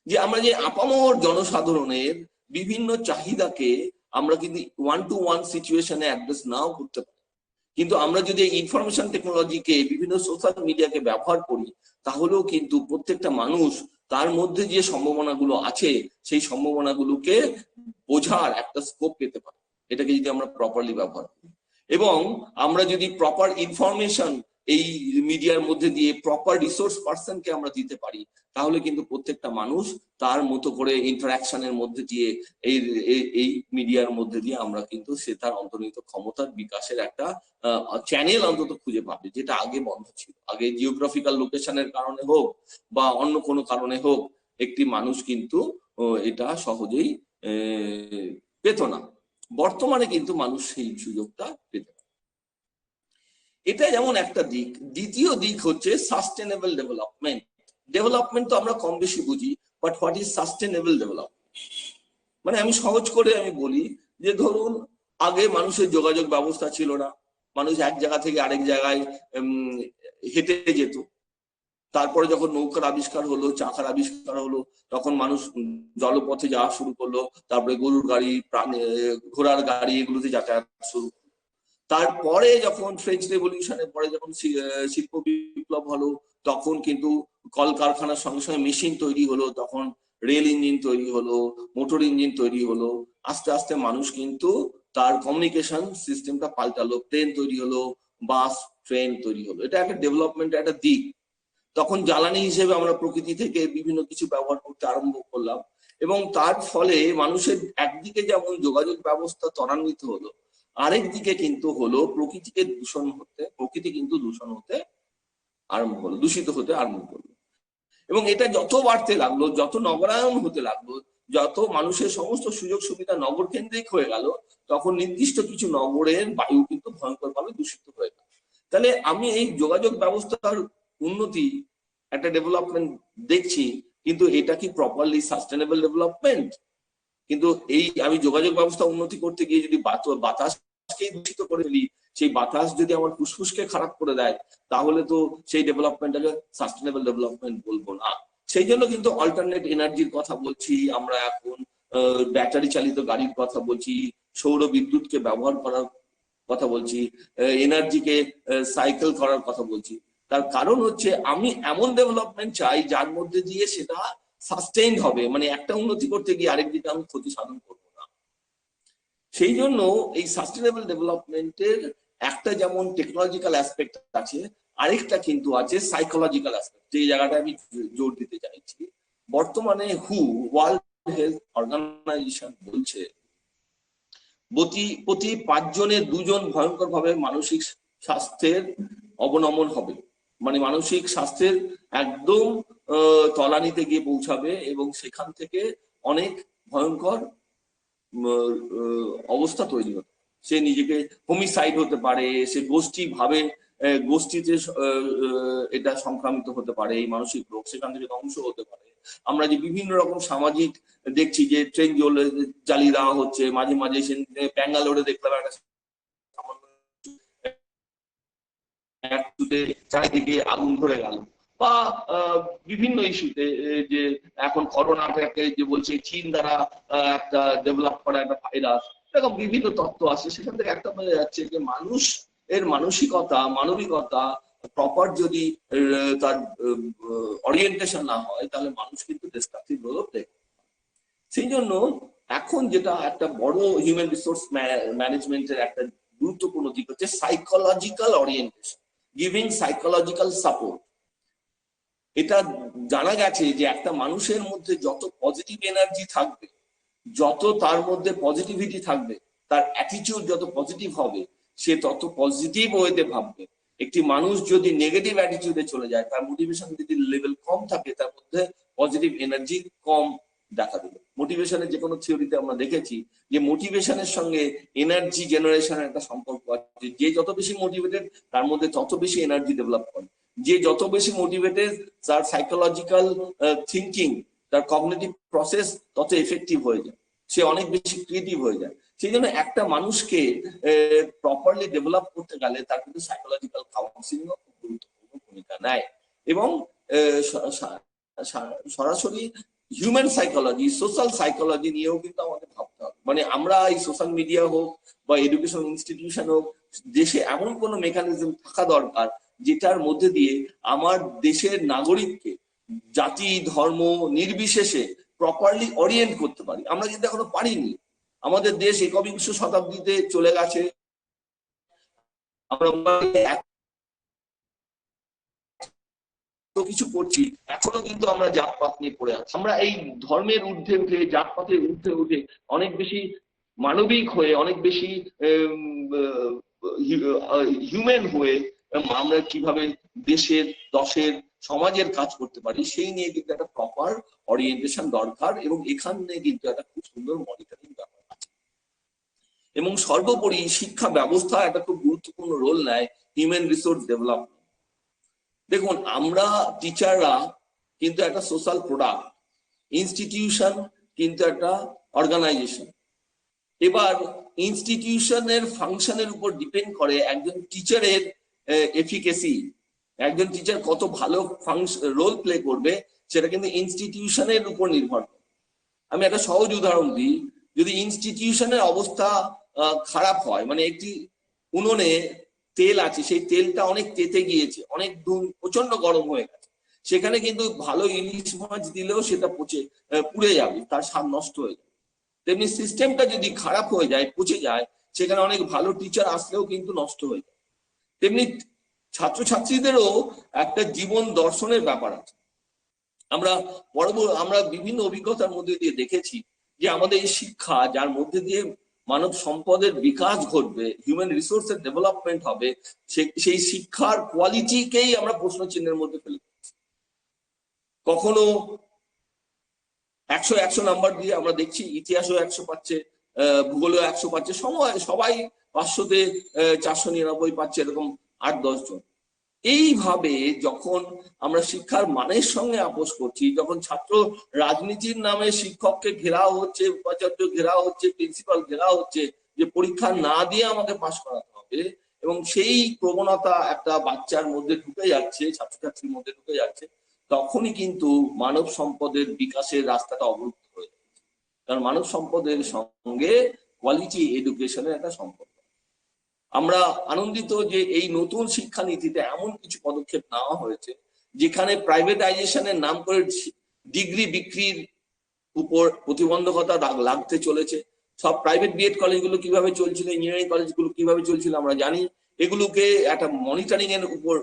যে আমরা যে আপামর জনসাধারণের বিভিন্ন চাহিদাকে আমরা কিন্তু 1-to-1 সিচুয়েশনে অ্যাড্রেস নাও করতে পারি, কিন্তু আমরা যদি ইনফরমেশন টেকনোলজিকে, বিভিন্ন সোশ্যাল মিডিয়াকে ব্যবহার করি, তাহলেও কিন্তু প্রত্যেকটা মানুষ তার মধ্যে যে সম্ভাবনাগুলো আছে, সেই সম্ভাবনাগুলোকে বোঝার একটা স্কোপ পেতে পারে, এটাকে যদি আমরা প্রপারলি ব্যবহার করি। এবং আমরা যদি প্রপার ইনফরমেশন এই মিডিয়ার মধ্যে দিয়ে প্রপার রিসোর্স পার্সনকে আমরা দিতে পারি, তাহলে কিন্তু প্রত্যেকটা মানুষ তার মতো করে ইন্টারাকশনের মধ্যে দিয়ে, এই মিডিয়ার মধ্যে দিয়ে আমরা কিন্তু সে তার অন্তর্নিহিত ক্ষমতার বিকাশের একটা চ্যানেল অন্তত খুঁজে পাবে, যেটা আগে বন্ধ ছিল। আগে জিওগ্রাফিক্যাল লোকেশনের কারণে হোক বা অন্য কোনো কারণে হোক, একটি মানুষ কিন্তু এটা সহজেই পেত না। বর্তমানে কিন্তু মানুষ সেই সুযোগটা পেতে পারে। এটা যেমন একটা দিক। দ্বিতীয় দিক হচ্ছে সাস্টেনেবল ডেভেলপমেন্ট। ডেভেলপমেন্ট তো আমরা কম বেশি বুঝি, but what is sustainable development? মানে আমি সহজ করে আমি বলি যে, ধরুন আগে মানুষের যোগাযোগ ব্যবস্থা ছিল না, মানুষ এক জায়গা থেকে আরেক জায়গায় হেঁটে যেত। তারপরে যখন নৌকার আবিষ্কার হলো, চাকার আবিষ্কার হলো, তখন মানুষ জলপথে যাওয়া শুরু করলো। তারপরে গরুর গাড়ি, ঘোড়ার গাড়ি, এগুলোতে যাতায়াত শুরু করলো। তারপরে যখন ফ্রেঞ্চ রেভলিউশনের পরে যখন শিল্প বিপ্লব হলো, তখন কিন্তু কলকারখানার সঙ্গে সঙ্গে মেশিন তৈরি হলো, তখন রেল ইঞ্জিন তৈরি হলো, মোটর ইঞ্জিন তৈরি হলো। আস্তে আস্তে মানুষ কিন্তু তার কমিউনিকেশন সিস্টেমটা পাল্টালো, প্লেন তৈরি হলো, বাস, ট্রেন তৈরি হলো। এটা একটা ডেভেলপমেন্টের একটা দিক। তখন জ্বালানি হিসেবে আমরা প্রকৃতি থেকে বিভিন্ন কিছু ব্যবহার করতে আরম্ভ করলাম, এবং তার ফলে মানুষের একদিকে যেমন যোগাযোগ ব্যবস্থা ত্বরান্বিত হলো, আরেক দিকে কিন্তু হলো প্রকৃতি কিন্তু দূষণ হতে আরম্ভ হলো, দূষিত হতে আরম্ভ করলো। এবং এটা যত বাড়তে লাগলো, যত নগরায়ন হতে লাগলো, যত মানুষের সমস্ত সুযোগ সুবিধা নগর কেন্দ্রিক হয়ে গেল, তখন নির্দিষ্ট কিছু নগরের বায়ু কিন্তু ভয়ঙ্করভাবে দূষিত হয়ে গেল। তাহলে আমি এই যোগাযোগ ব্যবস্থার উন্নতি, একটা ডেভেলপমেন্ট দেখছি, কিন্তু এটা কি প্রপারলি সাস্টেনেবল ডেভেলপমেন্ট? কিন্তু এই আমি যোগাযোগ ব্যবস্থা উন্নতি করতে গিয়ে যদি বাতাসকেই দূষিত করে ফেলি, সেই বাতাস যদি আমার ফুসফুসকে খারাপ করে দেয়, তাহলে তো সেই ডেভেলপমেন্টটাকে সাস্টেনেবল ডেভেলপমেন্ট বলবো না। সেই জন্য কিন্তু অল্টারনেট এনার্জির কথা বলছি আমরা এখন, ব্যাটারি চালিত গাড়ির কথা বলছি, সৌর বিদ্যুৎকে ব্যবহার করার কথা বলছি, এনার্জিকে সাইকেল করার কথা বলছি। তার কারণ হচ্ছে আমি এমন ডেভেলপমেন্ট চাই যার মধ্যে দিয়ে সেটা সাস্টেইনড হবে, মানে একটা উন্নতি করতে গিয়ে আরেকদিকে আমি ক্ষতি সাধন করবো না। সেই জন্য এই সাস্টেনেবল ডেভেলপমেন্টের একটা যেমন টেকনোলজিক্যাল অ্যাসপেক্ট আছে, আরেকটা কিন্তু আছে সাইকোলজিক্যাল অ্যাসপেক্ট, যে জায়গাটা আমি জোর দিতে চাইছি। বর্তমানে ওয়ার্ল্ড হেলথ অর্গানাইজেশন বলছে প্রতি 5 জনের 2 জন ভয়ঙ্কর ভাবে মানসিক স্বাস্থ্যের অবনমন হবে, মানে মানসিক স্বাস্থ্যের একদম তলানিতে গিয়ে পৌঁছাবে, এবং সেখান থেকে অনেক ভয়ঙ্কর অবস্থা তৈরি হবে। সে নিজেকে হোমিসাইড হতে পারে, সে গোষ্ঠীতে এটা সংক্রামিত হতে পারে, এই মানসিক রোগ সেখান থেকে ধ্বংস হতে পারে। আমরা যে বিভিন্ন রকম সামাজিক দেখছি যে ট্রেন জ্বালিয়ে দেওয়া হচ্ছে, মাঝে মাঝে ব্যাঙ্গালোরে দেখলাম একটা চারিদিকে আগুন ধরে গেল, বা বিভিন্ন ইস্যুতে যে এখন করোনাটাকে যে বলছে চীন দ্বারা একটা ডেভেলপ করা একটা ভাইরাস, এরকম বিভিন্ন তত্ত্ব আছে। সেখান থেকে একটা বোঝা যাচ্ছে যে মানুষ এর মানসিকতা, মানবিকতা প্রপার যদি তার অরিয়েন্টেশন না হয়, তাহলে মানুষ কিন্তু ডিস্ট্রাকটিভ রোল প্লে করে। সেই জন্য এখন যেটা একটা বড় হিউম্যান রিসোর্স ম্যানেজমেন্টের একটা গুরুত্বপূর্ণ দিক হচ্ছে psychological orientation, giving psychological support. এটা জানা গেছে যে একটা মানুষের মধ্যে যত পজিটিভ এনার্জি থাকবে, যত তার মধ্যে পজিটিভিটি থাকবে, তার অ্যাটিটিউড যত পজিটিভ হবে, সে তত পজিটিভ ওয়েতে ভাববে। একটি মানুষ যদি নেগেটিভ অ্যাটিটিউডে চলে যায়, তার মোটিভেশন যদি লেভেল কম থাকে, তার মধ্যে পজিটিভ এনার্জি কম দেখা দেবে। মোটিভেশনের যে কোনো থিওরিতে আমরা দেখেছি যে মোটিভেশনের সঙ্গে এনার্জি জেনারেশনের একটা সম্পর্ক আছে। যে যত বেশি মোটিভেটেড, তার মধ্যে তত বেশি এনার্জি ডেভেলপ করে। যে যত বেশি মোটিভেটেড, তার সাইকোলজিক্যাল থিঙ্কিং, তার কগনিটিভ প্রসেস তত এফেক্টিভ হয়ে যায়, সে অনেক বেশি ক্রিয়েটিভ হয়ে যায়। সেই জন্য একটা মানুষকে প্রপারলি ডেভেলপ করতে গেলে তার কিন্তু সাইকোলজিক্যাল কাউন্সিলিং খুব গুরুত্বপূর্ণ ভূমিকা নেয়। এবং সরাসরি হিউম্যান সাইকোলজি, সোশ্যাল সাইকোলজি নিয়েও কিন্তু আমাদের ভাবতে হবে। মানে আমরা এই সোশ্যাল মিডিয়া হোক বা এডুকেশন ইনস্টিটিউশন হোক, দেশে এমন কোনো মেকানিজম থাকা দরকার যেটার মধ্যে দিয়ে আমার দেশের নাগরিককে জাতি ধর্ম নির্বিশেষে প্রপারলি অরিয়েন্ট করতে পারি। আমরা কিন্তু এখনো পারিনি। আমাদের দেশ একবিংশ শতাব্দীতে চলে গেছে, আমরা কিছু করছি, এখনো কিন্তু আমরা জাতপাত নিয়ে পড়ে আছি। আমরা এই ধর্মের ঊর্ধ্বে উঠে, জাতপাতের ঊর্ধ্বে উঠে অনেক বেশি মানবিক হয়ে, অনেক বেশি হিউম্যান হয়ে আমরা কিভাবে দেশের, দশের, সমাজের কাজ করতে পারি, সেই নিয়ে কিন্তু একটা প্রপার অরিয়েন্টেশন দরকার। এবং এখানে কিন্তু একটা খুব সুন্দর মনিটরিং ব্যাপার আছে। এবং সর্বোপরি শিক্ষা ব্যবস্থা একটা খুব গুরুত্বপূর্ণ রোল নেয় হিউম্যান রিসোর্স ডেভেলপমেন্ট। দেখুন, আমরা টিচাররা কিন্তু একটা সোশ্যাল প্রোডাক্ট, ইনস্টিটিউশন কিন্তু একটা অর্গানাইজেশন। এবার ইনস্টিটিউশনের ফাংশনের উপর ডিপেন্ড করে একজন টিচারের এফিকেসি, একজন টিচার কত ভালো রোল প্লে করবে, সেটা কিন্তু ইনস্টিটিউশনের উপর নির্ভর করে। আমি একটা সহজ উদাহরণ দিই। যদি ইনস্টিটিউশনের অবস্থা খারাপ হয়, মানে একটি উনুনে তেল আছে, সেই তেলটা অনেক তেতে গিয়েছে, অনেক প্রচন্ড গরম হয়ে গেছে, সেখানে কিন্তু ভালো ইলিশ মাছ দিলেও সেটা পুড়ে যাবে, তার স্বাদ নষ্ট হয়ে যাবে। তেমনি সিস্টেমটা যদি খারাপ হয়ে যায়, পচে যায়, সেখানে অনেক ভালো টিচার আসলেও কিন্তু নষ্ট হয়ে যায়। তেমনি ছাত্রছাত্রীদেরও একটা জীবন দর্শনের ব্যাপার আছে। আমরা বিভিন্ন অভিজ্ঞতার মধ্যে দিয়ে দেখেছি যে আমাদের এই শিক্ষা, যার মধ্যে দিয়ে মানব সম্পদের বিকাশ ঘটবে, হিউম্যান রিসোর্সের ডেভেলপমেন্ট হবে, সেই শিক্ষার কোয়ালিটিকেই আমরা প্রশ্ন চিহ্নের মধ্যে ফেলে দিচ্ছি। কখনো 100 নাম্বার দিয়ে আমরা দেখছি, ইতিহাসও 100 পাচ্ছে, ভূগোলেও 100 পাচ্ছে, সবাই 500-তে 499 পাচ্ছে, এরকম 8-10 জন। এইভাবে যখন আমরা শিক্ষার মানের সঙ্গে আপোষ করছি, যখন ছাত্র রাজনীতির নামে শিক্ষককে ঘেরাও হচ্ছে, উপাচার্য ঘেরাও হচ্ছে, প্রিন্সিপাল ঘেরাও হচ্ছে যে পরীক্ষা না দিয়ে আমাকে পাশ করাতে হবে, এবং সেই প্রবণতা একটা বাচ্চার মধ্যে ঢুকে যাচ্ছে, ছাত্রছাত্রীর মধ্যে ঢুকে যাচ্ছে, তখনই কিন্তু মানব সম্পদের বিকাশের রাস্তাটা অবরুদ্ধ হয়ে যাচ্ছে। কারণ মানব সম্পদের সঙ্গে কোয়ালিটি এডুকেশনের একটা সম্পর্ক। আমরা আনন্দিত যে এই নতুন শিক্ষানীতিতে এমন কিছু পদক্ষেপ নেওয়া হয়েছে যেখানে প্রাইভেটাইজেশনের নাম করে ডিগ্রি বিক্রির উপর প্রতিবন্ধকতা লাগতে চলেছে। সব প্রাইভেট বিএড কলেজগুলো কিভাবে চলছিল, ইঞ্জিনিয়ারিং কলেজগুলো কিভাবে চলছিল আমরা জানি। এগুলোকে একটা মনিটরিং এর উপর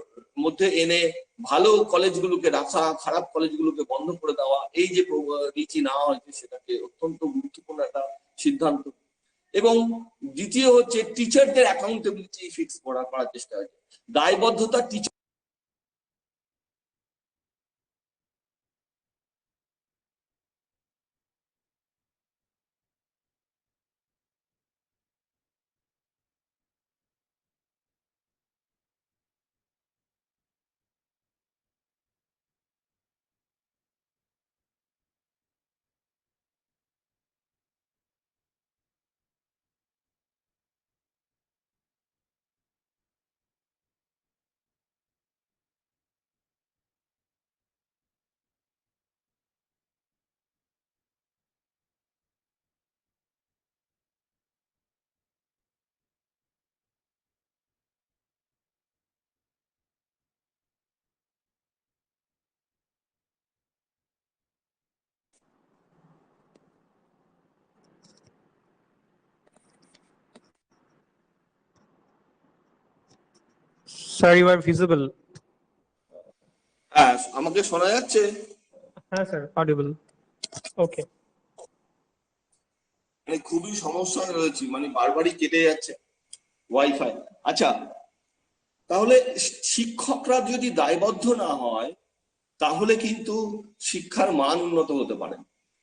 মধ্যে এনে ভালো কলেজগুলোকে রাখা, খারাপ কলেজগুলোকে বন্ধ করে দেওয়া, এই যে নীতি নেওয়া হয়েছে সেটাকে অত্যন্ত গুরুত্বপূর্ণ একটা সিদ্ধান্ত। এবং দ্বিতীয় হচ্ছে টিচারদের অ্যাকাউন্টেবিলিটি ফিক্স করার চেষ্টা হয়েছে, দায়বদ্ধতা teacher. Sir, you are visible. হ্যাঁ, আমাকে শোনা যাচ্ছে? হ্যাঁ স্যার, audible. Okay. মানে খুবই সমস্যায় রয়েছি, মানে বারবারই কেটে যাচ্ছে ওয়াইফাই। আচ্ছা, তাহলে শিক্ষকরা যদি দায়বদ্ধ না হয় তাহলে কিন্তু শিক্ষার মান উন্নত হতে পারে।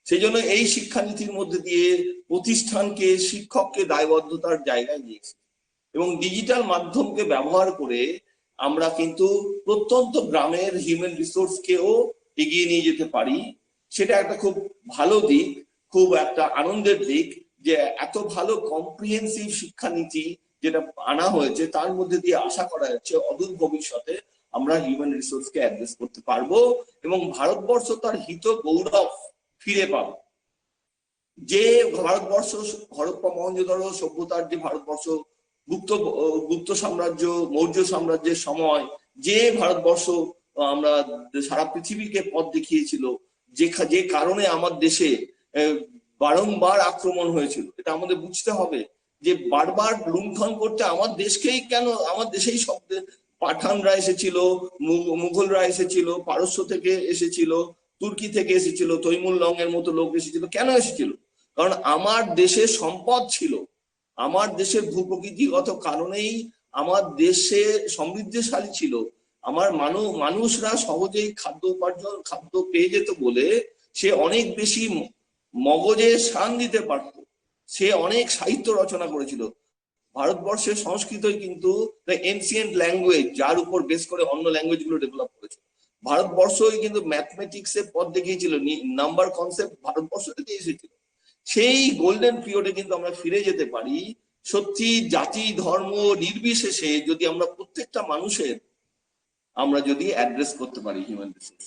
সেই জন্য এই শিক্ষানীতির মধ্যে দিয়ে প্রতিষ্ঠানকে, শিক্ষককে দায়বদ্ধতার জায়গায় নিয়েছে, এবং ডিজিটাল মাধ্যমকে ব্যবহার করে আমরা কিন্তু প্রত্যন্ত গ্রামের হিউম্যান রিসোর্সকেও এগিয়ে নিয়ে যেতে পারি। সেটা একটা খুব ভালো দিক, খুব একটা আনন্দের দিক যে এত ভালো কম্প্রিহেন্সিভ শিক্ষানীতি যেটা আনা হয়েছে, তার মধ্যে দিয়ে আশা করা যাচ্ছে অদূর ভবিষ্যতে আমরা হিউম্যান রিসোর্সকে অ্যাড্রেস করতে পারবো এবং ভারতবর্ষ তার হিত গৌরব ফিরে পাবে। যে ভারতবর্ষ হরপ্পা মহেঞ্জোদারো সভ্যতার যে ভারতবর্ষ, গুপ্ত সাম্রাজ্য, মৌর্য সাম্রাজ্যের সময় যে ভারতবর্ষ আমরা সারা পৃথিবীকে পথ দেখিয়েছিল, যে কারণে আমার দেশে বারংবার আক্রমণ হয়েছিল, এটা আমাদের বুঝতে হবে যে বারবার লুণ্ঠন করতে আমার দেশকেই কেন, আমার দেশেই সব পাঠানরা এসেছিল, মুঘলরা এসেছিল, পারস্য থেকে এসেছিল, তুর্কি থেকে এসেছিল, তৈমুর লং এর মতো লোক এসেছিল। কেন এসেছিল? কারণ আমার দেশে সম্পদ ছিল, আমার দেশের ভূপ্রকৃতিগত কারণেই আমার দেশে সমৃদ্ধশালী ছিল, আমার মানুষরা সহজেই খাদ্য পেয়ে যেত বলে সে অনেক বেশি মগজে শান দিতে পারত, সে অনেক সাহিত্য রচনা করেছিল। ভারতবর্ষের সংস্কৃতই কিন্তু এনসিয়েন্ট ল্যাঙ্গুয়েজ, যার উপর বেস করে অন্য ল্যাঙ্গুয়েজ গুলো ডেভেলপ করেছে। ভারতবর্ষই কিন্তু ম্যাথমেটিক্স এর পথ দেখিয়েছিল, নাম্বার কনসেপ্ট ভারতবর্ষ থেকে এসেছিল। সেই গোল্ডেন পিরিয়ডে কিন্তু আমরা ফিরে যেতে পারি সত্যি, জাতি ধর্ম নির্বিশেষে যদি আমরা প্রত্যেকটা মানুষের আমরা যদি অ্যাড্রেস করতে পারি হিউম্যান রিসোর্স,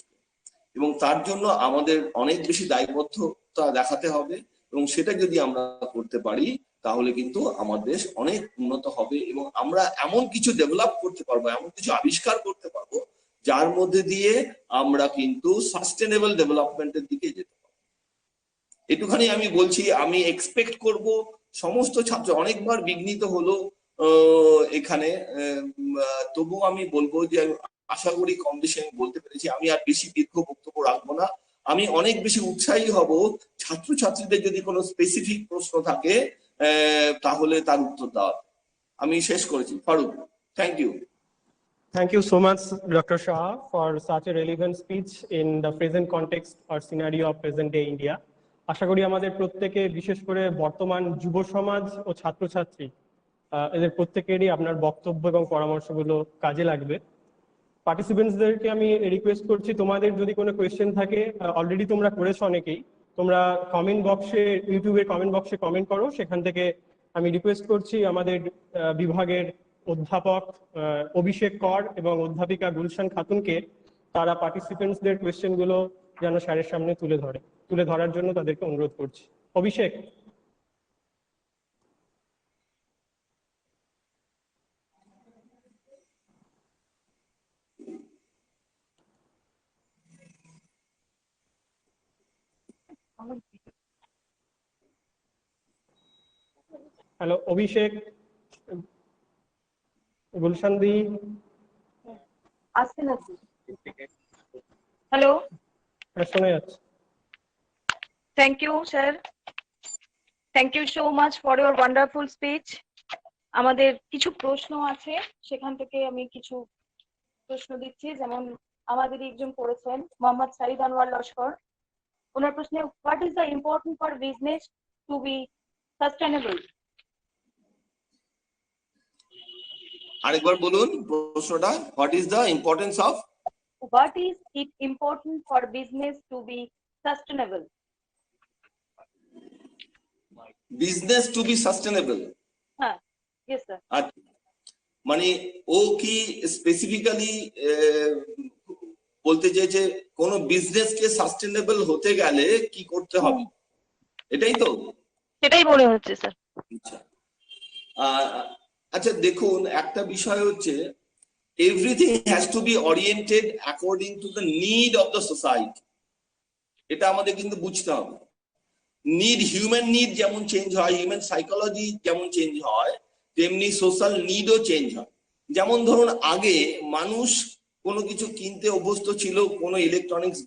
এবং তার জন্য আমাদের অনেক বেশি দায়বদ্ধতা দেখাতে হবে, এবং সেটা যদি আমরা করতে পারি তাহলে কিন্তু আমার দেশ অনেক উন্নত হবে এবং আমরা এমন কিছু ডেভেলপ করতে পারবো, এমন কিছু আবিষ্কার করতে পারবো যার মধ্যে দিয়ে আমরা কিন্তু সাস্টেনেবল ডেভেলপমেন্টের দিকে যেতে পারবো। একটুখানি আমি বলছি, আমি এক্সপেক্ট করব সমস্ত ছাত্র, অনেকবার বিঘ্নিত হলো এখানে, তবু আমি বলবো যে আশা করি কম বেশি আমি বলতে পেরেছি। আমি আর বেশি দীর্ঘ বক্তব্য রাখবো না। আমি অনেক বেশি উৎসাহী হব ছাত্রছাত্রীদের যদি কোনো স্পেসিফিক প্রশ্ন থাকে তাহলে তার উত্তর দেওয়া। আমি শেষ করেছি। Farooq, thank you. Thank you so much, Dr. Shah, for such a relevant speech in the present context or scenario of present day India. আশা করি আমাদের প্রত্যেকে, বিশেষ করে বর্তমান যুব সমাজ ও ছাত্রছাত্রী, এদের প্রত্যেকেরই আপনার বক্তব্য এবং পরামর্শগুলো কাজে লাগবে। পার্টিসিপেন্টসদেরকে আমি রিকোয়েস্ট করছি, তোমাদের যদি কোনো কোয়েশ্চেন থাকে, অলরেডি তোমরা করেছো অনেকেই, তোমরা কমেন্ট বক্সে, ইউটিউবের কমেন্ট বক্সে কমেন্ট করো। সেখান থেকে আমি রিকোয়েস্ট করছি আমাদের বিভাগের অধ্যাপক অভিষেক কর এবং অধ্যাপিকা গুলশান খাতুনকে তারা পার্টিসিপেন্টসদের কোয়েশ্চেনগুলো যেন স্যারের সামনে তুলে ধরার জন্য তাদেরকে অনুরোধ করছি। অভিষেক। হ্যালো অভিষেক, গুলশান দি আসছে নাকি? হ্যালো, শোনা যাচ্ছে। Thank you sir, thank you so much for your wonderful speech. আমাদের কিছু প্রশ্ন আছে, সেখান থেকে আমি কিছু প্রশ্ন দিচ্ছি। যেমন আমাদের একজন করেছেন মোহাম্মদ সাইদ আনোয়ার লস্কর। ওনার প্রশ্নে, what is the important for business to be sustainable? আরেকবার বলুন প্রশ্নটা। What is the importance of, what is it important for business to be sustainable? Business to be sustainable? হ্যাঁ, ইয়েস স্যার। মানে ও কি স্পেসিফিক্যালি বলতে চেয়েছে কোন বিজনেসকে সাস্টেনেবল হতে গেলে কি করতে হবে, এটাই তো? সেটাই মনে হচ্ছে স্যার। আচ্ছা দেখুন, একটা বিষয় হচ্ছে everything has to be oriented according to the need of the society. এটা আমাদের কিন্তু বুঝতে হবে। নিড, হিউম্যান নিড যেমন চেঞ্জ হয়, হিউম্যান সাইকোলজি যেমন চেঞ্জ হয়, তেমনি সোশ্যাল নিডও চেঞ্জ হয়। যেমন ধরুন আগে মানুষ কোনো কিছু কিনতে অভ্যস্ত ছিল কোনো ইলেকট্রনিক্স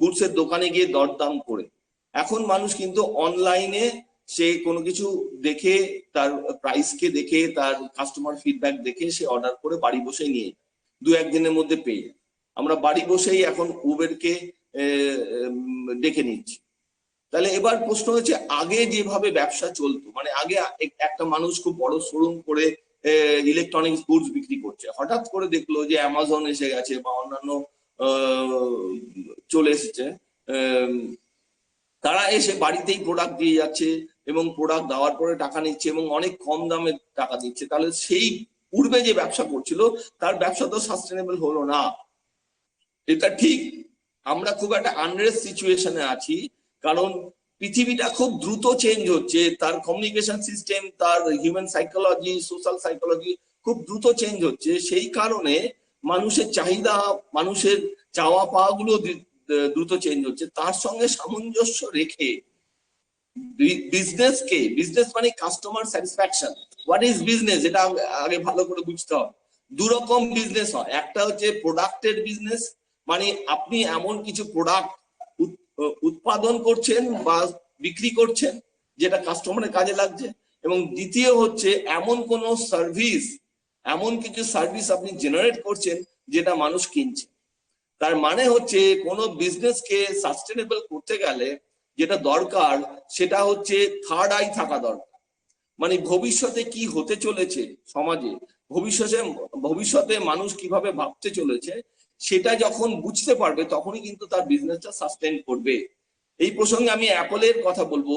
গুডস এর দোকানে গিয়ে দরদাম করে। এখন মানুষ কিন্তু অনলাইনে সে কোনো কিছু দেখে, তার প্রাইসকে দেখে, তার কাস্টমার ফিডব্যাক দেখে সে অর্ডার করে বাড়ি বসেই নিয়ে দু একদিনের মধ্যে পেয়ে যায়। আমরা বাড়ি বসেই এখন উবেরকে ডেকে নিচ্ছি। তাহলে এবার প্রশ্ন হচ্ছে, আগে যেভাবে ব্যবসা চলতো, মানে আগে একটা মানুষ খুব বড় শোরুম করে ইলেকট্রনিক্স গুডস বিক্রি করছে, হঠাৎ করে দেখলো যে অ্যামাজন এসে গেছে বা অন্যান্য চলে এসেছে, তারা এসে বাড়িতেই প্রোডাক্ট দিয়ে যাচ্ছে এবং প্রোডাক্ট দেওয়ার পরে টাকা নিচ্ছে এবং অনেক কম দামে টাকা দিচ্ছে। তাহলে সেই পূর্বে যে ব্যবসা করছিল তার ব্যবসা তো সাস্টেনেবল হলো না। এটা ঠিক, আমরা খুব একটা আনরেস্ট সিচুয়েশনে আছি, কারণ পৃথিবীটা খুব দ্রুত চেঞ্জ হচ্ছে, তার কমিউনিকেশন সিস্টেম, তার হিউম্যান সাইকোলজি, সোশ্যাল সাইকোলজি খুব দ্রুত চেঞ্জ হচ্ছে। সেই কারণে মানুষের চাহিদা, মানুষের চাওয়া পাওয়া গুলো দ্রুত চেঞ্জ হচ্ছে। তার সঙ্গে সামঞ্জস্য রেখে বিজনেস মানে customer satisfaction. What is business, এটা আগে ভালো করে বুঝতে হবে। দু রকম বিজনেস হয়, একটা হচ্ছে প্রোডাক্টের বিজনেস, মানে আপনি এমন কিছু প্রোডাক্ট উৎপাদন করছেন বা বিক্রি করছেন যেটা কাস্টমারের কাজে লাগছে, এবং দ্বিতীয় হচ্ছে এমন কোন সার্ভিস, এমন কিছু সার্ভিস আপনি জেনারেট করছেন যেটা মানুষ কিনছে। তার মানে হচ্ছে কোনো বিজনেসকে সাস্টেনেবল করতে গেলে যেটা দরকার সেটা হচ্ছে থার্ড আই থাকা দরকার। মানে ভবিষ্যতে কি হতে চলেছে সমাজে, ভবিষ্যতে মানুষ কিভাবে ভাবতে চলেছে, সেটা যখন বুঝতে পারবে তখনই কিন্তু তার বিজনেসটা সাস্টেন করবে। এই প্রসঙ্গে আমি অ্যাপলের কথা বলবো।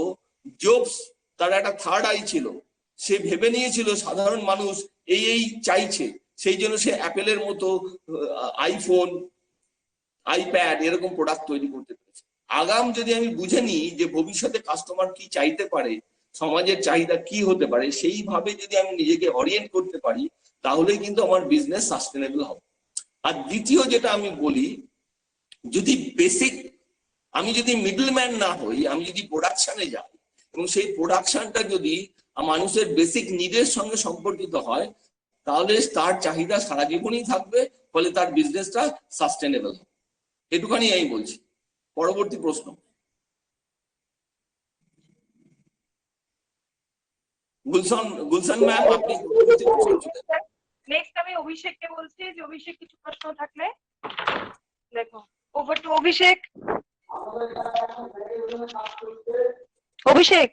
জবস, তার একটা থার্ড আই ছিল, সে ভেবে নিয়েছিল সাধারণ মানুষ এই চাইছে, সেই জন্য সে অ্যাপেলের মতো আইফোন, আইপ্যাড এরকম প্রোডাক্ট তৈরি করতে পেরেছে। আগাম যদি আমি বুঝে নিই যে ভবিষ্যতে কাস্টমার কি চাইতে পারে, সমাজের চাহিদা কি হতে পারে, সেইভাবে যদি আমি নিজেকে অরিয়েন্ট করতে পারি, তাহলেই কিন্তু আমার বিজনেস সাস্টেনেবল হবে। আর দ্বিতীয় যেটা আমি বলি, যদি বেসিক, আমি যদি মিডলম্যান না হই, আমি যদি প্রোডাকশনে যাই এবং সেই প্রোডাকশনটা যদি মানুষের বেসিক নিডের সঙ্গে সম্পর্কিত হয়, তাহলে তার চাহিদা সারা জীবনই থাকবে, ফলে তার বিজনেসটা সাস্টেনেবল হবে। এটুখানি আমি বলছি। পরবর্তী প্রশ্ন। গুলশান ম্যাম, আপনি নেক্সট আমি অভিষেককে বলছি যে অভিষেক কিছু প্রশ্ন থাকলে দেখো। ওভার টু অভিষেক। অভিষেক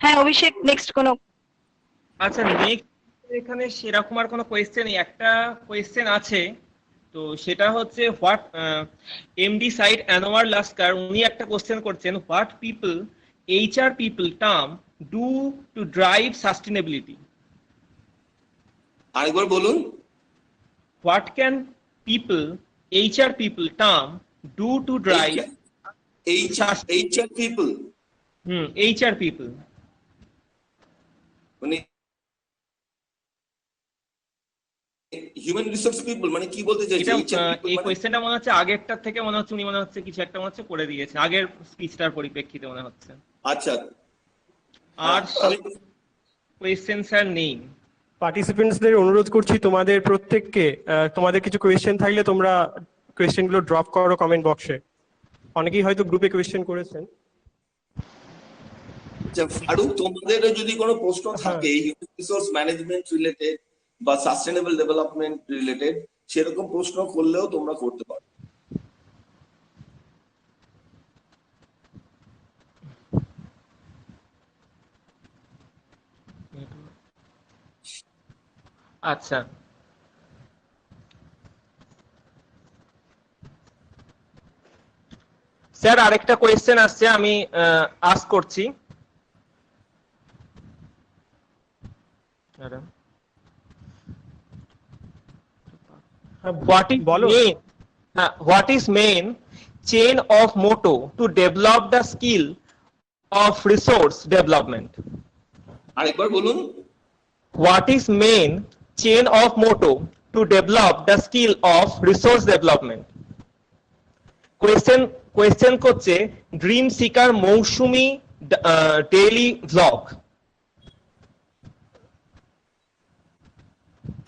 হ্যাঁ অভিষেক নেক্সট কোনো? আচ্ছা নেক্সট এখানে সেরকম আর কোনো কোয়েশ্চেন নেই, একটা কোয়েশ্চেন আছে, তো সেটা হচ্ছে what MD side Anwar Lasker উনি একটা কোশ্চেন করছেন, what people HR people term do to drive sustainability. আরেকবার বলুন। What can people HR people term do to drive HR people HR people মানে হিউম্যান রিসোর্স পিপল মানে কি বলতে চাইছে? এই কোয়েশ্চেনটা মনে হচ্ছে আগেরটার থেকে মনে হচ্ছে উনি মনে হচ্ছে কিছু একটা মনে হচ্ছে করে দিয়েছে আগের স্পিচটার পরিপ্রেক্ষিতে মনে হচ্ছে। আচ্ছা আর কোয়েশ্চেন স্যার নেই। পার্টিসিপেন্টসদের অনুরোধ করছি তোমাদের প্রত্যেককে তোমাদের কিছু কোয়েশ্চেন থাকলে তোমরা কোয়েশ্চেনগুলো ড্রপ করো কমেন্ট বক্সে। অনেকেই হয়তো গ্রুপে কোয়েশ্চেন করেছেন। আচ্ছা ফারুক, তোমাদের যদি কোনো প্রশ্ন থাকে হিউম্যান রিসোর্স ম্যানেজমেন্ট রিলেটেড বা সাস্টেনেবল ডেভেলপমেন্ট রিলেটেড, সেরকম প্রশ্ন করলেও তোমরা করতে পারো। আচ্ছা স্যার আরেকটা কোয়েশ্চেন আসছে, আমি আস্ক করছি। What is main chain of motto to develop the skill of resource development? আরেকবার বলুন। What is main chain of motto to develop the skill of resource development? Question করছে ড্রিম সিকার মৌসুমি daily vlog.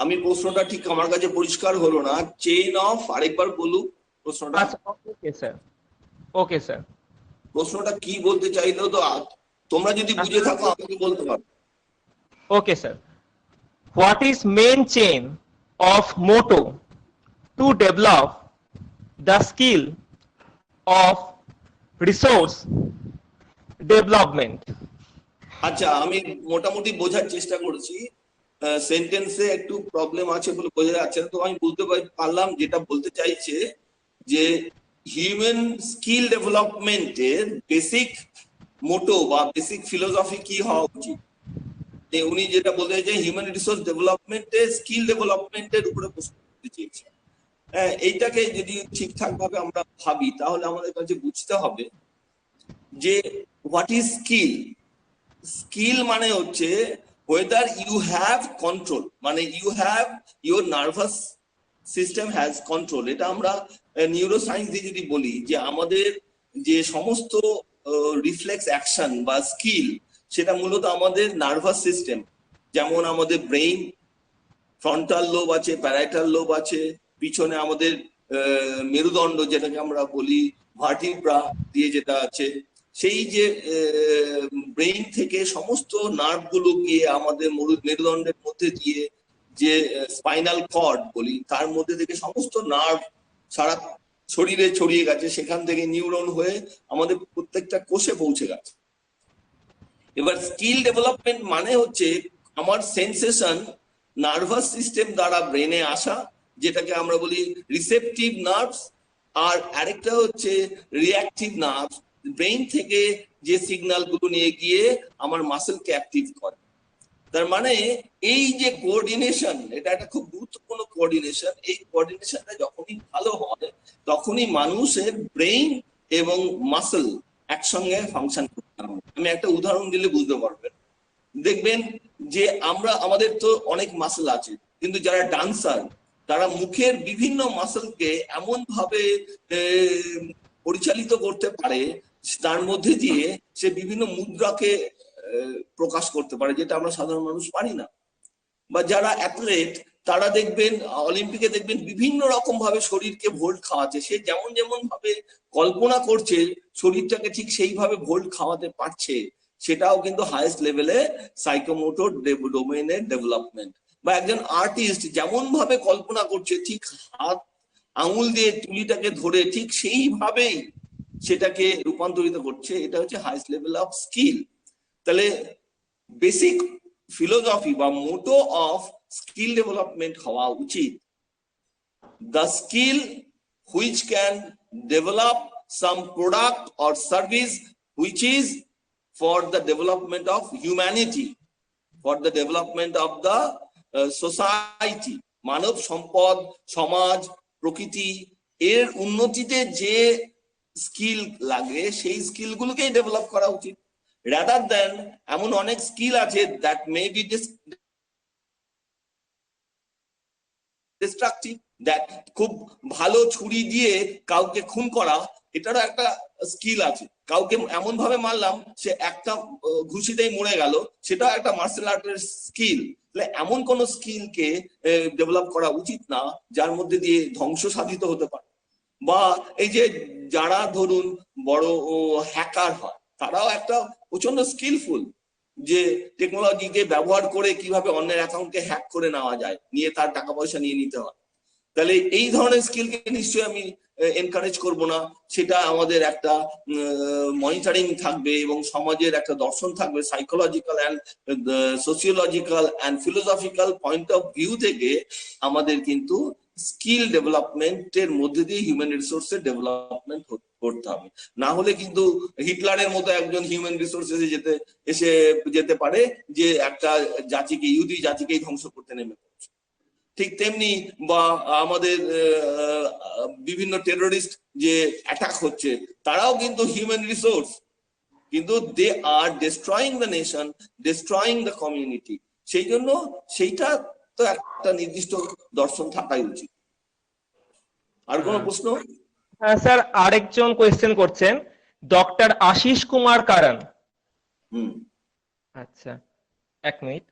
আমি প্রশ্নটা ঠিক আমার কাছে পরিষ্কার হলো না, চেইন অফ আরেকবার বলুন প্রশ্নটা। Okay sir, okay sir. প্রশ্নটা কি বলতে চাইলো তো তোমরা যদি বুঝে থাকো আমাকে বলতে পারো। Okay sir, what is main chain of motto to develop the skill of resource development? আচ্ছা আমি মোটামুটি বোঝার চেষ্টা করেছি, সেন্টেন্সে একটু প্রবলেম আছে বলে বোঝা যাচ্ছে না, তো আমি বুঝতে পারলাম যেটা বলতে চাইছে যে হিউম্যান স্কিল ডেভেলপমেন্টের বেসিক মোটো বা বেসিক ফিলোসফি কি হওয়া উচিত। উনি যেটা বলতে চাইছে হিউম্যান রিসোর্স ডেভেলপমেন্টে স্কিল ডেভেলপমেন্টের উপরে প্রশ্ন করতে চেয়েছে। এইটাকে যদি ঠিকঠাক ভাবে আমরা ভাবি তাহলে আমাদের কাছে বুঝতে হবে যে হোয়াট ইজ স্কিল। স্কিল মানে হচ্ছে whether you have control, মানে you have your nervous system has control। এটা আমরা নিউরোসায়েন্স দিয়ে যদি বলি যে আমাদের যে সমস্ত রিফ্লেক্স অ্যাকশন বা স্কিল সেটা মূলত আমাদের নার্ভাস সিস্টেম, যেমন আমাদের ব্রেইন, ফ্রন্টাল লোব আছে, প্যারাইটাল লোব আছে, পিছনে আমাদের মেরুদণ্ড যেটাকে আমরা বলি ভার্টিব্রা দিয়ে যেটা আছে, সেই যে ব্রেইন থেকে সমস্ত নার্ভ গুলো গিয়ে আমাদের মেরুদণ্ডের মধ্যে দিয়ে যে স্পাইনাল কর্ড বলি তার মধ্যে থেকে সমস্ত নার্ভ সারা শরীরে ছড়িয়ে গেছে, সেখান থেকে নিউরন হয়ে আমাদের প্রত্যেকটা কোষে পৌঁছে গেছে। এবার স্কিল ডেভেলপমেন্ট মানে হচ্ছে আমার সেন্সেশন নার্ভাস সিস্টেম দ্বারা ব্রেনে আসা, যেটাকে আমরা বলি রিসেপটিভ নার্ভস, আর আরেকটা হচ্ছে রিঅ্যাক্টিভ নার্ভস, ব্রেইন থেকে যে সিগন্যাল গুলো নিয়ে গিয়ে আমার মাসেলকে অ্যাক্টিভ করে। তার মানে এই যে কোঅর্ডিনেশন, এটা একটা খুব গুরুত্বপূর্ণ কোঅর্ডিনেশন। এই কোঅর্ডিনেশনটা যখনই ভালো হয় তখনই মানুষের ব্রেইন এবং মাসেল একসঙ্গে ফাংশন করতে হবে। আমি একটা উদাহরণ দিলে বুঝতে পারবেন। দেখবেন যে আমাদের তো অনেক মাসেল আছে, কিন্তু যারা ডান্সার তারা মুখের বিভিন্ন মাসেলকে এমন ভাবে পরিচালিত করতে পারে তার মধ্যে দিয়ে সে বিভিন্ন মুদ্রাকে প্রকাশ করতে পারে, যেটা আমরা সাধারণ মানুষ পারি না। বা যারা অ্যাথলেট তারা দেখবেন অলিম্পিকে দেখবেন বিভিন্ন রকম ভাবে শরীরকে ভোল্ট খাওয়াচ্ছে, সে যেমন যেমন ভাবে কল্পনা করছে শরীরটাকে ঠিক সেইভাবে ভোল্ট খাওয়াতে পারছে, সেটাও কিন্তু হাইয়েস্ট লেভেলে সাইকোমোটর ডোমেইনের ডেভেলপমেন্ট। বা একজন আর্টিস্ট যেমন ভাবে কল্পনা করছে ঠিক হাত আঙুল দিয়ে তুলিটাকে ধরে ঠিক সেইভাবেই সেটাকে রূপান্তরিত করছে, এটা হচ্ছে হাইয়েস্ট লেভেল অফ স্কিল। তাহলে বেসিক ফিলোসফি বা মোটো অফ স্কিল ডেভেলপমেন্ট হওয়া উচিত, the skill which can develop some product or service which is for the development of humanity, for the development of the society, মানব সম্পদ, সমাজ, প্রকৃতি এর উন্নতিতে যে স্কিল লাগে সেই স্কিলগুলোকেই ডেভেলপ করা উচিত, rather than এমন অনেক স্কিল আছে that may be destructive, that খুব ভালো ছুরি দিয়ে কাউকে খুন করা এটারও একটা স্কিল আছে, কাউকে এমন ভাবে মারলাম সে একটা ঘুষিতেই মরে গেল, সেটাও একটা মার্শাল আর্টের স্কিল। তাহলে এমন কোন স্কিলকে ডেভেলপ করা উচিত না যার মধ্যে দিয়ে ধ্বংস সাধিত হতে পারে। বা এই যে যারা ধরুন বড় হ্যাকার হয়, তারাও একটা প্রচন্ড স্কিলফুল, যে টেকনোলজিকে ব্যবহার করে কিভাবে অন্যের অ্যাকাউন্টকে হ্যাক করে নেওয়া যায়, নিয়ে তার টাকা পয়সা নিয়ে নিতে হয়। তাহলে এই ধরনের স্কিলকে নিশ্চয়ই আমি এনকারেজ করব না, সেটা আমাদের একটা মনিটরিং থাকবে এবং সমাজের একটা দর্শন থাকবে, psychological and sociological and philosophical point of view থেকে আমাদের কিন্তু স্কিল ডেভেলপমেন্টের মধ্যে দিয়ে হিউম্যান রিসোর্সের ডেভেলপমেন্ট করতে হবে। না হলে কিন্তু হিটলারের মতো একজন হিউম্যান রিসোর্সে এসে যেতে পারে যে একটা জাতিকে, ইহুদি জাতিকেই ধ্বংস করতে নেমে পড়ছে। ঠিক তেমনি বা আমাদের বিভিন্ন টেররিস্ট যে অ্যাটাক হচ্ছে, তারাও কিন্তু হিউম্যান রিসোর্স, কিন্তু they are destroying the nation, destroying the community. সেই জন্য সেইটা তো একটা নির্দিষ্ট দর্শন থাকাই উচিত। আর কোনো প্রশ্ন? হ্যাঁ স্যার, আরেকজন কোয়েশ্চেন করছেন, ডক্টর আশিস কুমার কারণ। আচ্ছা, এক মিনিট।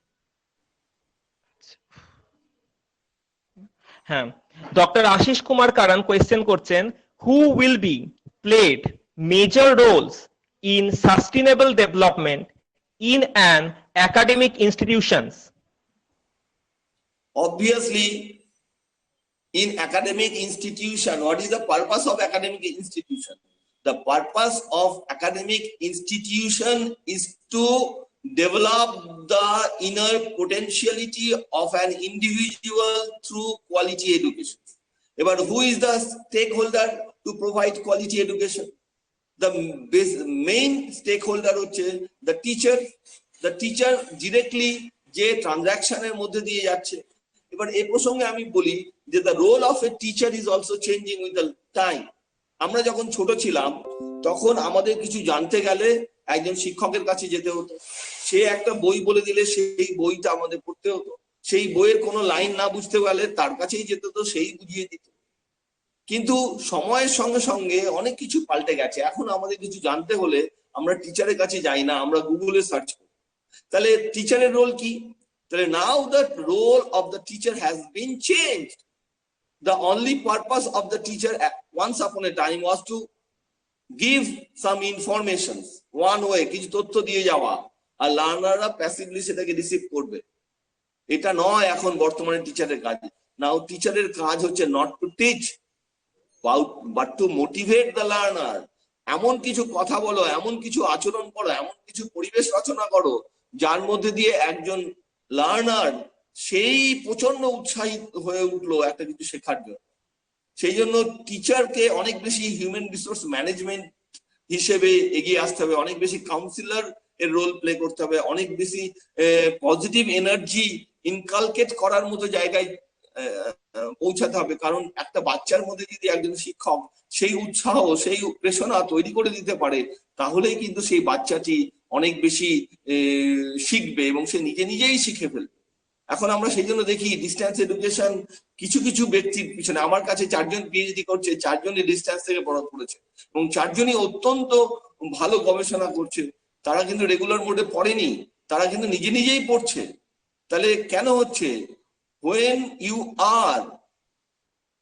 হ্যাঁ, ডক্টর আশিস কুমার কারণ কোয়েশ্চেন করছেন, who will be played major roles in sustainable development in an academic institutions? Obviously, in academic institution, what is the purpose of academic institution? The purpose of academic institution is to develop the inner potentiality of an individual through quality education. But who is the stakeholder to provide quality education? The main stakeholder হচ্ছে the teacher. The teacher directly যে ট্রানজাকশনের মধ্যে দিয়ে যাচ্ছে। এবার এই প্রসঙ্গে আমি বলি যে the role of a teacher is also changing with the time. আমরা যখন ছোট ছিলাম তখন আমাদের কিছু জানতে গেলে একজন শিক্ষকের কাছে যেতে হতো, সে একটা বই বলে দিলে সেই বইটা আমাদের পড়তে হতো, সেই বইয়ের কোনো লাইন না বুঝতে গেলে তার কাছেই যেতে হতো, সেই বুঝিয়ে দিত। কিন্তু সময়ের সঙ্গে সঙ্গে অনেক কিছু পাল্টে গেছে, এখন আমাদের কিছু জানতে হলে আমরা টিচারের কাছে যাই না, আমরা গুগলে সার্চ করি। তাহলে টিচারের রোল কি? তাহলে now the role of the teacher has been changed. The only purpose of the teacher once upon a time was to give some information, one way, কিছু তথ্য দিয়ে যাওয়া, আর লার্নাররা প্যাসিভলি সেটাকে রিসিভ করবে। এটা নয় এখন বর্তমানে টিচারের কাজ। নাও টিচারের কাজ হচ্ছে not to teach but to motivate the learner. এমন কিছু কথা বলো, এমন কিছু আচরণ করো, এমন কিছু পরিবেশ রচনা করো যার মধ্যে দিয়ে একজন লার্নার সেই প্রচন্ড উৎসাহিত হয়ে উঠলো একটা কিছু শেখার জন্য। সেই জন্য টিচারকে অনেক বেশি হিউম্যান রিসোর্স ম্যানেজমেন্ট হিসেবে এগিয়ে আসতে হবে, অনেক বেশি কাউন্সিলর এর রোল প্লে করতে হবে, অনেক বেশি পজিটিভ এনার্জি ইনকালকেট করার মতো জায়গায় পৌঁছাতে হবে। কারণ একটা বাচ্চার মধ্যে যদি একজন শিক্ষক সেই উৎসাহ, সেই প্রেরণা তৈরি করে দিতে পারে, তাহলেই কিন্তু সেই বাচ্চাটি অনেক বেশি শিখবে এবং সে নিজে নিজেই শিখে ফেলবে। এখন আমরা সেই জন্য দেখি ডিস্টেন্স এডুকেশন কিছু কিছু ব্যক্তির পিছনে, আমার কাছে 4 জন পিএইচডি করছে, 4 জনই ডিস্টেন্স থেকে পড়েছে এবং 4 জনই অত্যন্ত ভালো গবেষণা করছে। তারা কিন্তু রেগুলার মোডে পড়েনি, তারা কিন্তু নিজে নিজেই পড়ছে। তাহলে কেন হচ্ছে? when you are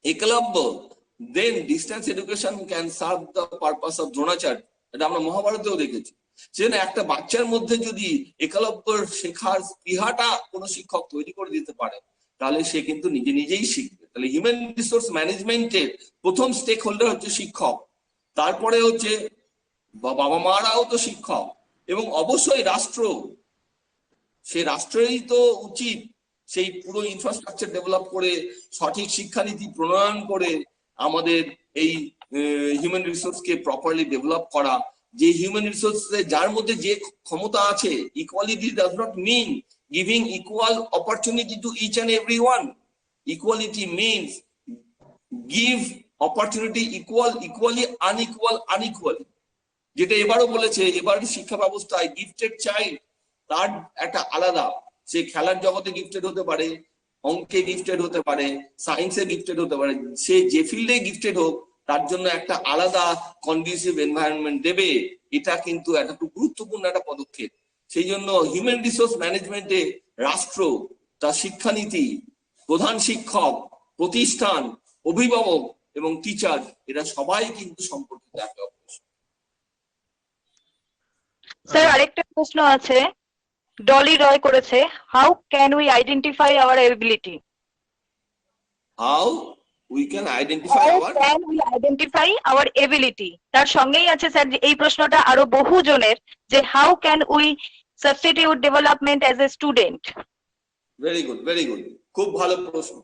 eklavya, then distance education can serve the purpose of dronacharya. এটা আমরা মহাভারতেও দেখেছি। সেজন্য একটা বাচ্চার মধ্যে যদি একলব্যর শেখার স্পৃহাটা কোনো শিক্ষক তৈরি করে দিতে পারে, তাহলে সে কিন্তু নিজে নিজেই শিখবে। তাহলে হিউম্যান রিসোর্স ম্যানেজমেন্টের প্রথম স্টেক হোল্ডার হচ্ছে শিক্ষক, তারপরে হচ্ছে বাবা মারাও তো শিক্ষক, এবং অবশ্যই রাষ্ট্র। সে রাষ্ট্রেরই তো উচিত সেই পুরো ইনফ্রাস্ট্রাকচার ডেভেলপ করে সঠিক শিক্ষানীতি প্রণয়ন করে আমাদের এই হিউম্যান রিসোর্সকে প্রপারলি ডেভেলপ করা। যে হিউম্যান রিসোর্স যার মধ্যে যে ক্ষমতা আছে, equality does not mean giving equal opportunity to each and everyone. Equality means give opportunity equally unequally. যেটা এবারও বলেছে, এবার শিক্ষা ব্যবস্থায় গিফটেড চাইল্ড তার একটা আলাদা, সে খেলার জগতে গিফটেড হতে পারে, অঙ্কে গিফটেড হতে পারে, সায়েন্সে গিফটেড হতে পারে, সে যে ফিল্ডে গিফটেড হোক তার জন্য একটা আলাদা কন্ডিউসিভ এনভায়রনমেন্ট দেবে। এটা কিন্তু একটা খুব গুরুত্বপূর্ণ একটা পদক্ষেপ। সেই জন্য হিউম্যান রিসোর্স ম্যানেজমেন্টে রাষ্ট্র, তার শিক্ষানীতি, প্রধান শিক্ষক, প্রতিষ্ঠান, অভিভাবক এবং টিচার, এরা সবাই কিন্তু সম্পর্কিত একটা অংশ। স্যার আরেকটা প্রশ্ন আছে, ডলি রয় করেছে, how can we identify our ability? How we can identify our ability, তার সঙ্গেই আছে স্যার এই প্রশ্নটা আরো বহু জনের, যে how can we substitute development as a student? Very good, very good, খুব ভালো প্রশ্ন।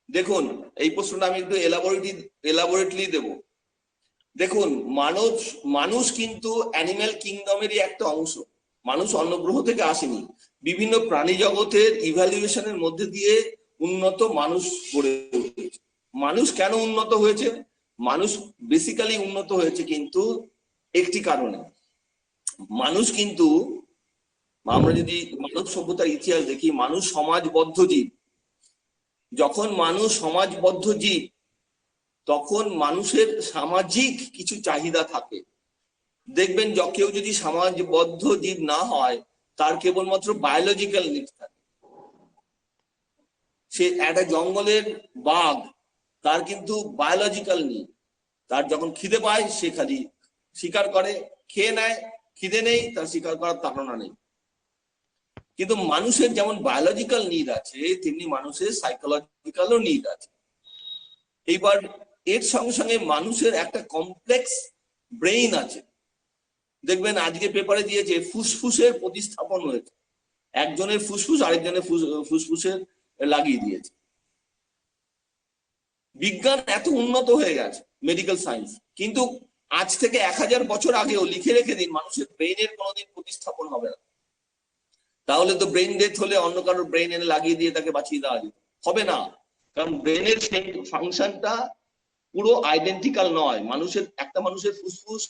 দেখুন এই প্রশ্নটা আমি একটু এলাবোরেটলি দেব। দেখুন মানুষ কিন্তু অ্যানিম্যাল কিংডমেরই একটা অংশ। মানুষ অন্য গ্রহ থেকে আসেনি, বিভিন্ন প্রাণী জগতের ইভ্যালুয়েশনের মধ্যে দিয়ে উন্নত মানুষ গড়ে উঠেছে। মানুষ কেন উন্নত হয়েছে? মানুষ বেসিক্যালি উন্নত হয়েছে কিন্তু একটি কারণে। মানুষ কিন্তু, আমরা যদি মানব সভ্যতার ইতিহাস দেখি, মানুষ সমাজবদ্ধ জীব। যখন মানুষ সমাজবদ্ধ জীব, তখন মানুষের সামাজিক কিছু চাহিদা থাকে। দেখবেন কেউ যদি সমাজবদ্ধ জীব না হয়, তার কেবলমাত্র বায়োলজিক্যাল নিড থাকে। সে একটা জঙ্গলের বাঘ, তার কিন্তু বায়োলজিক্যাল নিড, তার যখন খিদে পায় সে খালি শিকার করে, খেয়ে নেয়, খিদে নেই তার শিকার করার তাড়না নেই। কিন্তু মানুষের যেমন বায়োলজিক্যাল নিড আছে, তেমনি মানুষের সাইকোলজিক্যালও নিড আছে। এইবার এর সঙ্গে সঙ্গে মানুষের একটা কমপ্লেক্স ব্রেইন আছে। দেখবেন আজকে পেপারে দিয়েছে ফুসফুসের প্রতিস্থাপন হয়েছে, একজনের ফুসফুস আরেকজনের ফুসফুসের লাগিয়ে দিয়েছে। বিজ্ঞান এত উন্নত হয়ে গেছে, মেডিকেল সায়েন্স, কিন্তু আজ থেকে 1000 বছর আগেও লিখে রেখে দিন মানুষের ব্রেইনের কোনোদিন প্রতিস্থাপন হবে না। তাহলে তো ব্রেইন ডেথ হলে অন্য কারোর ব্রেইন এনে লাগিয়ে দিয়ে তাকে বাঁচিয়ে দেওয়া যেত, হবে না। কারণ ব্রেইনের সেই ফাংশনটা পুরো আইডেন্টিক্যাল নয়। একটা মানুষের ফুসফুস,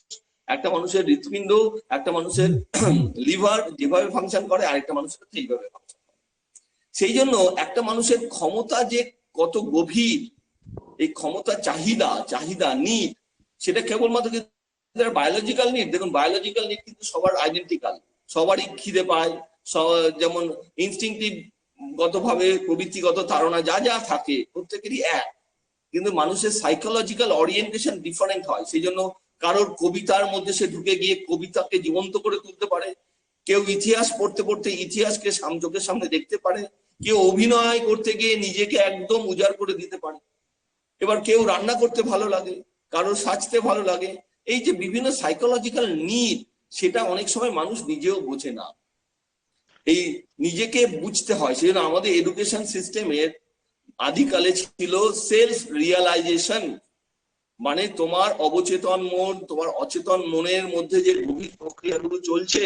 একটা মানুষের হৃৎপিণ্ড, একটা মানুষের লিভার যেভাবে ফাংশন করে, আরেকটা মানুষের সেইভাবে ফাংশন করে। সেই জন্য একটা মানুষের ক্ষমতা যে কত গভীর, এই ক্ষমতা চাহিদা নিড, সেটা কেবলমাত্র বায়োলজিক্যাল নিড। দেখুন বায়োলজিক্যাল নিড কিন্তু সবার আইডেন্টিক্যাল, সবারই খিদে পায়, যেমন ইনস্টিংটিভ গতভাবে প্রবৃত্তিগত ধারণা যা যা থাকে প্রত্যেকেরই এক, কিন্তু মানুষের সাইকোলজিক্যাল ওরিয়েন্টেশন ডিফারেন্ট হয়। সেই জন্য কারোর কবিতার মধ্যে সে ঢুকে গিয়ে কবিতাকে জীবন্ত করে তুলতে পারে, কেউ ইতিহাস পড়তে পড়তে ইতিহাসকে চোখের সামনে দেখতে পারে, কেউ অভিনয় করতে গিয়ে নিজেকে একদম উজাড় করে দিতে পারে। এবার কেউ রান্না করতে ভালো লাগে, কারোর সাজতে ভালো লাগে। এই যে বিভিন্ন সাইকোলজিক্যাল নিড, সেটা অনেক সময় মানুষ নিজেও বোঝে না। এই নিজেকে বুঝতে হয়। সেই জন্য আমাদের এডুকেশন সিস্টেমের আদিকালে ছিল সেলফ রিয়ালাইজেশন, মানে তোমার অবচেতন মন, তোমার অচেতন মনের মধ্যে যে গভীর প্রক্রিয়াগুলো চলছে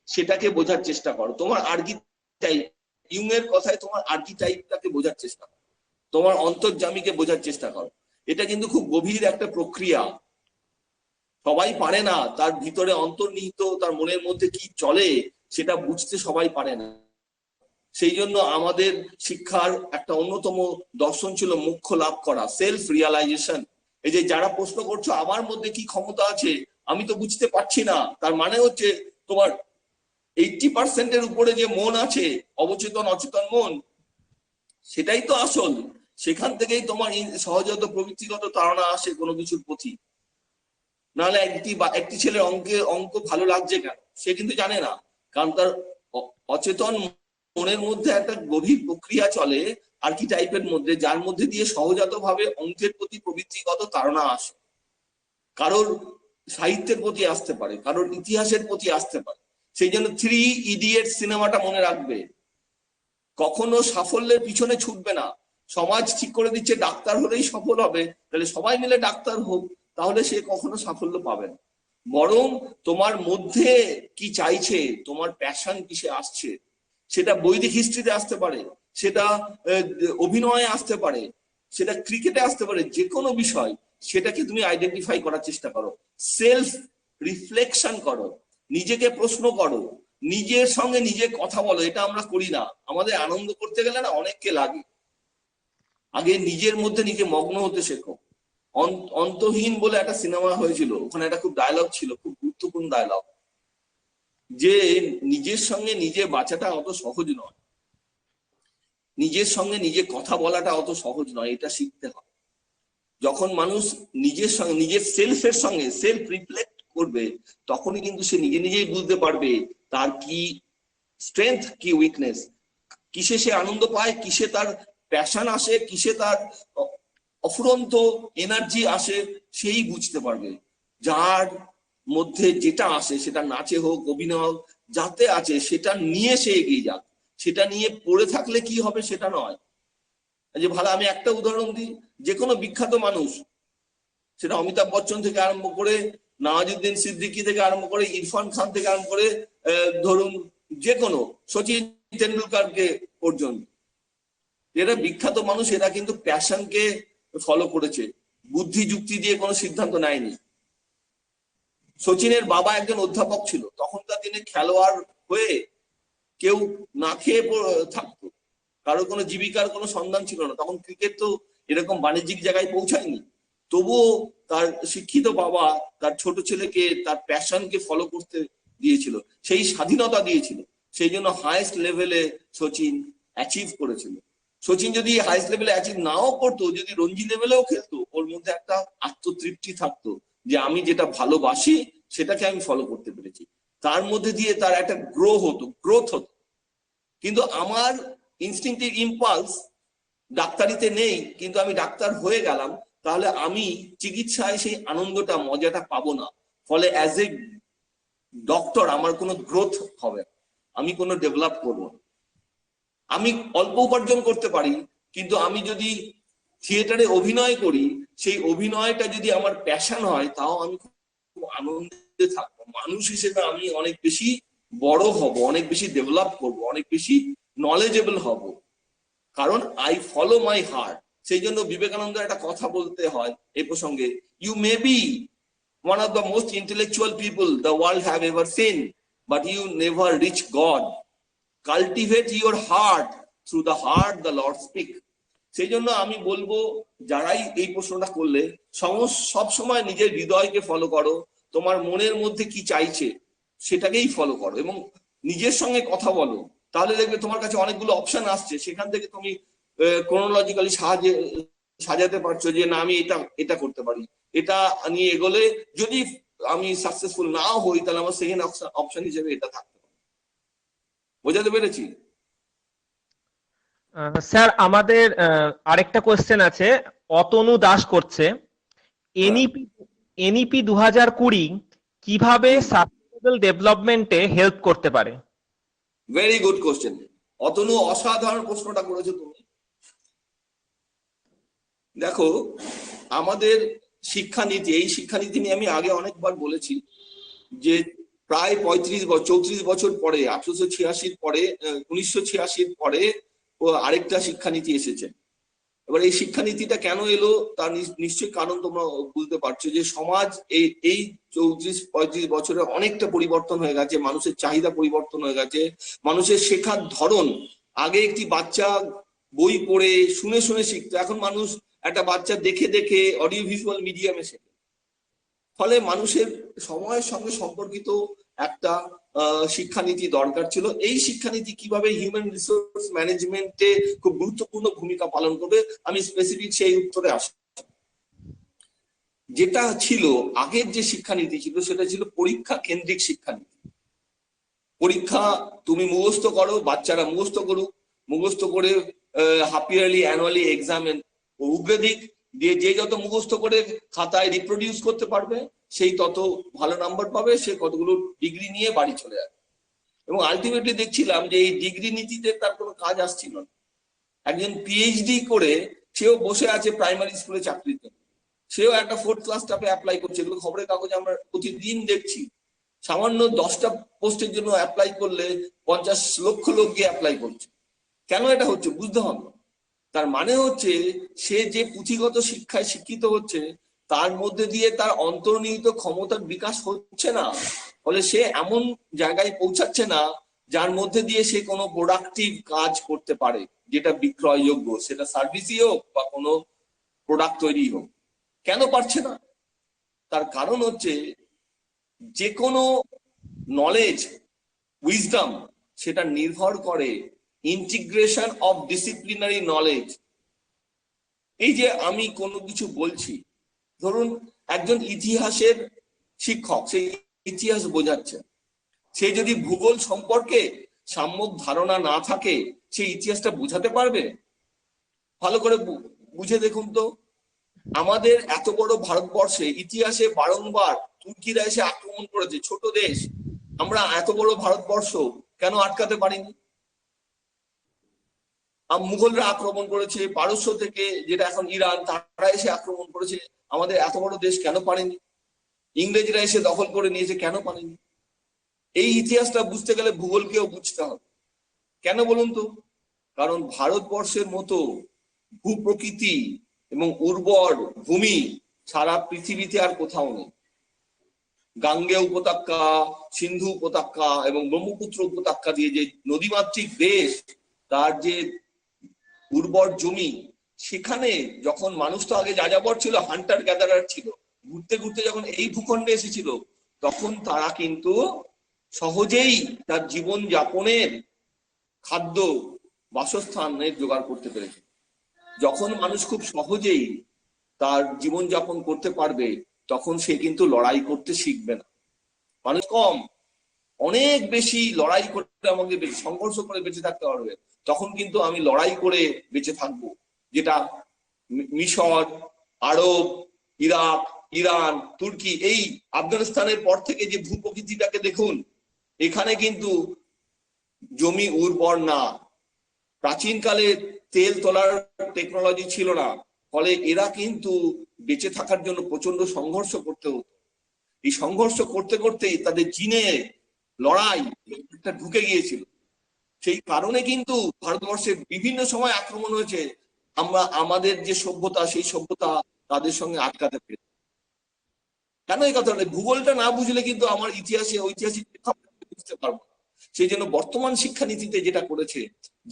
সেটাকে বোঝার চেষ্টা করো। তোমার আর্কিটাইপ, ইউংয়ের কথায় তোমার আর্কিটাইপটাকে বোঝার চেষ্টা করো, তোমার অন্তর্যামীকে বোঝার চেষ্টা করো। এটা কিন্তু খুব গভীর একটা প্রক্রিয়া, সবাই পারে না। তার ভিতরে অন্তর্নিহিত তার মনের মধ্যে কি চলে সেটা বুঝতে সবাই পারে না। সেই জন্য আমাদের শিক্ষার একটা অন্যতম দর্শন ছিল মোক্ষ লাভ করা, সেলফ রিয়ালাইজেশন। এই যে যারা প্রশ্ন করছো আমার মধ্যে কি ক্ষমতা আছে আমি তো বুঝতে পারছি না, তার মানে হচ্ছে তোমার 80% উপরে যে মন আছে, অবচেতন অচেতন মন, সেটাই তো আসল। সেখান থেকেই তোমার সহজাত প্রবৃত্তিগত তাড়না আসে কোনো কিছুর প্রতি। নাহলে একটি ছেলের অঙ্ক ভালো লাগছে কেন, সে কিন্তু জানে না, কারণ তার অচেতন মনের মধ্যে একটা গভীর প্রক্রিয়া চলে আর্কিটাইপের মধ্যে, যার মধ্যে দিয়ে সহজাতভাবে অঙ্কের প্রতি প্রবৃত্তিগত তাড়না আসে। কারোর সাহিত্যের প্রতি আসতে পারে, কারোর ইতিহাসের প্রতি আসতে পারে। সেই জন্য 3 ইডিয়েটস সিনেমাটা মনে রাখবে, কখনো সাফল্যের পিছনে ছুটবে না। সমাজ ঠিক করে দিচ্ছে ডাক্তার হলেই সফল হবে, তাহলে সবাই মিলে ডাক্তার হোক, তাহলে সে কখনো সাফল্য পাবে না। বরং তোমার মধ্যে কি চাইছে, তোমার প্যাশন কিসে আসছে, সেটা বৈদিক হিস্ট্রিতে আসতে পারে, সেটা অভিনয়ে আসতে পারে, সেটা ক্রিকেটে আসতে পারে, যে কোনো বিষয়, সেটাকে তুমি আইডেন্টিফাই করার চেষ্টা করো, সেলফ রিফ্লেকশন করো, নিজেকে প্রশ্ন করো, নিজের সঙ্গে নিজে কথা বলো। এটা আমরা করি না। আমাদের আনন্দ করতে গেলে না অনেককে লাগে। আগে নিজের মধ্যে নিজে মগ্ন হতে শেখো। অন্তহীন বলে একটা সিনেমা হয়েছিল, ওখানে একটা খুব ডায়লগ ছিল, খুব গুরুত্বপূর্ণ ডায়লগ, যে নিজের সঙ্গে নিজে বাঁচাটা অত সহজ নয়, নিজের সঙ্গে নিজে কথা বলাটা অত সহজ নয়, এটা শিখতে হয়। যখন মানুষ নিজের সঙ্গে নিজের সেলফের সঙ্গে সেলফ রিফ্লেক্ট করবে, তখনই কিন্তু সে নিজে নিজেই বুঝতে পারবে তার কি স্ট্রেংথ, কি উইকনেস, কিসে সে আনন্দ পায়, কিসে তার প্যাশন আসে, কিসে তার অফুরন্ত এনার্জি আসে, সেই বুঝতে পারবে। যার মধ্যে যেটা আসে, সেটা নাচে হোক, অভিনয় হোক, যাতে আছে সেটা নিয়ে সে এগিয়ে যাক। সেটা নিয়ে পড়ে থাকলে কি হবে সেটা নয়। যে ভালো, আমি একটা উদাহরণ দিই, যে কোনো বিখ্যাত মানুষ, সেটা অমিতাভ বচ্চন থেকে আরম্ভ করে, নওয়াজুদ্দিন সিদ্দিকী থেকে আরম্ভ করে, ইরফান খান থেকে আরম্ভ করে, ধরুন যে কোনো সচিন তেন্ডুলকারকে পর্যন্ত, এরা বিখ্যাত মানুষ, এরা কিন্তু প্যাশনকে ফলো করেছে, বুদ্ধি যুক্তি দিয়ে কোনো সিদ্ধান্ত নেয়নি। সচিনের বাবা একজন অধ্যাপক ছিল, তখনকার দিনে খেলোয়াড় হয়ে কেউ না খেয়ে থাকতো, কারো কোনো জীবিকার কোনো সন্ধান ছিল না। তখন ক্রিকেট তো এরকম বাণিজ্যিক জায়গায় পৌঁছায়নি, তবুও তার শিক্ষিত বাবা তার ছোট ছেলেকে তার প্যাশনকে ফলো করতে দিয়েছিল, সেই স্বাধীনতা দিয়েছিল। সেই জন্য হাইয়েস্ট লেভেলে সচিন অ্যাচিভ করেছিল। সচিন যদি হাইয়েস্ট লেভেলে অ্যাচিভ নাও করতো, যদি রঞ্জি লেভেলেও খেলতো, ওর মধ্যে একটা আত্মতৃপ্তি থাকতো যে আমি যেটা ভালোবাসি সেটাকে আমি ফলো করতে পেরেছি। তার মধ্যে দিয়ে তার একটা গ্রোথ হতো। কিন্তু আমার ইনস্টিংক্টিভ ইম্পালস ডাক্তারিতে নেই, কিন্তু আমি ডাক্তার হয়ে গেলাম, তাহলে আমি চিকিৎসায় সেই আনন্দটা, মজাটা পাবো না। ফলে অ্যাজ এ ডক্টর আমার কোনো গ্রোথ হবে, আমি কোনো ডেভেলপ করবো না। আমি অল্প উপার্জন করতে পারি, কিন্তু আমি যদি থিয়েটারে অভিনয় করি, সেই অভিনয়টা যদি আমার প্যাশন হয়, তাও আমি খুব আনন্দে থাকবো। মানুষ হিসেবে আমি অনেক বেশি বড় হব, অনেক বেশি ডেভেলপ করব, অনেক বেশি নলেজেবল হব, কারণ আই ফলো মাই হার্ট। সেই জন্য বিবেকানন্দের একটা কথা বলতে হয় এই প্রসঙ্গে, you may be one of the most intellectual people the world have ever seen, but you never reach God. Cultivate your heart, through the heart the Lord speak. সেই জন্য আমি বলবো, যারাই এই প্রশ্নটা করলে, সব সময় নিজের হৃদয়কে ফলো করো, তোমার মনের মধ্যে কি চাইছে সেটাকেই ফলো করো, এবং নিজের সঙ্গে কথা বলো। তাহলে দেখবে তোমার কাছে অনেকগুলো অপশন আসছে, সেখান থেকে তুমি ক্রোনোলজিক্যালি সাজাতে পারছো যে না, আমি এটা করতে পারি, এটা নিয়ে এগোলে যদি আমি সাকসেসফুল নাও হই, তাহলে আমার সেকেন্ড অপশন হিসেবে এটা থাকতে পারে। বোঝাতে পেরেছি? স্যার আমাদের আরেকটা কোশ্চেন আছে, অতনু দাস করছে, এনইপি 2020 কিভাবে সাস্টেনেবল ডেভেলপমেন্টে হেল্প করতে পারে? ভেরি গুড কোশ্চেন অতনু, অসাধারণ প্রশ্নটা করেছো তুমি। দেখো, আমাদের শিক্ষানীতি, এই শিক্ষানীতি নিয়ে আমি আগে অনেকবার বলেছি যে প্রায় 34 বছর পরে, 1886 পরে, 1986 পরে আরেকটা শিক্ষানীতি এসেছে। এবার এই শিক্ষানীতিটা কেন এলো তার নিশ্চয়ই কারণ তোমরা বুঝতে পারছো, যে সমাজ এই 34-35 বছরে অনেকটা পরিবর্তন হয়ে গেছে, মানুষের চাহিদা পরিবর্তন হয়ে গেছে, মানুষের শেখার ধরন। আগে একটি বাচ্চা বই পড়ে শুনে শুনে শিখতো, এখন মানুষ একটা বাচ্চা দেখে দেখে অডিও ভিজুয়াল মিডিয়ামে শেখে। ফলে মানুষের সময়ের সঙ্গে সম্পর্কিত একটা শিক্ষানীতি দরকার ছিল। এই শিক্ষানীতি কিভাবে হিউম্যান রিসোর্স ম্যানেজমেন্টে খুব গুরুত্বপূর্ণ ভূমিকা পালন করবে, আমি স্পেসিফিক সেই উত্তরে আসি। যেটা ছিল আগের যে শিক্ষানীতি ছিল সেটা ছিল পরীক্ষা কেন্দ্রিক শিক্ষানীতি। পরীক্ষা তুমি মুখস্থ করো, বাচ্চারা মুখস্থ করুক, মুখস্থ করে হাফ ইয়ারলি অ্যানুয়ালি এক্সাম উগরে দিক, দিয়ে যে যত মুখস্থ করে খাতায় রিপ্রোডিউস করতে পারবে সেই তত ভালো নাম্বার পাবে, সে কতগুলো ডিগ্রি নিয়ে বাড়ি চলে যাবে। এবং আলটিমেটলি দেখছিলাম যে এই ডিগ্রি নীতিতে তার কোনো কাজ আসছিল না। একজন পিএইচডি করে সেও বসে আছে প্রাইমারি স্কুলে চাকরিতে, সেও একটা 4th ক্লাস স্টাফে অ্যাপ্লাই করছে। এগুলো খবরের কাগজে আমরা প্রতিদিন দেখছি। সামান্য 10টা পোস্টের জন্য অ্যাপ্লাই করলে 50 লক্ষ লোক গিয়ে অ্যাপ্লাই করছে। কেন এটা হচ্ছে বুঝতে হবে। তার মানে হচ্ছে সে যে পুঁথিগত শিক্ষায় শিক্ষিত হচ্ছে তার মধ্যে দিয়ে তার অন্তর্নিহিত ক্ষমতার বিকাশ হচ্ছে না, ফলে সে এমন জায়গায় পৌঁছাচ্ছে না যার মধ্যে দিয়ে সে কোনো প্রোডাক্টিভ কাজ করতে পারে, যেটা বিক্রয়যোগ্য, সেটা সার্ভিসই হোক বা কোনো প্রোডাক্ট তৈরি হোক। কেন পারছে না? তার কারণ হচ্ছে যে কোনো নলেজ, উইজডম, সেটা নির্ভর করে ইন্টিগ্রেশন অফ ডিসিপ্লিনারি নলেজ। এই যে আমি কোনো কিছু বলছি, ধরুন একজন ইতিহাসের শিক্ষক, সেই ইতিহাস বোঝাচ্ছে, সে যদি ভূগোল সম্পর্কে সম্যক ধারণা না থাকে সেই ইতিহাসটা বোঝাতে পারবে? ভালো করে বুঝে দেখুন তো, আমাদের এত বড় ভারতবর্ষে ইতিহাসে বারংবার তুর্কিরা এসে আক্রমণ করেছে, ছোট দেশ, আমরা এত বড় ভারতবর্ষ কেন আটকাতে পারিনি? মুঘলরা আক্রমণ করেছে, পারস্য থেকে যেটা এখন ইরান, তারা এসে আক্রমণ করেছে, আমাদের এত বড় দেশ কেন পারেনি? ইংরেজরা এসে দখল করে নিয়েছে, কেন পারেনি? এই ইতিহাসটা বুঝতে গেলে ভূগোলকেও বুঝতে হবে। কেন বলুন তো? কারণ ভারতবর্ষের মতো ভূপ্রকৃতি এবং উর্বর ভূমি সারা পৃথিবীতে আর কোথাও নেই। গাঙ্গেয় উপত্যকা, সিন্ধু উপত্যকা এবং ব্রহ্মপুত্র উপত্যকা দিয়ে যে নদীমাতৃক দেশ, তার যে উর্বর জমি, সেখানে যখন মানুষ তো আগে যাযাবর ছিল, হান্টার গ্যাদারার ছিল, ঘুরতে ঘুরতে যখন এই ভূখণ্ডে এসেছিল তখন তারা কিন্তু সহজেই তার জীবন যাপনের খাদ্য বাসস্থানের জোগাড় করতে পেরেছে। যখন মানুষ খুব সহজেই তার জীবন যাপন করতে পারবে তখন সে কিন্তু লড়াই করতে শিখবে না। মানুষ কম, অনেক বেশি লড়াই করতে, আমাকে সংঘর্ষ করে বেঁচে থাকতে পারবে, তখন কিন্তু আমি লড়াই করে বেঁচে থাকবো। যেটা মিশর, আরব, ইরাক, ইরান, তুর্কি, এই আফগানিস্তানের পর থেকে যে ভূপ্রকৃতিটাকে দেখুন, এখানে কিন্তু জমি উর্বর না। প্রাচীনকালে তেল তোলার টেকনোলজি ছিল না, ফলে এরা কিন্তু বেঁচে থাকার জন্য প্রচন্ড সংঘর্ষ করতে হতো। এই সংঘর্ষ করতে করতেই তাদের জিনে লড়াই ঢুকে গিয়েছিল। সেই কারণে কিন্তু ভারতবর্ষে বিভিন্ন সময় আক্রমণ হয়েছে, আমরা আমাদের যে সভ্যতা, সেই সভ্যতা তাদের সঙ্গে আটকাতে পেরেছি। কেন এই কথাটা? ভূগোলটা না বুঝলে কিন্তু আমার ইতিহাসে ঐতিহাসিক বুঝতে পারবো না। সেই জন্য বর্তমান শিক্ষানীতিতে যেটা করেছে,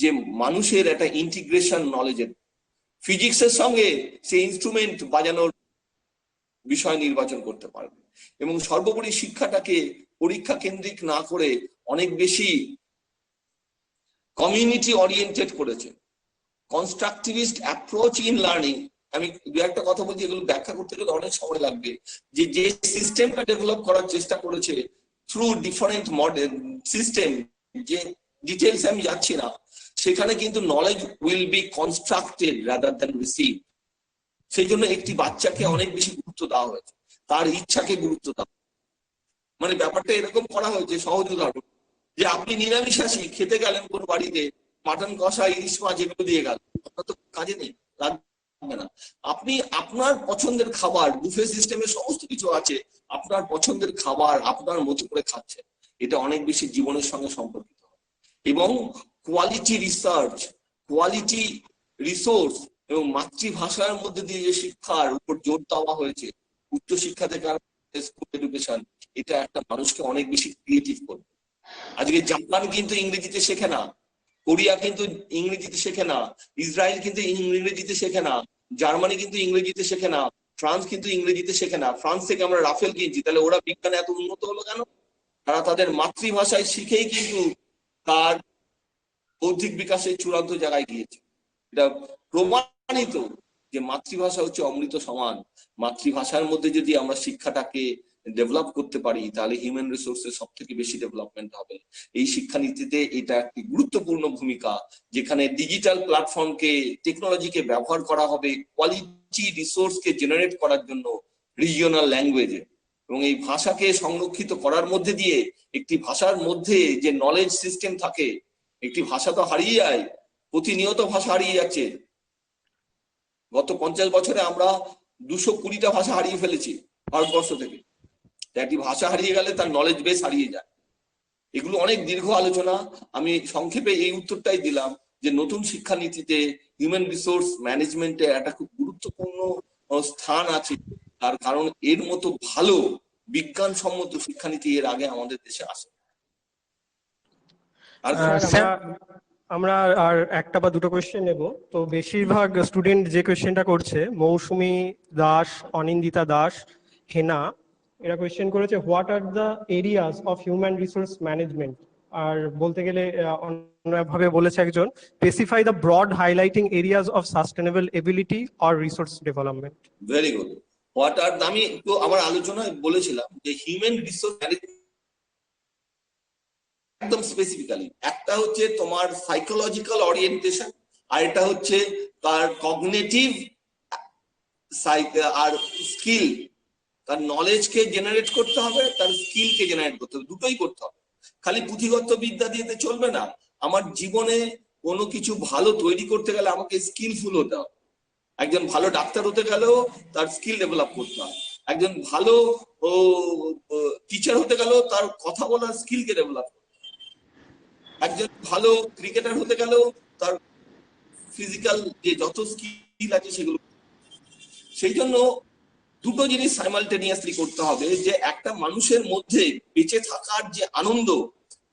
যে মানুষের একটা ইন্টিগ্রেশন নলেজের, ফিজিক্সের সঙ্গে সে ইনস্ট্রুমেন্ট বাজানোর বিষয় নির্বাচন করতে পারবে, এবং সর্বোপরি শিক্ষাটাকে পরীক্ষা কেন্দ্রিক না করে অনেক বেশি কমিউনিটি ওরিয়েন্টেড করেছে। কনস্ট্রাকটিভিস্ট অ্যাপ্রোচ ইন লার্নিং, আমি দু একটা কথা বলছি, এগুলো ব্যাখ্যা করতে গেলে অনেক সময় লাগবে। যে সিস্টেমটা ডেভেলপ করার চেষ্টা করেছে থ্রু ডিফারেন্ট মডেল সিস্টেম, যে ডিটেলস আমি যাচ্ছি না, সেখানে কিন্তু knowledge will be constructed rather than receive. সেই জন্য একটি বাচ্চাকে অনেক বেশি গুরুত্ব দেওয়া হয়েছে, তার ইচ্ছাকে গুরুত্ব দেওয়া। মানে ব্যাপারটা এরকম করা হয়েছে, সহজ উদাহরণ, যে আপনি নিরামিষাশী, খেতে গেলেন কোন বাড়িতে, মাটন কষা, ইলিশ মাছ এগুলো দিয়ে গেল, আপনার তো কাজে নেই, লাগবে না। আপনি আপনার পছন্দের খাবার, বুফে সিস্টেমে সমস্ত কিছু আছে, আপনার পছন্দের খাবার আপনার মতো করে খাচ্ছেন, এটা অনেক বেশি জীবনের সঙ্গে সম্পর্কিত। এবং কোয়ালিটি রিসার্চ, কোয়ালিটি রিসোর্স এবং মাতৃভাষার মধ্যে দিয়ে যে শিক্ষার উপর জোর দেওয়া হয়েছে, উচ্চশিক্ষা থেকে স্কুল এডুকেশন, এটা একটা মানুষকে অনেক বেশি ক্রিয়েটিভ করবে। আজকে জাপান কিন্তু ইংরেজিতে শেখে না, কোরিয়া কিন্তু ইংরেজিতে শেখে না, ইসরায়েল কিন্তু ইংরেজিতে শেখে না, জার্মানি কিন্তু ইংরেজিতে শেখে না, ফ্রান্স কিন্তু ইংরেজিতে শেখে না। ফ্রান্স থেকে আমরা রাফেল কিনছি, তাহলে ওরা বিজ্ঞানে এত উন্নত হলো কেন? তারা তাদের মাতৃভাষায় শিখেই কিন্তু তার বৌদ্ধিক বিকাশের চূড়ান্ত জায়গায় গিয়েছে। এটা প্রমাণিত যে মাতৃভাষা হচ্ছে অমৃত সমান। মাতৃভাষার মধ্যে যদি আমরা শিক্ষাটাকে ডেভেলপ করতে পারি তাহলে হিউম্যান রিসোর্সের সব থেকে বেশি ডেভেলপমেন্ট হবে। এই শিক্ষানীতিতে এটা একটি গুরুত্বপূর্ণ ভূমিকা, যেখানে ডিজিটাল প্ল্যাটফর্মকে, টেকনোলজিকে ব্যবহার করা হবে কোয়ালিটি রিসোর্সকে জেনারেট করার জন্য রিজিওনাল ল্যাঙ্গুয়েজে, এবং এই ভাষাকে সংরক্ষিত করার মধ্যে দিয়ে একটি ভাষার মধ্যে যে নলেজ সিস্টেম থাকে, একটি ভাষা তো হারিয়ে যায়, প্রতিনিয়ত ভাষা হারিয়ে যাচ্ছে। গত 50 বছরে আমরা 220টা ভাষা হারিয়ে ফেলেছি ভারতবর্ষ থেকে। একটি ভাষা হারিয়ে গেলে তার নলেজ বেস হারিয়ে যায়। এগুলো অনেক দীর্ঘ আলোচনা, আমি সংক্ষেপে এই উত্তরটাই দিলাম যে নতুন শিক্ষানীতিতে হিউম্যান রিসোর্স ম্যানেজমেন্টে একটা খুব গুরুত্বপূর্ণ স্থান আছে, তার কারণ এর মতো ভালো বিজ্ঞানসম্মত শিক্ষানীতি এর আগে আমাদের দেশে আসে। আর আমরা আর একটা বা দুটো কোয়েশ্চেন নেব। তো বেশিরভাগ স্টুডেন্ট যে কোয়েশ্চেনটা করছে, মৌসুমী দাস, অনিন্দিতা দাস, হেনা, এরা কোয়েশ্চেন করেছে what are the areas of human resource management. আর বলতে গেলে অন্যভাবে বলেছে একজন, specify the broad highlighting areas of sustainable ability or resource development. Very good. What are, আমি একটু আমার আলোচনায় বলেছিলাম যে হিউম্যান রিসোর্স ম্যানেজমেন্ট একদম স্পেসিফিক্যালি একটা হচ্ছে তোমার সাইকোলজিক্যাল ওরিয়েন্টেশন, আর এটা হচ্ছে তার কগনিটিভ আর স্কিল, তার নলেজকে জেনারেট করতে হবে, তার স্কিলকে জেনারেট করতে হবে, দুটোই করতে হবে। খালি পুঁথিগত বিদ্যা দিয়ে চলবে না। আমার জীবনে কোনো কিছু ভালো তৈরি করতে গেলে আমাকে স্কিলফুল হতে হবে। একজন ভালো ডাক্তার হতে গেলেও তার স্কিল ডেভেলপ করতে হবে। একজন ভালো টিচার হতে গেলেও তার কথা বলার স্কিলকে ডেভেলপ করতে হবে। একজন ভালো ক্রিকেটার হতে গেলেও তার ফিজিক্যাল যে যত স্কিল আছে সেগুলো। সেই জন্য দুটো জিনিস সাইমালটেনিয়াসলি করতে হবে, যে একটা মানুষের মধ্যে বেঁচে থাকার যে আনন্দ,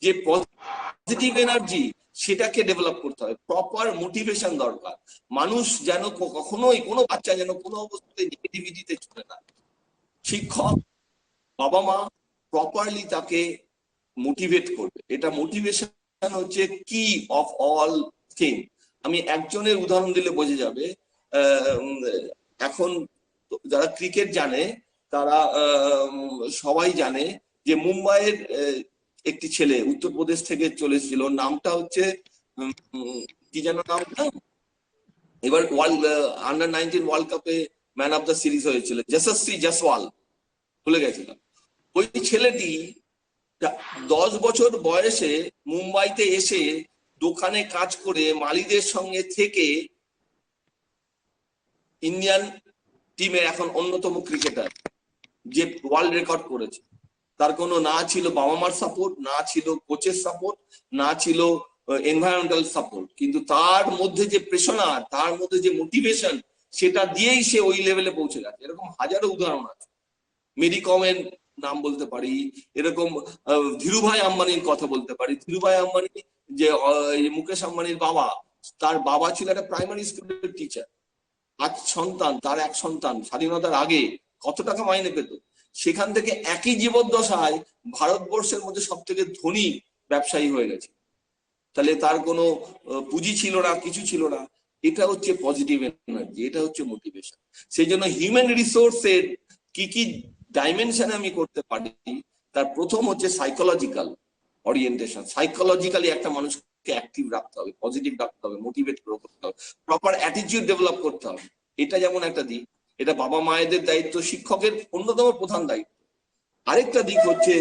যে পজিটিভ এনার্জি, সেটাকে ডেভেলপ করতে হবে। প্রপার মোটিভেশন দরকার। মানুষ যেন কখনোই, কোনো বাচ্চা যেন কোনো অবস্থায় নেগেটিভিটিতে চলে না। শিক্ষক, বাবা মা প্রপারলি তাকে মোটিভেট করবে। এটা মোটিভেশন হচ্ছে কি অফ অল থিং। আমি একজনের উদাহরণ দিলে বোঝা যাবে। এখন যারা ক্রিকেট জানে তারা সবাই জানে যে মুম্বাইয়ের একটি ছেলে উত্তরপ্রদেশ থেকে চলেছিল, নামটা হচ্ছে কি যেন নামটা, এবার আন্ডার 19 ওয়ার্ল্ড কাপে ম্যান অফ দ্য সিরিজ হয়েছিল, যশস্বী জয়সওয়াল, ভুলে গেছিলাম। ওই ছেলেটি 10 বছর বয়সে মুম্বাইতে এসে দোকানে কাজ করে মালিদের সঙ্গে থেকে ইন্ডিয়ান টিমের এখন অন্যতম ক্রিকেটার, যে ওয়ার্ল্ড রেকর্ড করেছে। তার কোনো না ছিল বাবা মার সাপোর্ট, না ছিল কোচের সাপোর্ট, না ছিল এনভায়রনমেন্টাল সাপোর্ট, কিন্তু তার মধ্যে যে প্রেশনা, তার মধ্যে যে মোটিভেশন, সেটা দিয়েই সে ওই লেভেলে পৌঁছে গেছে। এরকম হাজারো উদাহরণ আছে। মেরি কমের নাম বলতে পারি, এরকম ধীরুভাই আম্বানির কথা বলতে পারি। ধীরুভাই আম্বানি যে মুকেশ আম্বানির বাবা, তার বাবা ছিল একটা প্রাইমারি স্কুলের টিচার। আজ সন্তান, তার এক সন্তান স্বাধীনতার আগে কত টাকা মাইনে পেত। সেখান থেকে একই জীবদ্দশায় ভারতবর্ষের মধ্যে সব থেকে ধনী ব্যবসায়ী হয়ে গেছে। তাহলে তার কোনো পুঁজি ছিল না, কিছু ছিল না। এটা হচ্ছে পজিটিভ এনার্জি, এটা হচ্ছে মোটিভেশন। সেই জন্য হিউম্যান রিসোর্সের কি কি ডাইমেনশনে আমি করতে পারি, তার প্রথম হচ্ছে সাইকোলজিক্যাল ওরিয়েন্টেশন। সাইকোলজিক্যালি একটা মানুষকে অ্যাক্টিভ রাখতে হবে, পজিটিভ রাখতে হবে, মোটিভেট করতে হবে, প্রপার অ্যাটিটিউড ডেভেলপ করতে হবে। এটা যেমন একটা দিক, এটা বাবা মায়েদের দায়িত্ব, শিক্ষকের অন্যতম প্রধান দায়িত্ব। আরেকটা দিক হচ্ছে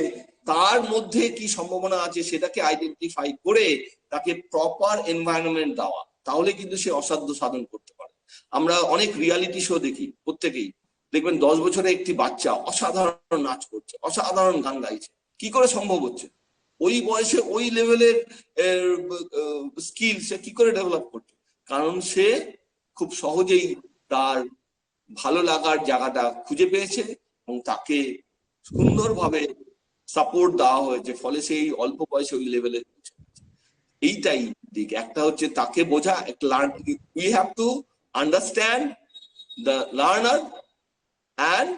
তার মধ্যে কি সম্ভাবনা আছে সেটাকে আইডেন্টিফাই করে তাকে প্রপার এনভায়রনমেন্ট দেওয়া, তাহলে কিন্তু সে অসাধ্য সাধন করতে পারে। আমরা অনেক রিয়ালিটি শো দেখি, প্রত্যেকেই দেখবেন 10 বছরে একটি বাচ্চা অসাধারণ নাচ করছে, অসাধারণ গান গাইছে। কি করে সম্ভব হচ্ছে? ওই বয়সে ওই লেভেলের স্কিল সে কি করে ডেভেলপ করছে? কারণ সে খুব সহজেই তার ভালো লাগার জায়গাটা খুঁজে পেয়েছে এবং তাকে সুন্দরভাবে সাপোর্ট দেওয়া হয়েছে, ফলে সেই অল্প বয়সে ওই লেভেলে পৌঁছে গেছে। এইটাই দিক। একটা হচ্ছে তাকে বোঝা, we have to understand the learner, and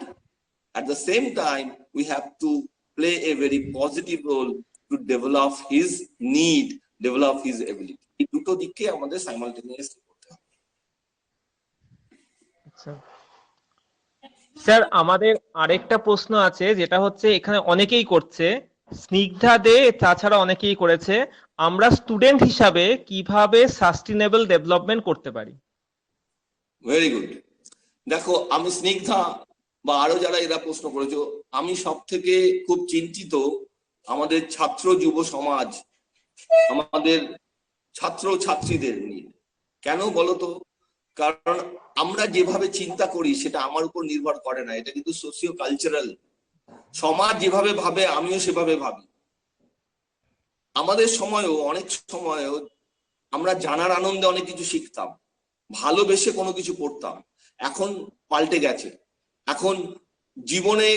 at the same time we have to play a very positive role to develop his need, develop his ability. এই দুটো দিককে আমাদের simultaneously করতে হবে। স্যার আমাদের আরেকটা প্রশ্ন আছে, যেটা হচ্ছে এখানে অনেকেই করছে, স্নিগ্ধা দে তাছাড়া অনেকেই করেছে, আমরা স্টুডেন্ট হিসাবে কিভাবে সাস্টেনেবল ডেভেলপমেন্ট করতে পারি? Very good. দেখো, আমি স্নিগ্ধা বা আরো যারা এরা প্রশ্ন করেছো, আমি সব থেকে খুব চিন্তিত আমাদের ছাত্র যুব সমাজ, আমাদের ছাত্র ছাত্রীদের নিয়ে। কেন বলতো? কারণ আমরা যেভাবে চিন্তা করি সেটা আমার উপর নির্ভর করে না, এটা কিন্তু সোশিও কালচারাল। সমাজ যেভাবে ভাবে আমিও সেভাবে ভাবি। আমাদের সময়ও অনেক সময়ও আমরা জানার আনন্দে অনেক কিছু শিখতাম, ভালোবেসে কোনো কিছু পড়তাম। এখন পাল্টে গেছে। এখন জীবনে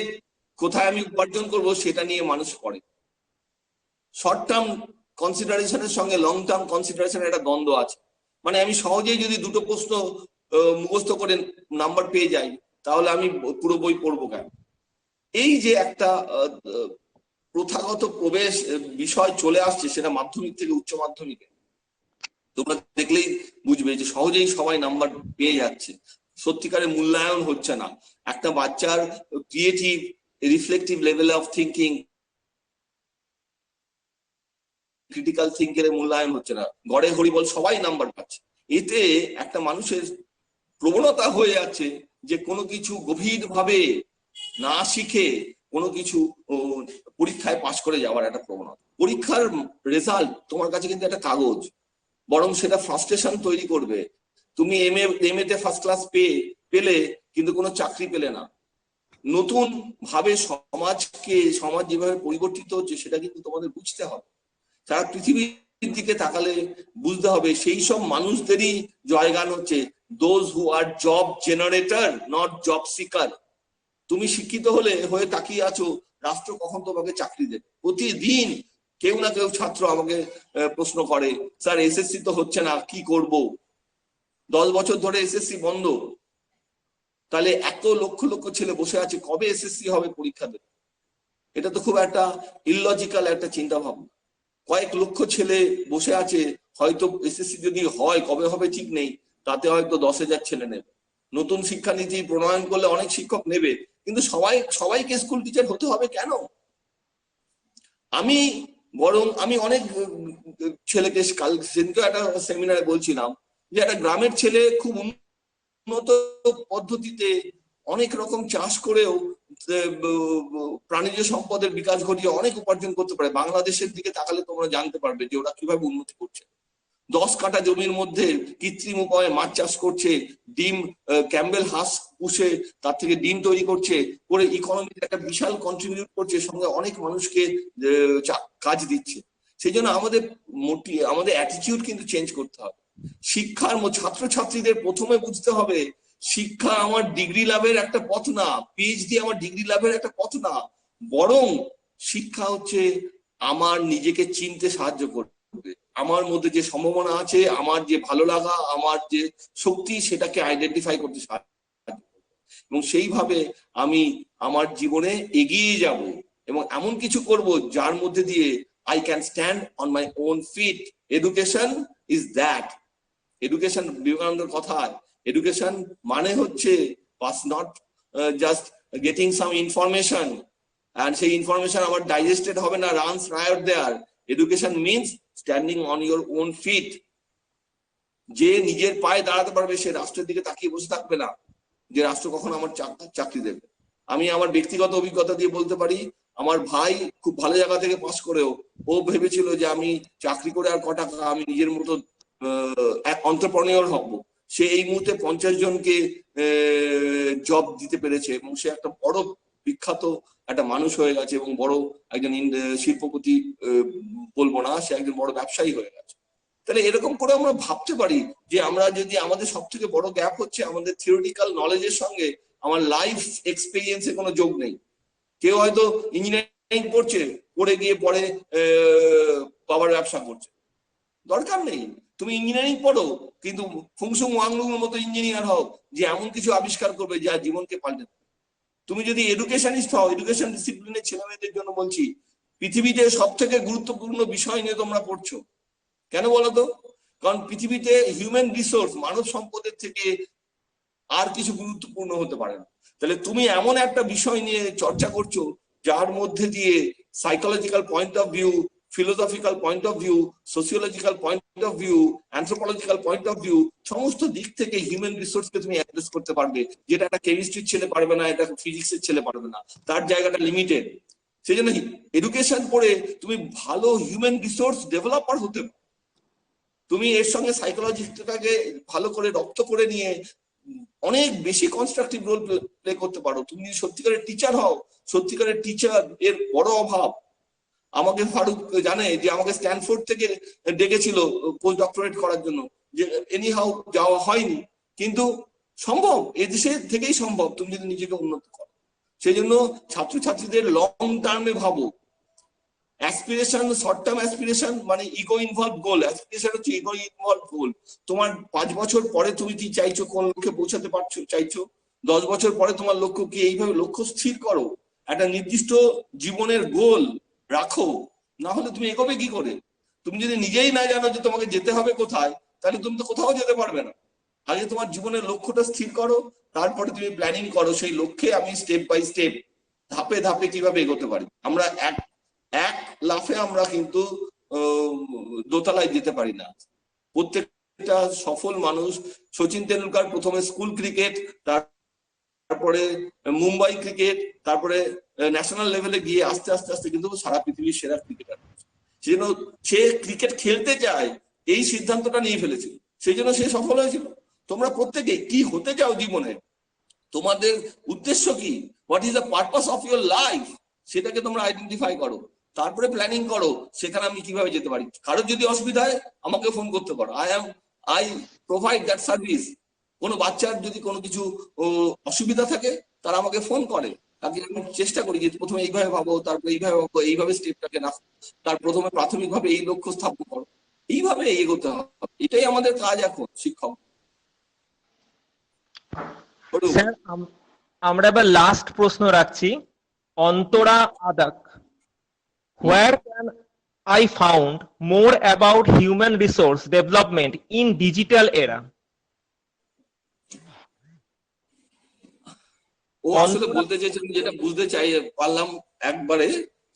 কোথায় আমি উপার্জন করব সেটা নিয়ে মানুষ পড়ে। শর্ট টার্ম কনসিডারেশনের সঙ্গে লং টার্ম কনসিডারেশনের একটা দ্বন্দ্ব আছে। মানে আমি সহজেই যদি দুটো প্রশ্ন মুখস্থ করে নাম্বার পেয়ে যাই, তাহলে আমি পুরো বই পড়বো কেন? এই যে একটা প্রথাগত প্রবেশ বিষয় চলে আসছে, সেটা মাধ্যমিক থেকে উচ্চ মাধ্যমিকে তোমরা দেখলেই বুঝবে যে সহজেই সবাই নাম্বার পেয়ে যাচ্ছে, সত্যিকারের মূল্যায়ন হচ্ছে না। একটা বাচ্চার creative reflective level of thinking, critical থিঙ্কিংয়ের মূল্যায়ন হচ্ছে না। গড়ে হরিবল সবাই নাম্বার পাচ্ছে। এতে একটা মানুষের প্রবণতা হয়ে যাচ্ছে যে কোনো কিছু গভীরভাবে না শিখে কোনো কিছু পরীক্ষায় পাশ করে যাওয়ার একটা প্রবণতা। পরীক্ষার রেজাল্ট তোমার কাছে কিন্তু একটা কাগজ, বরং সেটা ফ্রাস্ট্রেশন তৈরি করবে। তুমি এমএ তে ফার্স্ট ক্লাস পেলে কিন্তু কোনো চাকরি পেলে না। নতুন ভাবে সমাজ যেভাবে পরিবর্তিত হচ্ছে সেটা কিন্তু তোমাদের বুঝতে হবে। সারা পৃথিবীর দিকে তাকালে বুঝতে হবে সেই সব মানুষদেরই জয়গান হচ্ছে those who are job generator, not job seeker. তুমি শিক্ষিত হয়ে তাকিয়ে আছো রাষ্ট্র কখন তোমাকে চাকরি দেবে। প্রতিদিন কেউ না কেউ ছাত্র আমাকে প্রশ্ন করে, স্যার এসএসসি তো হচ্ছে না, কি করব? 10 বছর ধরে এসএসসি বন্ধ, তাহলে এত লক্ষ লক্ষ ছেলে বসে আছে, কবে এসএসসি হবে পরীক্ষা দেবে? এটা তো খুব একটা ইললজিক্যাল একটা চিন্তা ভাবনা। কয়েক লক্ষ ছেলে বসে আছে, হয়তো এসএসসি যদি হয়, কবে হবে ঠিক নেই, তাতে হয়তো 10,000 ছেলে নেবে। নতুন শিক্ষানীতি প্রণয়ন করলে অনেক শিক্ষক নেবে, কিন্তু সবাইকে স্কুল টিচার হতে হবে কেন? আমি অনেক ছেলেকে কাল সেদিনকে একটা সেমিনারে বলছিলাম যে একটা গ্রামের ছেলে খুব উন্নত পদ্ধতিতে অনেক রকম চাষ করেও প্রাণীজ সম্পদের বিকাশ ঘটিয়ে অনেক উপার্জন করতে পারে। বাংলাদেশের দিকে তাকালে তোমরা জানতে পারবে যে ওরা কিভাবে উন্নতি করছে। 10 কাঠা জমির মধ্যে কৃত্রিম উপায়ে মাছ চাষ করছে, ডিম ক্যাম্বেল হাঁস পুষে তার থেকে ডিম তৈরি করছে, করে ইকোনমিতে একটা বিশাল কন্ট্রিবিউট করছে, সঙ্গে অনেক মানুষকে কাজ দিচ্ছে। সেই জন্য আমাদের অ্যাটিটিউড কিন্তু চেঞ্জ করতে হবে। শিক্ষার ছাত্রছাত্রীদের প্রথমে বুঝতে হবে শিক্ষা আমার ডিগ্রি লাভের একটা পথ না, পিএইচডি আমার ডিগ্রি লাভের একটা পথ না, বরং শিক্ষা হচ্ছে আমার নিজেকে চিনতে সাহায্য করবে, আমার মধ্যে যে সম্ভাবনা আছে, আমার যে ভালো লাগা, আমার যে শক্তি, সেটাকে আইডেন্টিফাই করতে সাহায্য করবে। এবং সেইভাবে আমি আমার জীবনে এগিয়ে যাব এবং এমন কিছু করব যার মধ্যে দিয়ে I can stand on my own feet. Education is that. Education, বিবেকানন্দের কথায়, education মানে হচ্ছে not just getting some information, and সেই ইনফরমেশন আমার ডাইজেস্টেড হবে না, runs riot there. Education means standing on your own feet. যে নিজের পায়ে দাঁড়াতে পারবে সে রাষ্ট্রের দিকে তাকিয়ে বসে থাকবে না যে রাষ্ট্র কখন আমার চাকরি দেবে। আমি আমার ব্যক্তিগত অভিজ্ঞতা দিয়ে বলতে পারি, আমার ভাই খুব ভালো জায়গা থেকে পাস করেও ও ভেবেছিল যে আমি চাকরি করে আর কটা আমি নিজের মতো এক এন্টারপ্রেনিউর হব। সে এই মুহূর্তে 50 জনকে জব দিতে পেরেছে এবং সে একটা বড় বিখ্যাত একটা মানুষ হয়ে গেছে এবং বড় একজন শিল্পপতি বলবো না, সে একজন বড় ব্যবসায়ী হয়ে গেছে। তাহলে এরকম করে আমরা ভাবতে পারি যে আমরা যদি আমাদের সব থেকে বড় গ্যাপ হচ্ছে আমাদের থিওরিটিক্যাল নলেজের সঙ্গে আমার লাইফ এক্সপিরিয়েন্সে কোনো যোগ নেই। কেউ হয়তো ইঞ্জিনিয়ারিং পড়ছে, পড়ে গিয়ে পরে বাবার ব্যবসা করছে, দরকার নেই। তুমি ইঞ্জিনিয়ারিং পড়ো, কিন্তু ফুংসুং ওয়াংলুং এর মতো ইঞ্জিনিয়ার হও যে এমন কিছু আবিষ্কার করবে যা জীবনকে পাল্টে দেবে। তুমি যদি এডুকেশনিস্ট হও, এডুকেশন ডিসিপ্লিনের ছেলে মেয়েদের জন্য বলছি, পৃথিবীতে সব থেকে গুরুত্বপূর্ণ বিষয় নিয়ে তোমরা পড়ছো। কেন বলতো? কারণ পৃথিবীতে হিউম্যান রিসোর্স, মানব সম্পদের থেকে আর কিছু গুরুত্বপূর্ণ হতে পারে না। তাহলে তুমি এমন একটা বিষয় নিয়ে চর্চা করছো যার মধ্যে দিয়ে psychological point of view, philosophical point of view, sociological point of view, anthropological point of view, সমস্ত দিক থেকে হিউম্যান রিসোর্সকে তুমি অ্যাড্রেস করতে পারবে, যেটা একটা কেমিস্ট্রির ছেলে পারবে না, এটা ফিজিক্সের ছেলে পারবে না, তার জায়গাটা লিমিটেড। সেই জন্য এডুকেশন পড়ে তুমি ভালো হিউম্যান রিসোর্স ডেভেলপার হতে পারো। তুমি এর সঙ্গে সাইকোলজিটাকে ভালো করে রপ্ত করে নিয়ে অনেক বেশি কনস্ট্রাকটিভ রোল প্লে করতে পারো। তুমি যদি সত্যিকারের টিচার হও, সত্যিকারের টিচার এর বড় অভাব। আমাকে ফারুক জানে যে আমাকে স্ট্যানফোর্ড থেকে ডেকেছিল পোস্ট ডক্টরেট করার জন্য, যে এনি হাউ যাওয়া হয়নি, কিন্তু সম্ভব, এদেশে থেকেই সম্ভব তুমি যদি নিজেকে উন্নত করো। সেই জন্য ছাত্রছাত্রীদের লং টার্মে ভাবো। অ্যাসপিরেশন, শর্ট টার্ম অ্যাসপিরেশন মানে ইগো ইনভলভ গোল, অ্যাসপিরেশন হচ্ছে ইগো ইনভলভ গোল। তোমার 5 বছর পরে তুমি কি চাইছো, কোন লক্ষ্যে পৌঁছাতে পারছো চাইছো, 10 বছর পরে তোমার লক্ষ্য কি, এইভাবে লক্ষ্য স্থির করো, একটা নির্দিষ্ট জীবনের গোল রাখো, না হলে তুমি এগোবে কি করে? তুমি যদি নিজেই না জানো যে তোমাকে যেতে হবে কোথায়, তাহলে তুমি তো কোথাও যেতে পারবে না। আগে তোমার জীবনের লক্ষ্যটা স্থির করো, তারপরে তুমি প্ল্যানিং করো সেই লক্ষ্যে আমি স্টেপ বাই স্টেপ, ধাপে ধাপে কিভাবে এগোতে পারি। আমরা এক লাফে আমরা কিন্তু দোতলায় যেতে পারি না। প্রত্যেকটা সফল মানুষ, সচিন তেন্ডুলকার প্রথমে স্কুল ক্রিকেট, তারপরে মুম্বাই ক্রিকেট, তারপরে ন্যাশনাল লেভেলে গিয়ে আস্তে আস্তে আস্তে কিন্তু সারা পৃথিবীর সেরা ক্রিকেটার। সেই জন্য সে ক্রিকেট খেলতে চায় এই সিদ্ধান্তটা নিয়ে ফেলেছিল, সেই জন্য সে সফল হয়েছিল। তোমরা প্রত্যেকে কি হতে চাও জীবনে, তোমাদের উদ্দেশ্য কি, what is the purpose of your life, সেটাকে তোমরা আইডেন্টিফাই করো, তারপরে প্ল্যানিং করো সেখানে আমি কিভাবে যেতে পারি। কারোর যদি অসুবিধা হয় আমাকে ফোন করতে পারো, আই প্রোভাইড দ্যাট সার্ভিস। কোনো বাচ্চার যদি কোনো কিছু অসুবিধা থাকে তারা আমাকে ফোন করে, তাকে আমি চেষ্টা করি যে প্রথমে এইভাবে ভাবো, তারপরে এইভাবে ভাবো, এইভাবে স্টেপটাকে না, তার প্রথমে প্রাথমিকভাবে এই লক্ষ্য স্থাপন করো, এইভাবে এগোতে হবে। এটাই আমাদের কাজ এখন শিক্ষক। স্যার আমরা এবার লাস্ট প্রশ্ন রাখছি, Antara আদাক, where can I found more about human resource development in digital era? ও আসলে বলতে চাইছেন, যেটা বুঝতে চাই পারলাম একবারে,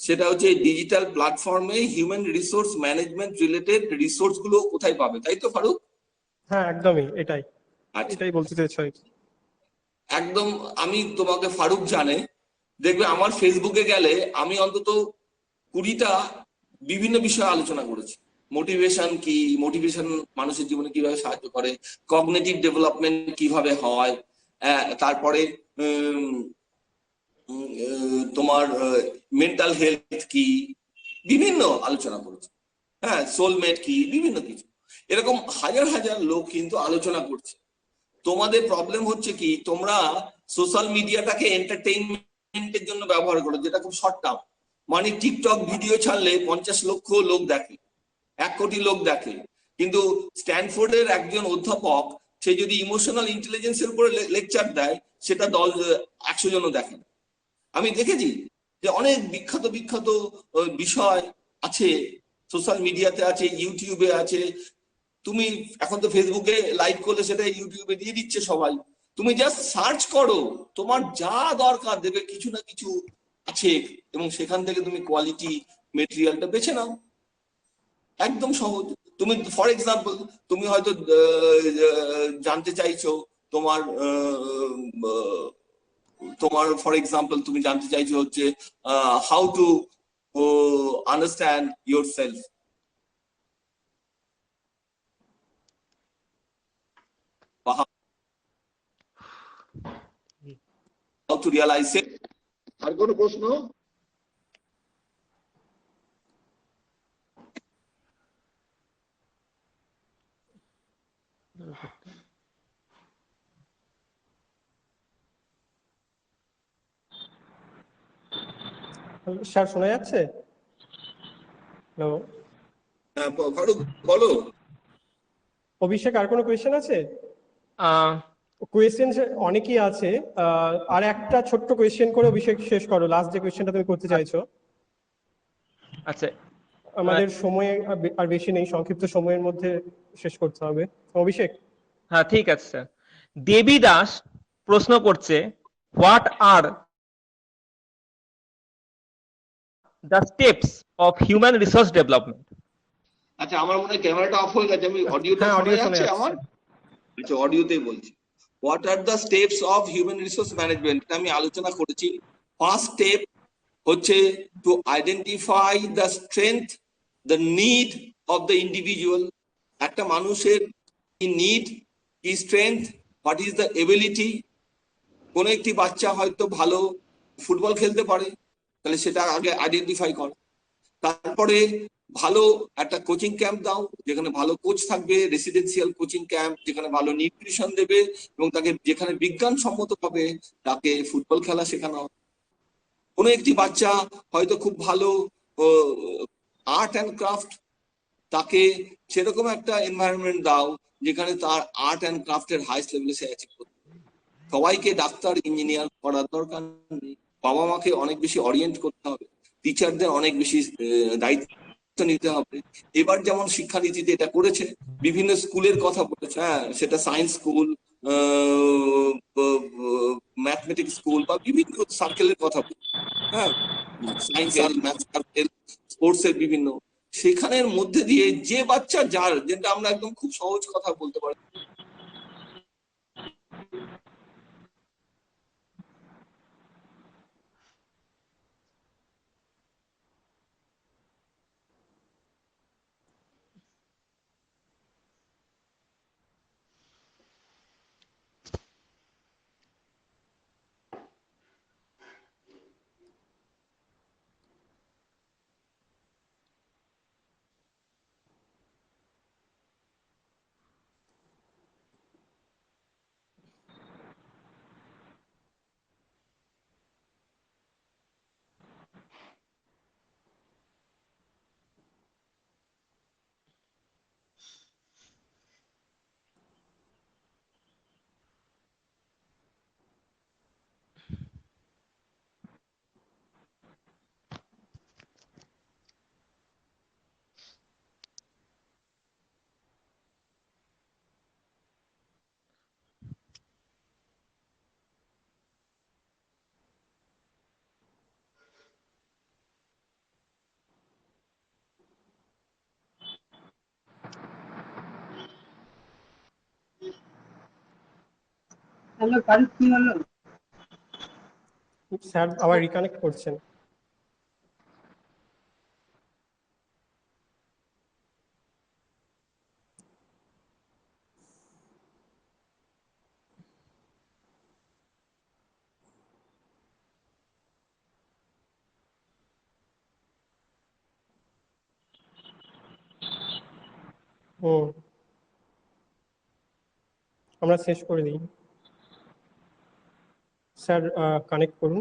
সেটা হচ্ছে ডিজিটাল প্ল্যাটফর্মে human resource management related resource গুলো কোথায় পাবে, তাই তো ফারুক? হ্যাঁ একদমই এটাই বলতে চাইছি। একদম। আমি তোমাকে ফারুক জানে, দেখবে আমার ফেসবুকে গেলে আমি অন্তত 20টা বিভিন্ন বিষয়ে আলোচনা করেছি। মোটিভেশন কি, মোটিভেশন মানুষের জীবনে কিভাবে সাহায্য করে, কগনিটিভ ডেভেলপমেন্ট কিভাবে হয়, তারপরে তোমার মেন্টাল হেলথ কি, বিভিন্ন আলোচনা করেছে। হ্যাঁ, সোলমেট কি, বিভিন্ন কিছু, এরকম হাজার হাজার লোক কিন্তু আলোচনা করছে। তোমাদের প্রবলেম হচ্ছে কি, তোমরা সোশ্যাল মিডিয়াটাকে এন্টারটেইনমেন্টের জন্য ব্যবহার করো, যেটা খুব শর্ট টার্ম। মানে টিকটক ভিডিও ছাড়লে 50 লক্ষ লোক দেখে, 1 কোটি লোক দেখে, কিন্তু স্ট্যানফোর্ডের একজন অধ্যাপক সে যদি ইমোশনাল ইন্টেলিজেন্সের উপরে লেকচার দেয়, সেটা 100 জনও দেখে। আমি দেখেছি যে অনেক বিখ্যাত বিখ্যাত বিষয় আছে, সোশ্যাল মিডিয়াতে আছে, ইউটিউবে আছে। তুমি এখন তো ফেসবুকে লাইভ করলে সেটা ইউটিউবে দিয়ে দিচ্ছে সবাই, তুমি জাস্ট সার্চ করো, তোমার যা দরকার দেবে কিছু না কিছু আছে, এবং সেখান থেকে তুমি কোয়ালিটি মেটেরিয়ালটা বেছে নাও, একদম সহজ। তুমি ফর এক্সাম্পল তুমি হয়তো জানতে চাইছো তোমার ফর এক্সাম্পল তুমি জানতে চাইছো হচ্ছে how to understand your self, how to realize it. আর কোনো প্রশ্ন? স্যার শোনা যাচ্ছে? হ্যালো ফারুক বলো। অভিষেক, আর কোনো কোয়েশ্চেন আছে? কোয়েশ্চেন অনেকই আছে, আর একটা ছোট্ট কোয়েশ্চেন করে অভিষেক শেষ করো, লাস্ট যে কোয়েশ্চেনটা তুমি করতে চাইছো। আচ্ছা, আমাদের সময় আর বেশি নেই, সংক্ষিপ্ত সময়ের মধ্যে শেষ করতে হবে। অভিষেক। হ্যাঁ ঠিক আছে স্যার। দেবী দাস প্রশ্ন করছে, what are the steps of human resource development? আচ্ছা, আমার মনে হয় ক্যামেরাটা অফ হয়ে গেছে, আমি অডিওটা হ্যাঁ, শোনা অডিও শোনা যাচ্ছে যাচ্ছে। আমার? আচ্ছা, অডিওতেই বলছি। What are the steps of human resource management, আমি আলোচনা করেছি। ফার্স্ট স্টেপ হচ্ছে to identify the strength, the need of the individual. একটা মানুষের কি নিড, কি strength, what is the ability. কোনো একটি বাচ্চা হয়তো ভালো ফুটবল খেলতে পারে, তাহলে সেটা আগে আইডেন্টিফাই কর। তারপরে ভালো একটা কোচিং ক্যাম্প দাও, যেখানে ভালো কোচ থাকবে, রেসিডেন্সিয়াল কোচিং ক্যাম্প, যেখানে ভালো নিউট্রিশন দেবে এবং তাকে যেখানে বিজ্ঞানসম্মত ভাবে তাকে ফুটবল খেলা শেখানো হবে। কোনো একটি বাচ্চা হয়তো খুব ভালো আর্ট অ্যান্ড ক্রাফট, তাকে সেরকম একটা এনভায়রনমেন্ট দাও যেখানে তার আর্ট অ্যান্ড ক্রাফটের হাইস্ট লেভেলে সে অ্যাচিভ করতে। সবাইকে ডাক্তার ইঞ্জিনিয়ার করার দরকার নেই, বাবা মাকে অনেক বেশি অরিয়েন্ট করতে হবে, টিচারদের অনেক বেশি দায়িত্ব নিতে হবে। এবার যেমন শিক্ষানীতিতে এটা করেছে, বিভিন্ন স্কুলের কথা বলেছে, হ্যাঁ সেটা সায়েন্স স্কুল, ম্যাথমেটিক্স স্কুল বা বিভিন্ন সার্কেলের কথা বলছে, হ্যাঁ সায়েন্স আর ম্যাথ সার্কেল, স্পোর্টস এর বিভিন্ন, সেখানের মধ্যে দিয়ে যে বাচ্চা যার, যেটা আমরা একদম খুব সহজ কথা বলতে পারি, স্যার আবার রিকানেক্ট করছেন। হুম, আমরা শেষ করে দিই। স্যার কানেক্ট করুন।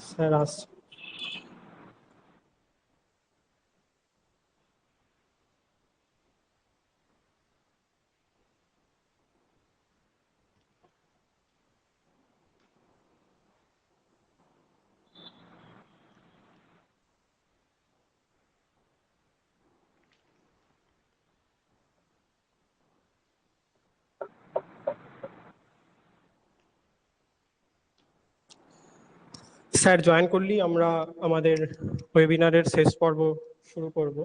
স্যার আসছে। স্যার জয়েন করলেই আমরা আমাদের ওয়েবিনারের শেষ পর্ব শুরু করব।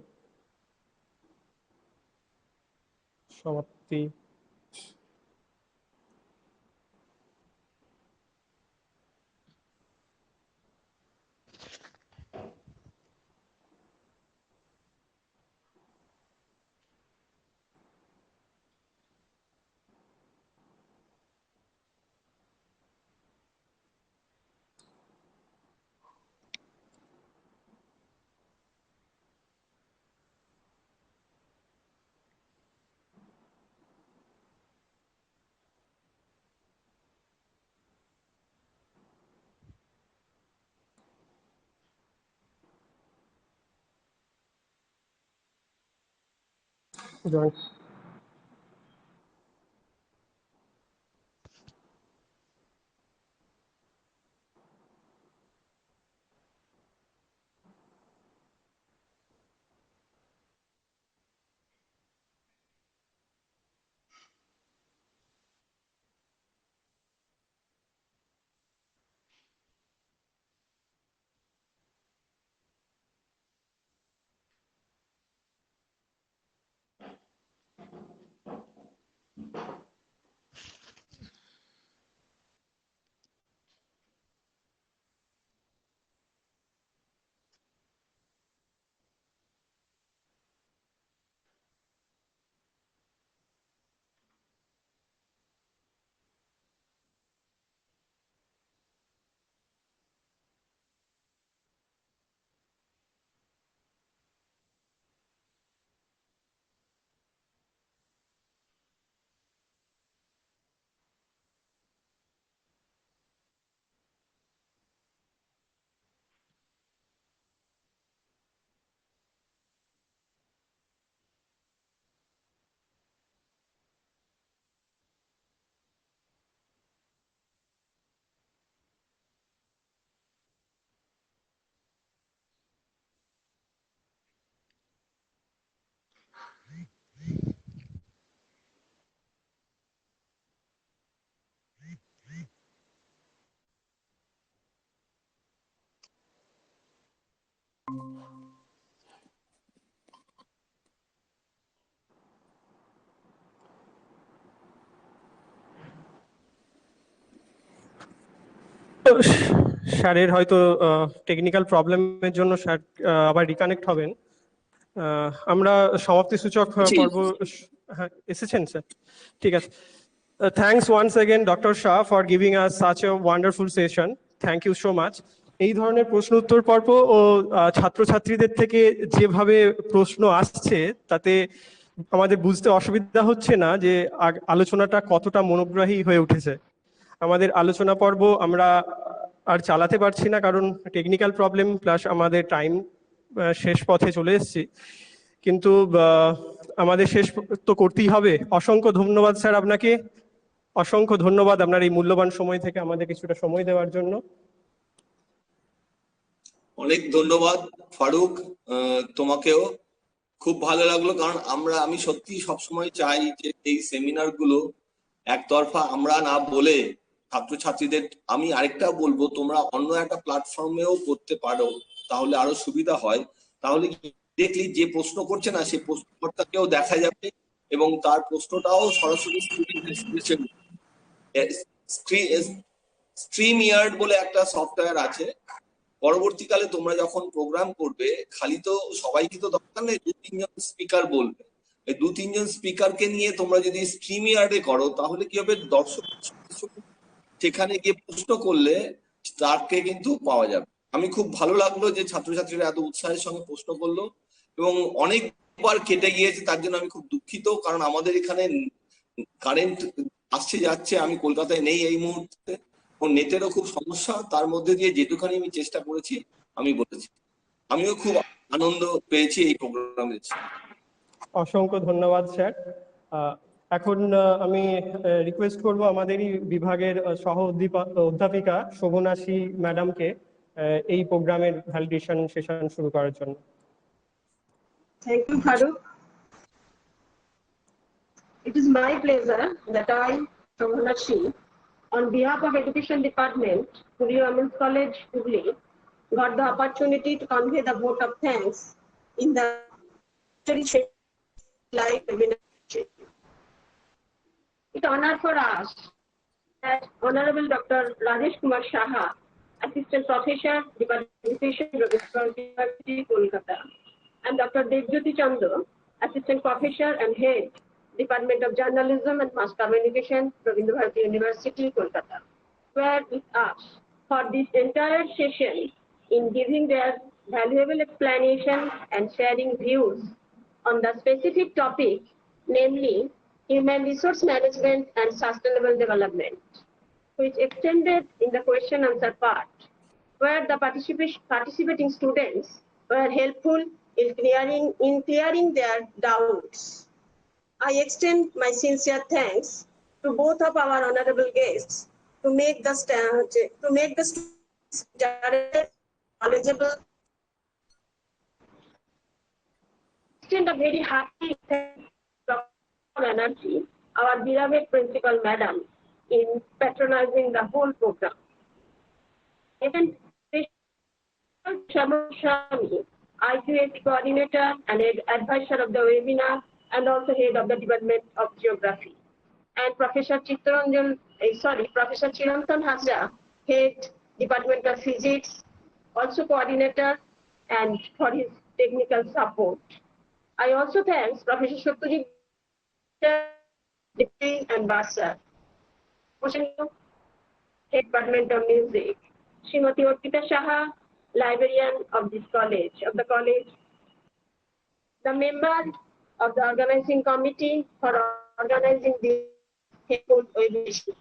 সমাপ্তি। join. স্যারের হয়তো টেকনিক্যাল প্রবলেমের জন্য স্যার আবার রিকানেক্ট হবেন। আমরা সমাপ্তি সূচক পর্ব, হ্যাঁ এসেছেন স্যার, ঠিক আছে। Thanks once again, Dr. Shah, for giving us such a wonderful session. Thank you so much. এই ধরনের প্রশ্ন উত্তর পর্ব ও ছাত্রছাত্রীদের থেকে যেভাবে প্রশ্ন আসছে তাতে আমাদের বুঝতে অসুবিধা হচ্ছে না যে আলোচনাটা কতটা মনোগ্রাহী হয়ে উঠেছে। আমাদের আলোচনা পর্ব আমরা আর চালাতে পারছি না কারণ টেকনিক্যাল প্রবলেম প্লাস আমাদের টাইম শেষ পথে চলে এসেছি, কিন্তু আমাদের শেষ তো করতেই হবে। অসংখ্য ধন্যবাদ স্যার আপনাকে, অসংখ্য ধন্যবাদ আপনার এই মূল্যবান সময় থেকে আমাদের কিছুটা সময় দেওয়ার জন্য। অনেক ধন্যবাদ ফারুক, তোমাকেও খুব ভালো লাগলো, কারণ আমি সত্যি সবসময় চাই যে এই সেমিনার গুলো একতরফা আমরা না বলে ছাত্রছাত্রীদের, আমি আরেকটা বলবো, তোমরা অন্য একটা প্ল্যাটফর্মেও করতে পারো, তাহলে আরো সুবিধা হয়। তাহলে দেখলি যে প্রশ্ন করছে না সেই প্রশ্নকর্তাকেও দেখা যাবে এবং তার প্রশ্নটাও সরাসরি স্ট্রিম ইয়ার্ড বলে একটা সফটওয়্যার আছে। পরবর্তীকালে তোমরা যখন প্রোগ্রাম করবে, খালি তো সবাইকে তো দরকার নেই, 2-3 জন স্পিকার বলবে, এই 2-3 জন স্পিকারকে নিয়ে তোমরা যদি স্ট্রিম ইয়ার্ডে করো তাহলে কি হবে, দর্শক সেখানে গিয়ে প্রশ্ন করলে তাকে কিন্তু পাওয়া যাবে। আমি খুব ভালো লাগলো যে ছাত্রছাত্রীরা এত উৎসাহের সঙ্গে প্রশ্ন করলো এবং অনেকবার কেটে গিয়েছে, তার জন্য আমি খুব দুঃখিত, কারণ আমাদের এখানে কারেন্ট আসছে যাচ্ছে, আমি কলকাতায় নেই এই মুহূর্তে, নেটেরও খুব সমস্যা, তার মধ্যে দিয়ে যেটুখানি আমি চেষ্টা করেছি আমি বলেছি। আমিও খুব আনন্দ পেয়েছি এই প্রোগ্রামে। অসংখ্য ধন্যবাদ স্যার। এখন আমি রিকোয়েস্ট করব আমাদেরই বিভাগের সহ অধ্যাপিকা শোভনাশ্রী ম্যাডামকে এই প্রোগ্রামের ভ্যালিডেশন সেশন শুরু করার জন্য। Thank you, Farooq. It is my pleasure that I, Shobhanashri, on behalf of Education Department, Hugli Women's College, Hugli, got the opportunity to convey the vote of thanks in the live webinar. It's an honor for us that Honorable Dr. Rajesh Kumar Saha, Assistant Professor, Department of Education, University, Kolkata, and Dr. Devjyoti Chando, Assistant Professor and Head, Department of Journalism and Mass Communication, Rabindra Bharati University, Kolkata, were with us for this entire session in giving their valuable explanation and sharing views on the specific topic, namely human resource management and sustainable development, which extended in the question answer part, where the participating students were helpful in clearing their doubts. I extend my sincere thanks to both of our honorable guests to make the students knowledgeable. Extend a very happy thanks to Dr. Energy, our beloved principal madam, in patronizing the whole program. Even Shami, HWC coordinator and advisor of the webinar, and also head of the Department of Geography. And Professor Chirantan Hazra, head Department of Physics, also coordinator, and for his technical support. I also thank Professor Satyajit Deputy and Basar, Head Department of Music, Srimati Orpita Shaha, librarian of this college, the members of the organizing committee for organizing this webinar.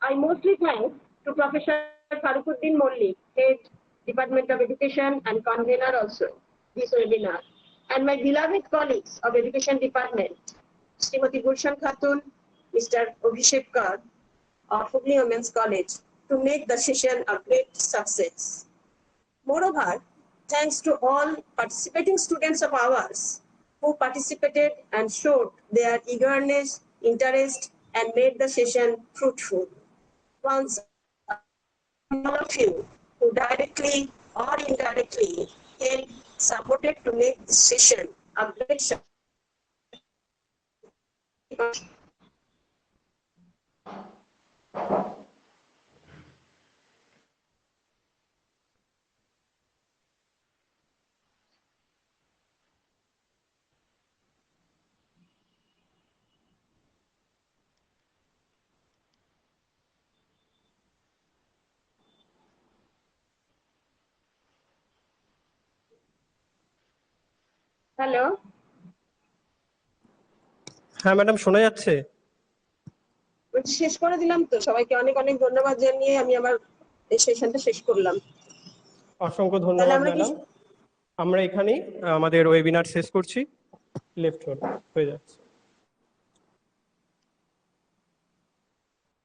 I mostly thank to Professor Faruquddin Mollik, Head Department of Education and convener also this webinar, and my beloved colleagues of Education Department, Srimati Gulshan Khatun, Mr. Abhishek Kar of Hooghly Women's College, to make the session a great success. Moreover, thanks to all participating students of ours who participated and showed their eagerness, interest, and made the session fruitful. Once all of you who directly or indirectly helped supported to make this session a great success. Hello হ্যাঁ madam, শোনা যাচ্ছে? শেষ করে দিলাম তো। সবাইকে অনেক অনেক ধন্যবাদ জানিয়ে আমি আমার এই সেশনটা শেষ করলাম। অসংখ্য ধন্যবাদ ম্যাডাম। আমরা এখানেই আমাদের ওয়েবিনার শেষ করছি। লেফট হয়ে যাচ্ছে।